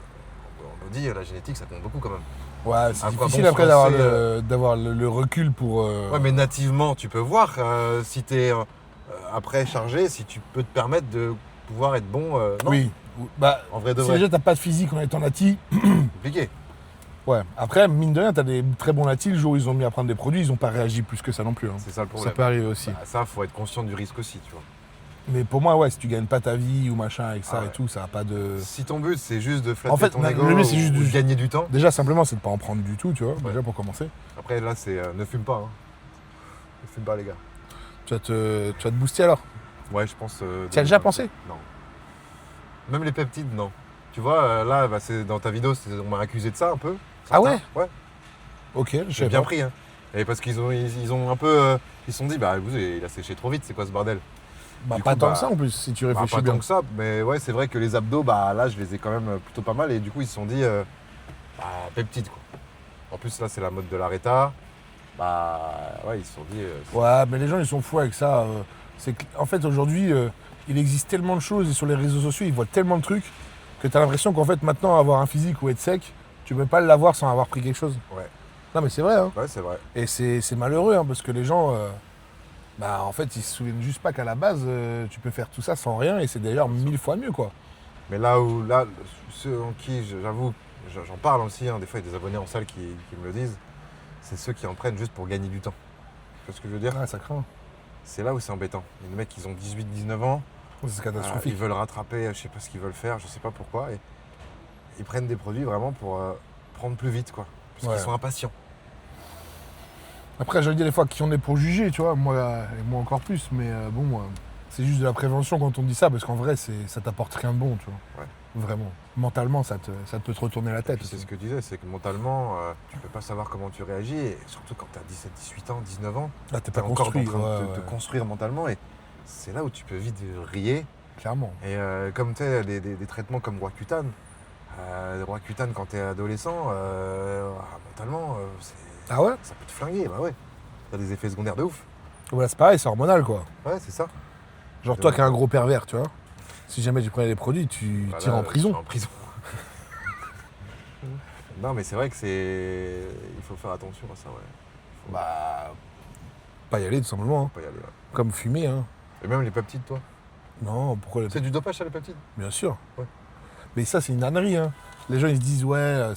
on body, la génétique, ça compte beaucoup quand même. Ouais, c'est Un difficile bon après français, d'avoir le recul pour... Ouais, mais nativement, tu peux voir si tu es après chargé, si tu peux te permettre de pouvoir être bon. Non, Oui. Bah, en vrai de si vrai, déjà t'as pas de physique en étant nati, compliqué. ouais. Après, mine de rien, t'as des très bons natis, le jour où ils ont mis à prendre des produits, ils ont pas réagi plus que ça non plus. Hein. C'est ça le Ça problème. peut arriver aussi. Bah, ça, faut être conscient du risque aussi, tu vois. Mais pour moi, ouais, si tu gagnes pas ta vie ou machin avec ça Ah ouais. et tout, ça a pas de... Si ton but c'est juste de flatter En fait, ton non, ego le mieux, c'est juste ou de- de gagner du temps, Déjà, simplement, c'est de pas en prendre du tout, tu vois, Ouais. déjà pour commencer. après là c'est ne fume pas. Hein. Ne fume pas les gars. Tu vas te booster alors. Ouais, je pense. Tu as déjà pensé? Non. Même les peptides, non. Tu vois, là, bah, c'est dans ta vidéo, on m'a accusé de ça un peu. Ah ouais? Ouais. Ok, je J'ai sais bien pas. pris. Hein. Et parce qu'ils ont un peu. Ils se sont dit, bah, vous, il a séché trop vite, c'est quoi ce bordel? Bah, Du pas coup, tant bah, que ça en plus, si tu Bah, réfléchis pas bien. tant que ça, mais ouais, c'est vrai que les abdos, bah là, je les ai quand même plutôt pas mal. Et du coup, ils se sont dit, bah, peptides, quoi. En plus, là, c'est la mode de l'Areta. Bah, ouais, ils se sont dit. Ouais, mais les gens, ils sont fous avec ça. En fait, aujourd'hui, il existe tellement de choses et sur les réseaux sociaux, ils voient tellement de trucs que tu as l'impression qu'en fait, maintenant, avoir un physique ou être sec, tu peux pas l'avoir sans avoir pris quelque chose. Ouais. Non, mais c'est vrai, hein. Ouais, c'est vrai. Et c'est malheureux, hein, parce que les gens, bah, en fait, ils se souviennent juste pas qu'à la base, tu peux faire tout ça sans rien et c'est d'ailleurs 1000 fois mieux, quoi. Mais là, ceux en qui, j'avoue, j'en parle aussi, hein, des fois, il y a des abonnés en salle qui me le disent, c'est ceux qui en prennent juste pour gagner du temps. Tu vois ce que je veux dire? Ouais, ça craint. C'est là où c'est embêtant. Il y a des mecs, ils ont 18-19 ans, C'est ils catastrophique. veulent rattraper, je sais pas ce qu'ils veulent faire, je sais pas pourquoi, et ils prennent des produits vraiment pour prendre plus vite, quoi. Parce Ouais. qu'ils sont impatients. Après, j'allais dire des fois qui on est pour juger, tu vois, moi et moi encore plus, mais bon, c'est juste de la prévention quand on dit ça, parce qu'en vrai, ça t'apporte rien de bon, tu vois. Ouais. Vraiment. Mentalement, ça peut te retourner la tête. Puis c'est aussi. ce que je disais, c'est que mentalement, tu peux pas savoir comment tu réagis, et surtout quand tu as 17, 18 ans, 19 ans, Là, t'es tu pas es encore construit, en train de ouais, te ouais, construire mentalement, et c'est là où tu peux vite riller. clairement. Et comme tu sais, des traitements comme Roaccutane, Roaccutane quand tu es adolescent, mentalement, Ah ouais? ça peut te flinguer, bah ouais. T'as des effets secondaires de ouf. Voilà, c'est pareil, c'est hormonal, quoi. Ouais, c'est ça. Genre, toi qui es un gros pervers, tu vois, si jamais tu prenais les produits, tu Bah tires là, en prison. En prison. Non, mais c'est vrai que c'est. Il faut faire attention à ça, ouais. Bah, pas y aller, tout simplement. Hein. Faut pas y aller, ouais. Comme fumer, hein. Et même les peptides, toi. Non, pourquoi les... C'est du dopage, ça, les peptides? Bien sûr. Ouais. Mais ça, c'est une ânerie, hein. Les gens, ils se disent, ouais,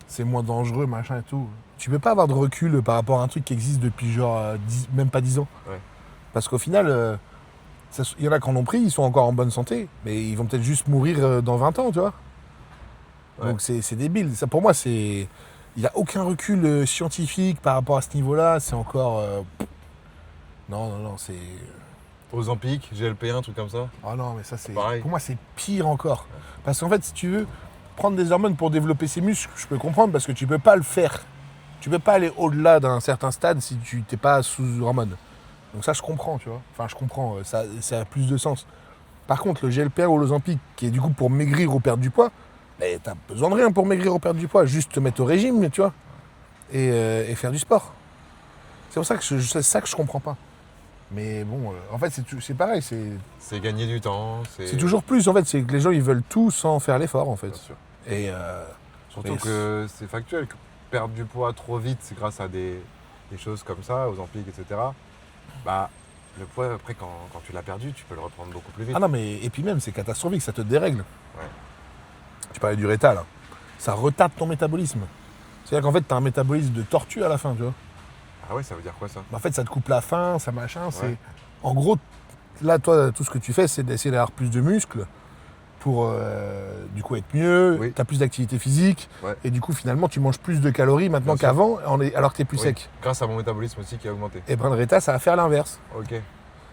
c'est moins dangereux, machin et tout. Tu peux pas avoir de recul par rapport à un truc qui existe depuis genre même pas 10 ans. Ouais. Parce qu'au final, il y en a qui en ont pris, ils sont encore en bonne santé, mais ils vont peut-être juste mourir dans 20 ans, tu vois. Ouais. Donc c'est débile. Ça, pour moi, c'est... Il n'y a aucun recul scientifique par rapport à ce niveau-là. C'est encore... Non, c'est... Ozempic, GLP1, truc comme ça. Oh non, mais ça, c'est... Pareil. Pour moi, c'est pire encore. Parce qu'en fait, si tu veux prendre des hormones pour développer ses muscles, je peux comprendre parce que tu peux pas le faire. Tu peux pas aller au-delà d'un certain stade si tu t'es pas sous hormones. Donc ça, je comprends, tu vois. Enfin, je comprends, ça a plus de sens. Par contre, le GLP1 ou l'Ozempic, qui est du coup pour maigrir ou perdre du poids, mais t'as besoin de rien pour maigrir ou perdre du poids. Juste te mettre au régime, tu vois, et faire du sport. C'est pour ça que c'est ça que je comprends pas. Mais bon, en fait, c'est pareil, C'est gagner du temps. c'est toujours plus, en fait. C'est que les gens, ils veulent tout sans faire l'effort, en fait. Bien sûr. Et Surtout mais que c'est factuel, que perdre du poids trop vite, c'est grâce à des choses comme ça, Ozempic, etc. Bah, le poids, après, quand tu l'as perdu, tu peux le reprendre beaucoup plus vite. ah non, mais et puis même, c'est catastrophique, ça te dérègle. Ouais. Tu parlais du rétal, là. Ça retarde ton métabolisme. C'est-à-dire qu'en fait, t'as un métabolisme de tortue à la fin, tu vois. Ah ouais, ça veut dire quoi, ça? En fait, ça te coupe la faim, ça machin. Ouais. En gros, là, toi, tout ce que tu fais, c'est d'essayer d'avoir plus de muscles pour du coup être mieux, Oui. tu as plus d'activité physique, Ouais. et du coup finalement tu manges plus de calories maintenant Bien sûr. qu'avant, alors que tu es plus Oui. sec. Grâce à mon métabolisme aussi qui a augmenté. Et Brain Reta, ça va faire l'inverse. Ok.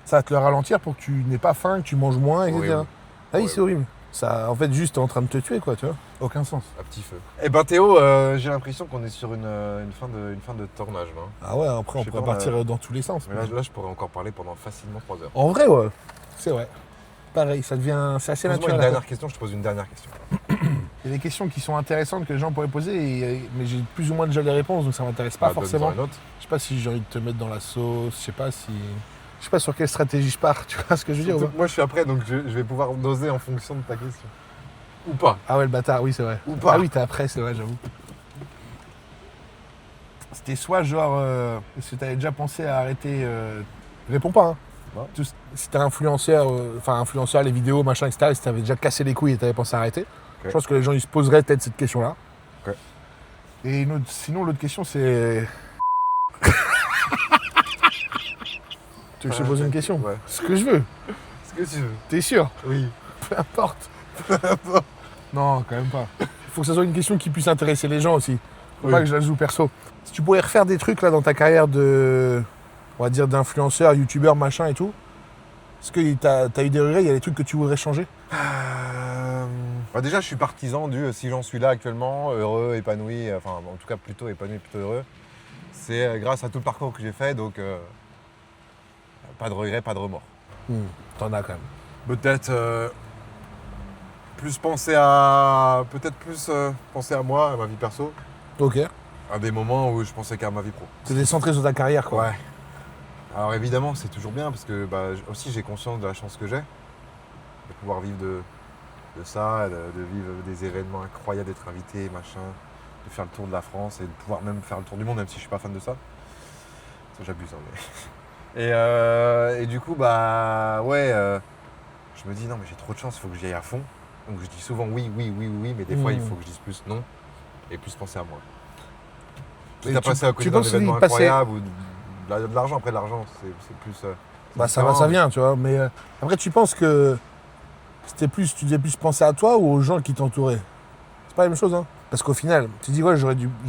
Ça va te le ralentir pour que tu n'aies pas faim, que tu manges moins, etc. Horrible. Ah oui, c'est horrible. Ça, en fait, juste t'es en train de te tuer, quoi, tu vois. Aucun sens. À petit feu. Eh ben Théo, j'ai l'impression qu'on est sur une fin de tournage là. Ah ouais, après on Je sais pourrait pas, partir dans tous les sens. Mais là, je pourrais encore parler pendant facilement 3 heures. En vrai, ouais. C'est vrai. Pareil, ça devient. C'est assez Pose-moi naturel. une à dernière question, je te pose une dernière question. Il y a des questions qui sont intéressantes que les gens pourraient poser, mais j'ai plus ou moins déjà les réponses, donc ça m'intéresse pas Bah, forcément. donne-en une autre. Je sais pas si j'ai envie de te mettre dans la sauce, je sais pas sur quelle stratégie je pars, tu vois ce que je veux dire ou Surtout pas que moi je suis après, donc je vais pouvoir doser en fonction de ta question. Ou pas. Ah ouais, le bâtard, oui, c'est vrai. Ou pas. Ah oui, t'es après, c'est vrai, j'avoue. C'était soit genre, est-ce que t'avais déjà pensé à arrêter réponds pas, hein. Non. Si t'es influenceur, influenceur, les vidéos, machin, etc., et si t'avais déjà cassé les couilles et t'avais pensé à arrêter, je pense que les gens ils se poseraient peut-être cette question-là. Ok. Et sinon, l'autre question, c'est. Tu veux que je te pose une question? Ouais. Ce que je veux. Ce que tu veux. T'es sûr? Oui. Peu importe. Non, quand même pas. Il faut que ça soit une question qui puisse intéresser les gens aussi. Faut Oui. pas que je la joue perso. Si tu pourrais refaire des trucs là dans ta carrière on va dire d'influenceur, youtubeur, machin et tout, est-ce que t'as eu des regrets? Il y a des trucs que tu voudrais changer? Bah déjà, je suis partisan du si j'en suis là actuellement, heureux, épanoui, enfin en tout cas plutôt épanoui, plutôt heureux. C'est grâce à tout le parcours que j'ai fait, donc pas de regrets, pas de remords. T'en as quand même. Peut-être plus penser à moi, à ma vie perso, Ok. à des moments où je pensais qu'à ma vie pro. T'es décentré sur ta carrière quoi. Ouais. Alors évidemment, c'est toujours bien parce que aussi j'ai conscience de la chance que j'ai de pouvoir vivre de ça, de vivre des événements incroyables, d'être invité, machin, de faire le tour de la France et de pouvoir même faire le tour du monde, même si je suis pas fan de ça. Ça j'abuse, hein, mais... et du coup, je me dis non mais j'ai trop de chance, il faut que j'y aille à fond. Donc je dis souvent oui, mais des fois il faut que je dise plus non et plus penser à moi. Et Quitte à passer à côté tu d'un penses événement y passer- incroyable ou de l'argent. Après l'argent, c'est plus... c'est Bah ça va, différent, ça mais- vient, tu vois. Mais après, tu penses que tu devais plus penser à toi ou aux gens qui t'entouraient? C'est pas la même chose, hein. Parce qu'au final, tu dis, ouais,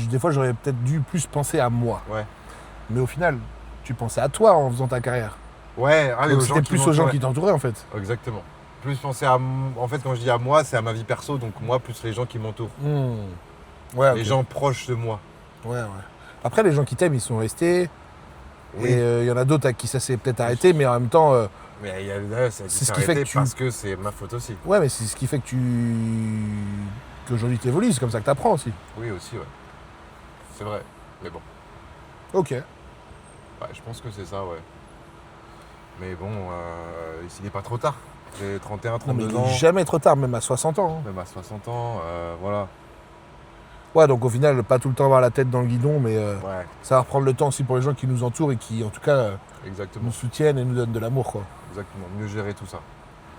des fois, j'aurais peut-être dû plus penser à moi. Ouais. Mais au final, tu pensais à toi en faisant ta carrière. Ouais, ah, mais Donc aux gens c'était qui plus aux gens m'entouraient. qui t'entouraient, en fait. Exactement. Plus penser à... En fait, quand je dis à moi, c'est à ma vie perso, donc moi plus les gens qui m'entourent. Ouais, Les ok. gens proches de moi. Ouais. Après, les gens qui t'aiment, ils sont restés. Oui. Et il y en a d'autres à qui ça s'est peut-être arrêté, mais en même temps, Mais c'est C'est ce qui fait que tu- parce que c'est ma faute aussi. ouais, mais c'est ce qui fait que qu'aujourd'hui tu évolues, c'est comme ça que tu apprends aussi. Oui, aussi, ouais. C'est vrai. Mais bon, Ok. ouais, je pense que c'est ça, ouais. Mais bon, il n'est pas trop tard. J'ai 31, Non, mais 32 il ans. est jamais trop tard, même à 60 ans. Hein. Même à 60 ans, voilà. Ouais, donc au final, pas tout le temps avoir la tête dans le guidon, mais Ouais, ça va prendre le temps aussi pour les gens qui nous entourent et qui, en tout cas, exactement. nous soutiennent et nous donnent de l'amour, quoi. Exactement. Mieux gérer tout ça.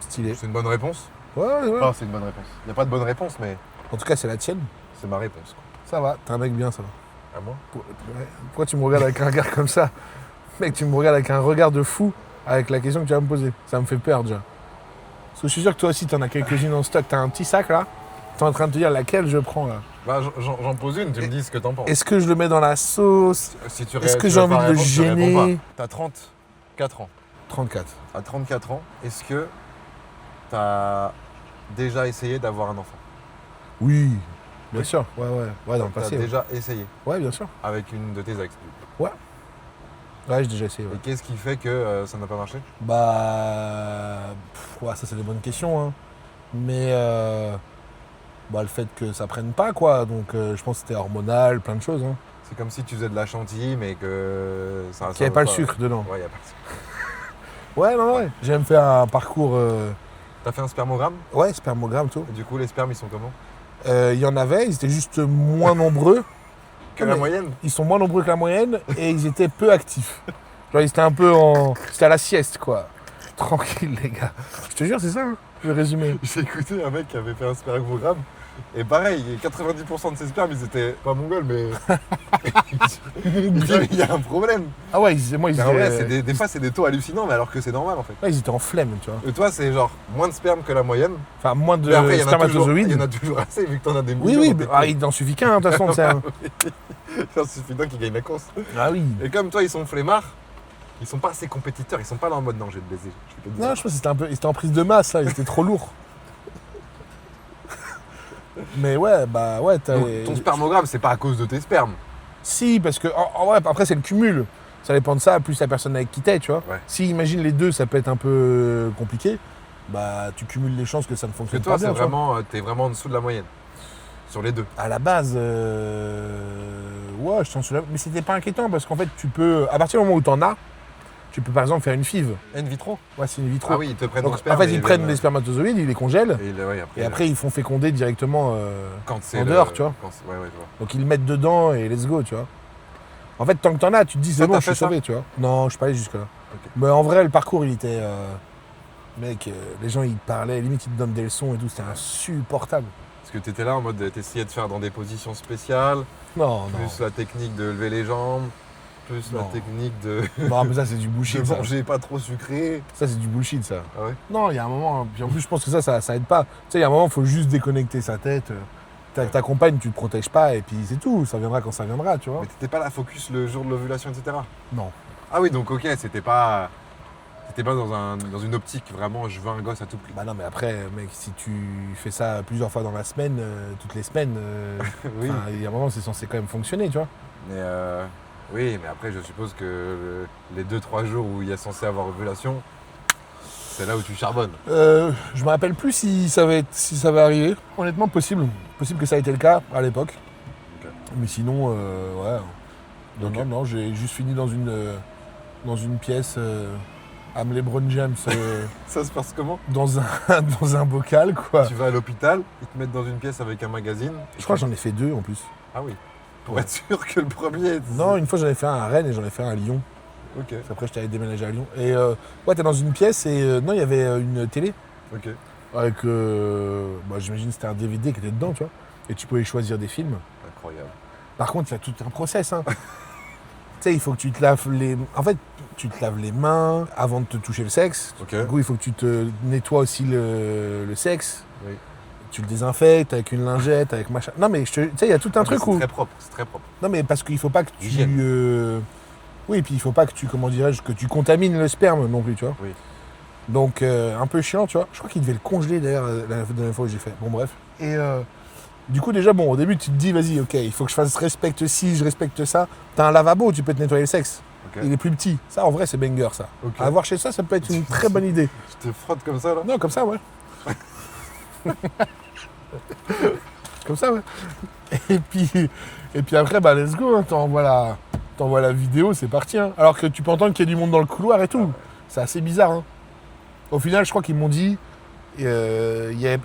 Stylé. C'est une bonne réponse? Ouais. Non, c'est une bonne réponse. Il n'y a pas de bonne réponse, mais En tout cas, c'est la tienne. c'est ma réponse, quoi. Ça va, t'es un mec bien, ça va. À moi? Ouais. Pourquoi tu me regardes avec un regard comme ça? Mec, tu me regardes avec un regard de fou avec la question que tu vas me poser. Ça me fait peur, déjà. Parce que je suis sûr que toi aussi, t'en as quelques-unes en stock. T'as un petit sac, là. T'es en train de te dire laquelle je prends, là. Bah, j'en pose une, tu me dis ce que t'en penses. Est-ce que je le mets dans la sauce? Si tu Est-ce que tu j'ai veux envie pas de le répondre, tu réponds gêner? pas. T'as 34 ans. 34. À 34 ans, est-ce que t'as déjà essayé d'avoir un enfant? Oui, bien sûr. Ouais, dans le T'as passé. déjà essayé Ouais, bien sûr. avec une de tes ex, du coup. Ouais, j'ai déjà essayé. Ouais. Et qu'est-ce qui fait que ça n'a pas marché? Ouais, ça c'est des bonnes questions. Hein. Mais le fait que ça prenne pas, quoi. Donc je pense que c'était hormonal, plein de choses. Hein. C'est comme si tu faisais de la chantilly, mais que ça... Qu'il n'y avait pas le sucre dedans. Ouais, y a pas le sucre. Ouais, non. J'ai même fait un parcours, T'as fait un spermogramme? spermogramme, tout. Et du coup, les spermes, ils sont comment? Il y en avait, ils étaient juste moins nombreux. Que Ouais, la mais moyenne? Ils sont moins nombreux que la moyenne et ils étaient peu actifs. Genre, ils étaient un peu en... C'était à la sieste, quoi. Tranquille, les gars. Je te jure, c'est ça, hein, le résumé. J'ai écouté un mec qui avait fait un spermogramme Et pareil, 90% de ses spermes, ils étaient pas mongols, mais. Il y a un problème. Ah ouais, moi, ils Mais en vrai, étaient... des fois, c'est des taux hallucinants, mais alors que c'est normal en fait. Ouais, ils étaient en flemme, tu vois. Et toi, c'est genre moins de sperme que la moyenne. Enfin, moins de Mais après, il y spermatozoïdes. en a toujours assez, vu que t'en as des Oui, millions. oui, dans tes ah, il n'en suffit qu'un, de toute façon, ça. Ça suffit d'un qui gagne la course. Ah oui. Et comme toi, ils sont flemmards, ils sont pas assez compétiteurs, ils sont pas là en mode non, je vais te baiser. Je vais te Non, dire. je pense que c'était en prise de masse, là, il était trop lourd. Mais ouais, bah ouais, t'as... Donc, ton spermogramme, c'est pas à cause de tes spermes. Si, parce que, ouais, après, c'est le cumul. Ça dépend de ça, plus la personne avec qui t'es, tu vois. Ouais. Si, imagine les deux, ça peut être un peu compliqué, bah tu cumules les chances que ça ne Parce que fonctionne toi, pas bien, c'est tu vois. vraiment, t'es vraiment en dessous de la moyenne. Sur les deux. À la base, ouais, je t'en souviens. Mais c'était pas inquiétant, parce qu'en fait, tu peux, à partir du moment où t'en as, tu peux par exemple faire une FIV. In vitro. Ouais, c'est une vitro. Ah oui, ils te prennent Donc, ton sperme. en fait, et ils prennent viennent- les spermatozoïdes, ils les congèlent, Et et après, ils font féconder directement. quand c'est en dehors, tu vois. Ouais, je vois. Donc, ils le mettent dedans et let's go, tu vois. En fait, tant que t'en as, tu te dis, c'est Toi, bon, t'as je suis fait ça sauvé, tu vois. Non, je suis pas allé jusque-là. Ok. Mais en vrai, le parcours, il était. Mec, les gens, ils te parlaient, limite, ils te donnent des leçons et tout, c'était insupportable. Parce que t'étais là en mode, t'essayais de faire dans des positions spéciales, Non, plus la technique de lever les jambes, plus la Non. technique de, non. Non, mais ça, c'est du de bullshit. Ça, manger pas trop sucré. ça c'est du bullshit, ça. Ah ouais. Non, il y a un moment, puis en plus, je pense que ça aide pas. Tu sais, il y a un moment, il faut juste déconnecter sa tête. Ta compagne, tu te protèges pas, et puis c'est tout. Ça viendra quand ça viendra, tu vois. Mais t'étais pas là focus le jour de l'ovulation, etc. Non. Ah oui, donc ok, c'était pas dans une optique vraiment, je veux un gosse à tout prix. Bah non, mais après, mec, si tu fais ça plusieurs fois dans la semaine, toutes les semaines, Oui. enfin, il y a un moment, c'est censé quand même fonctionner, tu vois. Mais oui, mais après, je suppose que les 2-3 jours où il y a censé avoir ovulation, c'est là où tu charbonnes. Je me rappelle plus si ça va arriver. Honnêtement, possible que ça ait été le cas à l'époque. Ok. Mais sinon, ouais. Non, Ok. non, j'ai juste fini dans une pièce à LeBron James Ça se passe comment? dans un bocal, quoi. Tu vas à l'hôpital, ils te mettent dans une pièce avec un magazine. Je crois que j'en ai fait 2 en plus. Ah oui. Pour Ouais. être sûr que le premier. Non, une fois j'en ai fait un à Rennes et j'en ai fait un à Lyon. Ok, Après, j'étais allé déménager à Lyon. Et ouais, t'es dans une pièce et non, il y avait une télé ok. avec, bah, j'imagine que c'était un DVD qui était dedans, tu vois. Et tu pouvais choisir des films. Incroyable. Par contre, il y a tout un process, hein. Tu sais, il faut que tu te laves les... En fait, tu te laves les mains avant de te toucher le sexe. Ok. Du coup, il faut que tu te nettoies aussi le sexe. Oui. Tu le désinfectes avec une lingette, avec machin. Non, mais tu sais, il y a tout un truc C'est où... très propre, c'est très propre. Non, mais parce qu'il faut pas que tu... Hygiène. Oui, et puis il faut pas que tu, comment dirais-je, que tu contamines le sperme non plus, tu vois. Oui. Donc, un peu chiant, tu vois. Je crois qu'il devait le congeler, d'ailleurs, la dernière fois que j'ai fait. Bon, bref. Et du coup, déjà, bon, au début, tu te dis, vas-y, ok, il faut que je respecte ci, je respecte ça. T'as un lavabo, tu peux te nettoyer le sexe. Ok. Il est plus petit. Ça, en vrai, c'est banger, ça. Ok. À avoir chez ça, ça peut être une très bonne idée. Tu te frottes comme ça là? Non, comme ça, ouais. Comme ça, ouais. Et puis après, bah, let's go, hein. T'envoies la vidéo, c'est parti, hein. Alors que tu peux entendre qu'il y a du monde dans le couloir et tout. C'est assez bizarre, hein. Au final, je crois qu'ils m'ont dit, j'avais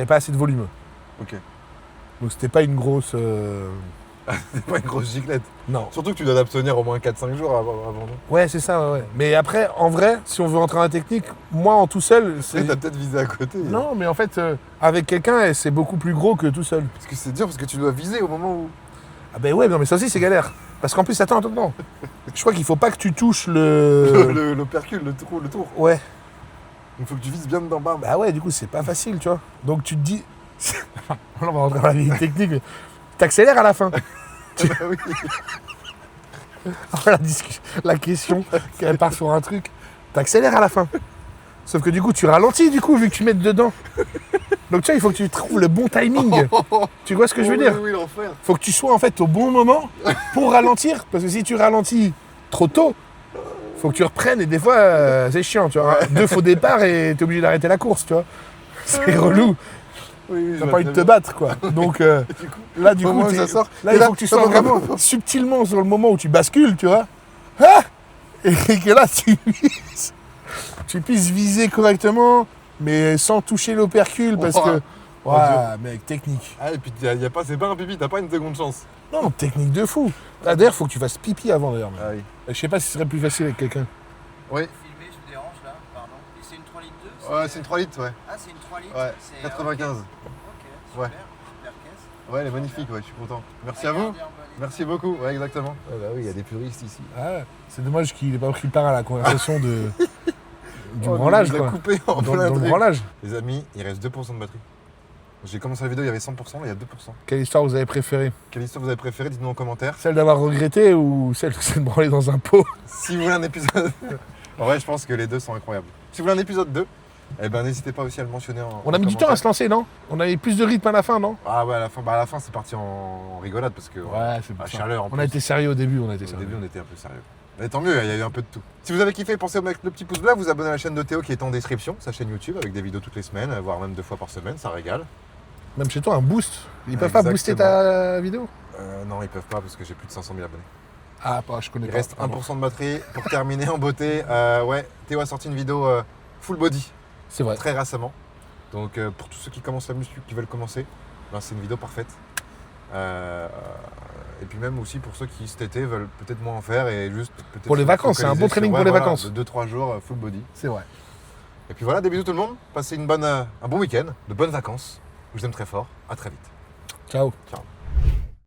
pas assez de volume. Ok. Donc c'était pas une grosse... C'est pas une grosse giclette. Non. Surtout que tu dois t'abstenir au moins 4-5 jours avant. Non? Ouais, c'est ça, ouais. Mais après, en vrai, si on veut rentrer dans la technique, moi, en tout seul, Tu c'est... t'as peut-être visé à côté. Non, mais en fait, avec quelqu'un, c'est beaucoup plus gros que tout seul. Parce que c'est dur, parce que tu dois viser au moment où. Ah ben ouais, non, mais ça aussi, c'est galère. Parce qu'en plus, attends. Je crois qu'il faut pas que tu touches le... L'opercule, le tour. Ouais. Il faut que tu vises bien dedans, bam. Bah ouais, du coup, c'est pas facile, tu vois. Donc tu te dis... Là, on va rentrer dans la vieille technique, mais t'accélères à la fin. Bah oui. La question, qu'elle part sur un truc, t'accélères à la fin. Sauf que du coup, tu ralentis, du coup, vu que tu mets dedans. Donc tu vois, il faut que tu trouves le bon timing. Tu vois ce que je veux dire? Oui, l'enfer. Faut que tu sois en fait au bon moment pour ralentir. Parce que si tu ralentis trop tôt, faut que tu reprennes et des fois, c'est chiant, tu vois. 2 faux départs et t'es obligé d'arrêter la course, tu vois. C'est relou. Oui, T'as pas envie de te battre, quoi. Donc là, du au coup, moment où ça sort, là, et il là, faut que tu sois vraiment subtilement sur le moment où tu bascules, tu vois. Ah et que là, tu puisses viser correctement, mais sans toucher l'opercule, parce que... Mon Ouais, mec, technique. Ah, et puis c'est pas un pipi, t'as pas une seconde chance. Non, technique de fou. Ah, d'ailleurs, faut que tu fasses pipi avant, d'ailleurs. Ah oui. Je sais pas si ce serait plus facile avec quelqu'un. Oui. Filmé, je vous dérange là, pardon. Et c'est une 3 litres 2 Ouais, c'est une 3 litres, ouais. Ah, c'est une 3 litres Ouais, c'est- 95. Ok, Ouais. Ouais, elle est magnifique, ouais, je suis content. Merci à vous. Merci beaucoup, ouais, exactement. Ouais, bah oui, il y a des puristes ici. Ah, c'est dommage qu'il n'ait pas pris part à la conversation du Oh, branlage, il nous a quoi. coupé en Dans plein le truc. branlage. Les amis, il reste 2% de batterie. J'ai commencé la vidéo, il y avait 100%, là il y a 2%. Quelle histoire vous avez préférée? Quelle histoire vous avez préférée? Dites-nous en commentaire. Celle d'avoir regretté ou celle de se branler dans un pot? Si vous voulez un épisode... En vrai, je pense que les deux sont incroyables. Si vous voulez un épisode 2, eh ben n'hésitez pas aussi à le mentionner en On a mis du temps à se lancer, non? On avait plus de rythme à la fin, non? Ah ouais, à la fin c'est parti en rigolade parce que... c'est la pour ça. chaleur en On plus. a été sérieux au début, Au début, on était un peu sérieux. Mais tant mieux, il y a eu un peu de tout. Si vous avez kiffé, pensez à mettre le petit pouce bleu, à vous abonner à la chaîne de Théo qui est en description, sa chaîne YouTube avec des vidéos toutes les semaines, voire même 2 fois par semaine, ça régale. Même chez toi, un boost. Ils peuvent pas booster ta vidéo? Non, ils peuvent pas parce que j'ai plus de 500 000 abonnés. Ah, je connais Il pas. reste 1% de batterie pour terminer en beauté. Ouais, Théo a sorti une vidéo full body C'est vrai. très récemment. Donc pour tous ceux qui commencent la muscu, qui veulent commencer, ben, c'est une vidéo parfaite. Et puis même aussi pour ceux qui cet été veulent peut-être moins en faire et juste peut-être Pour les se vacances, c'est un bon focaliser training sur, pour les voilà, vacances. de 2-3 jours full body. C'est vrai. Et puis voilà, des bisous tout le monde. Passez un bon week-end, de bonnes vacances. Je vous aime très fort. À très vite. Ciao. Ciao.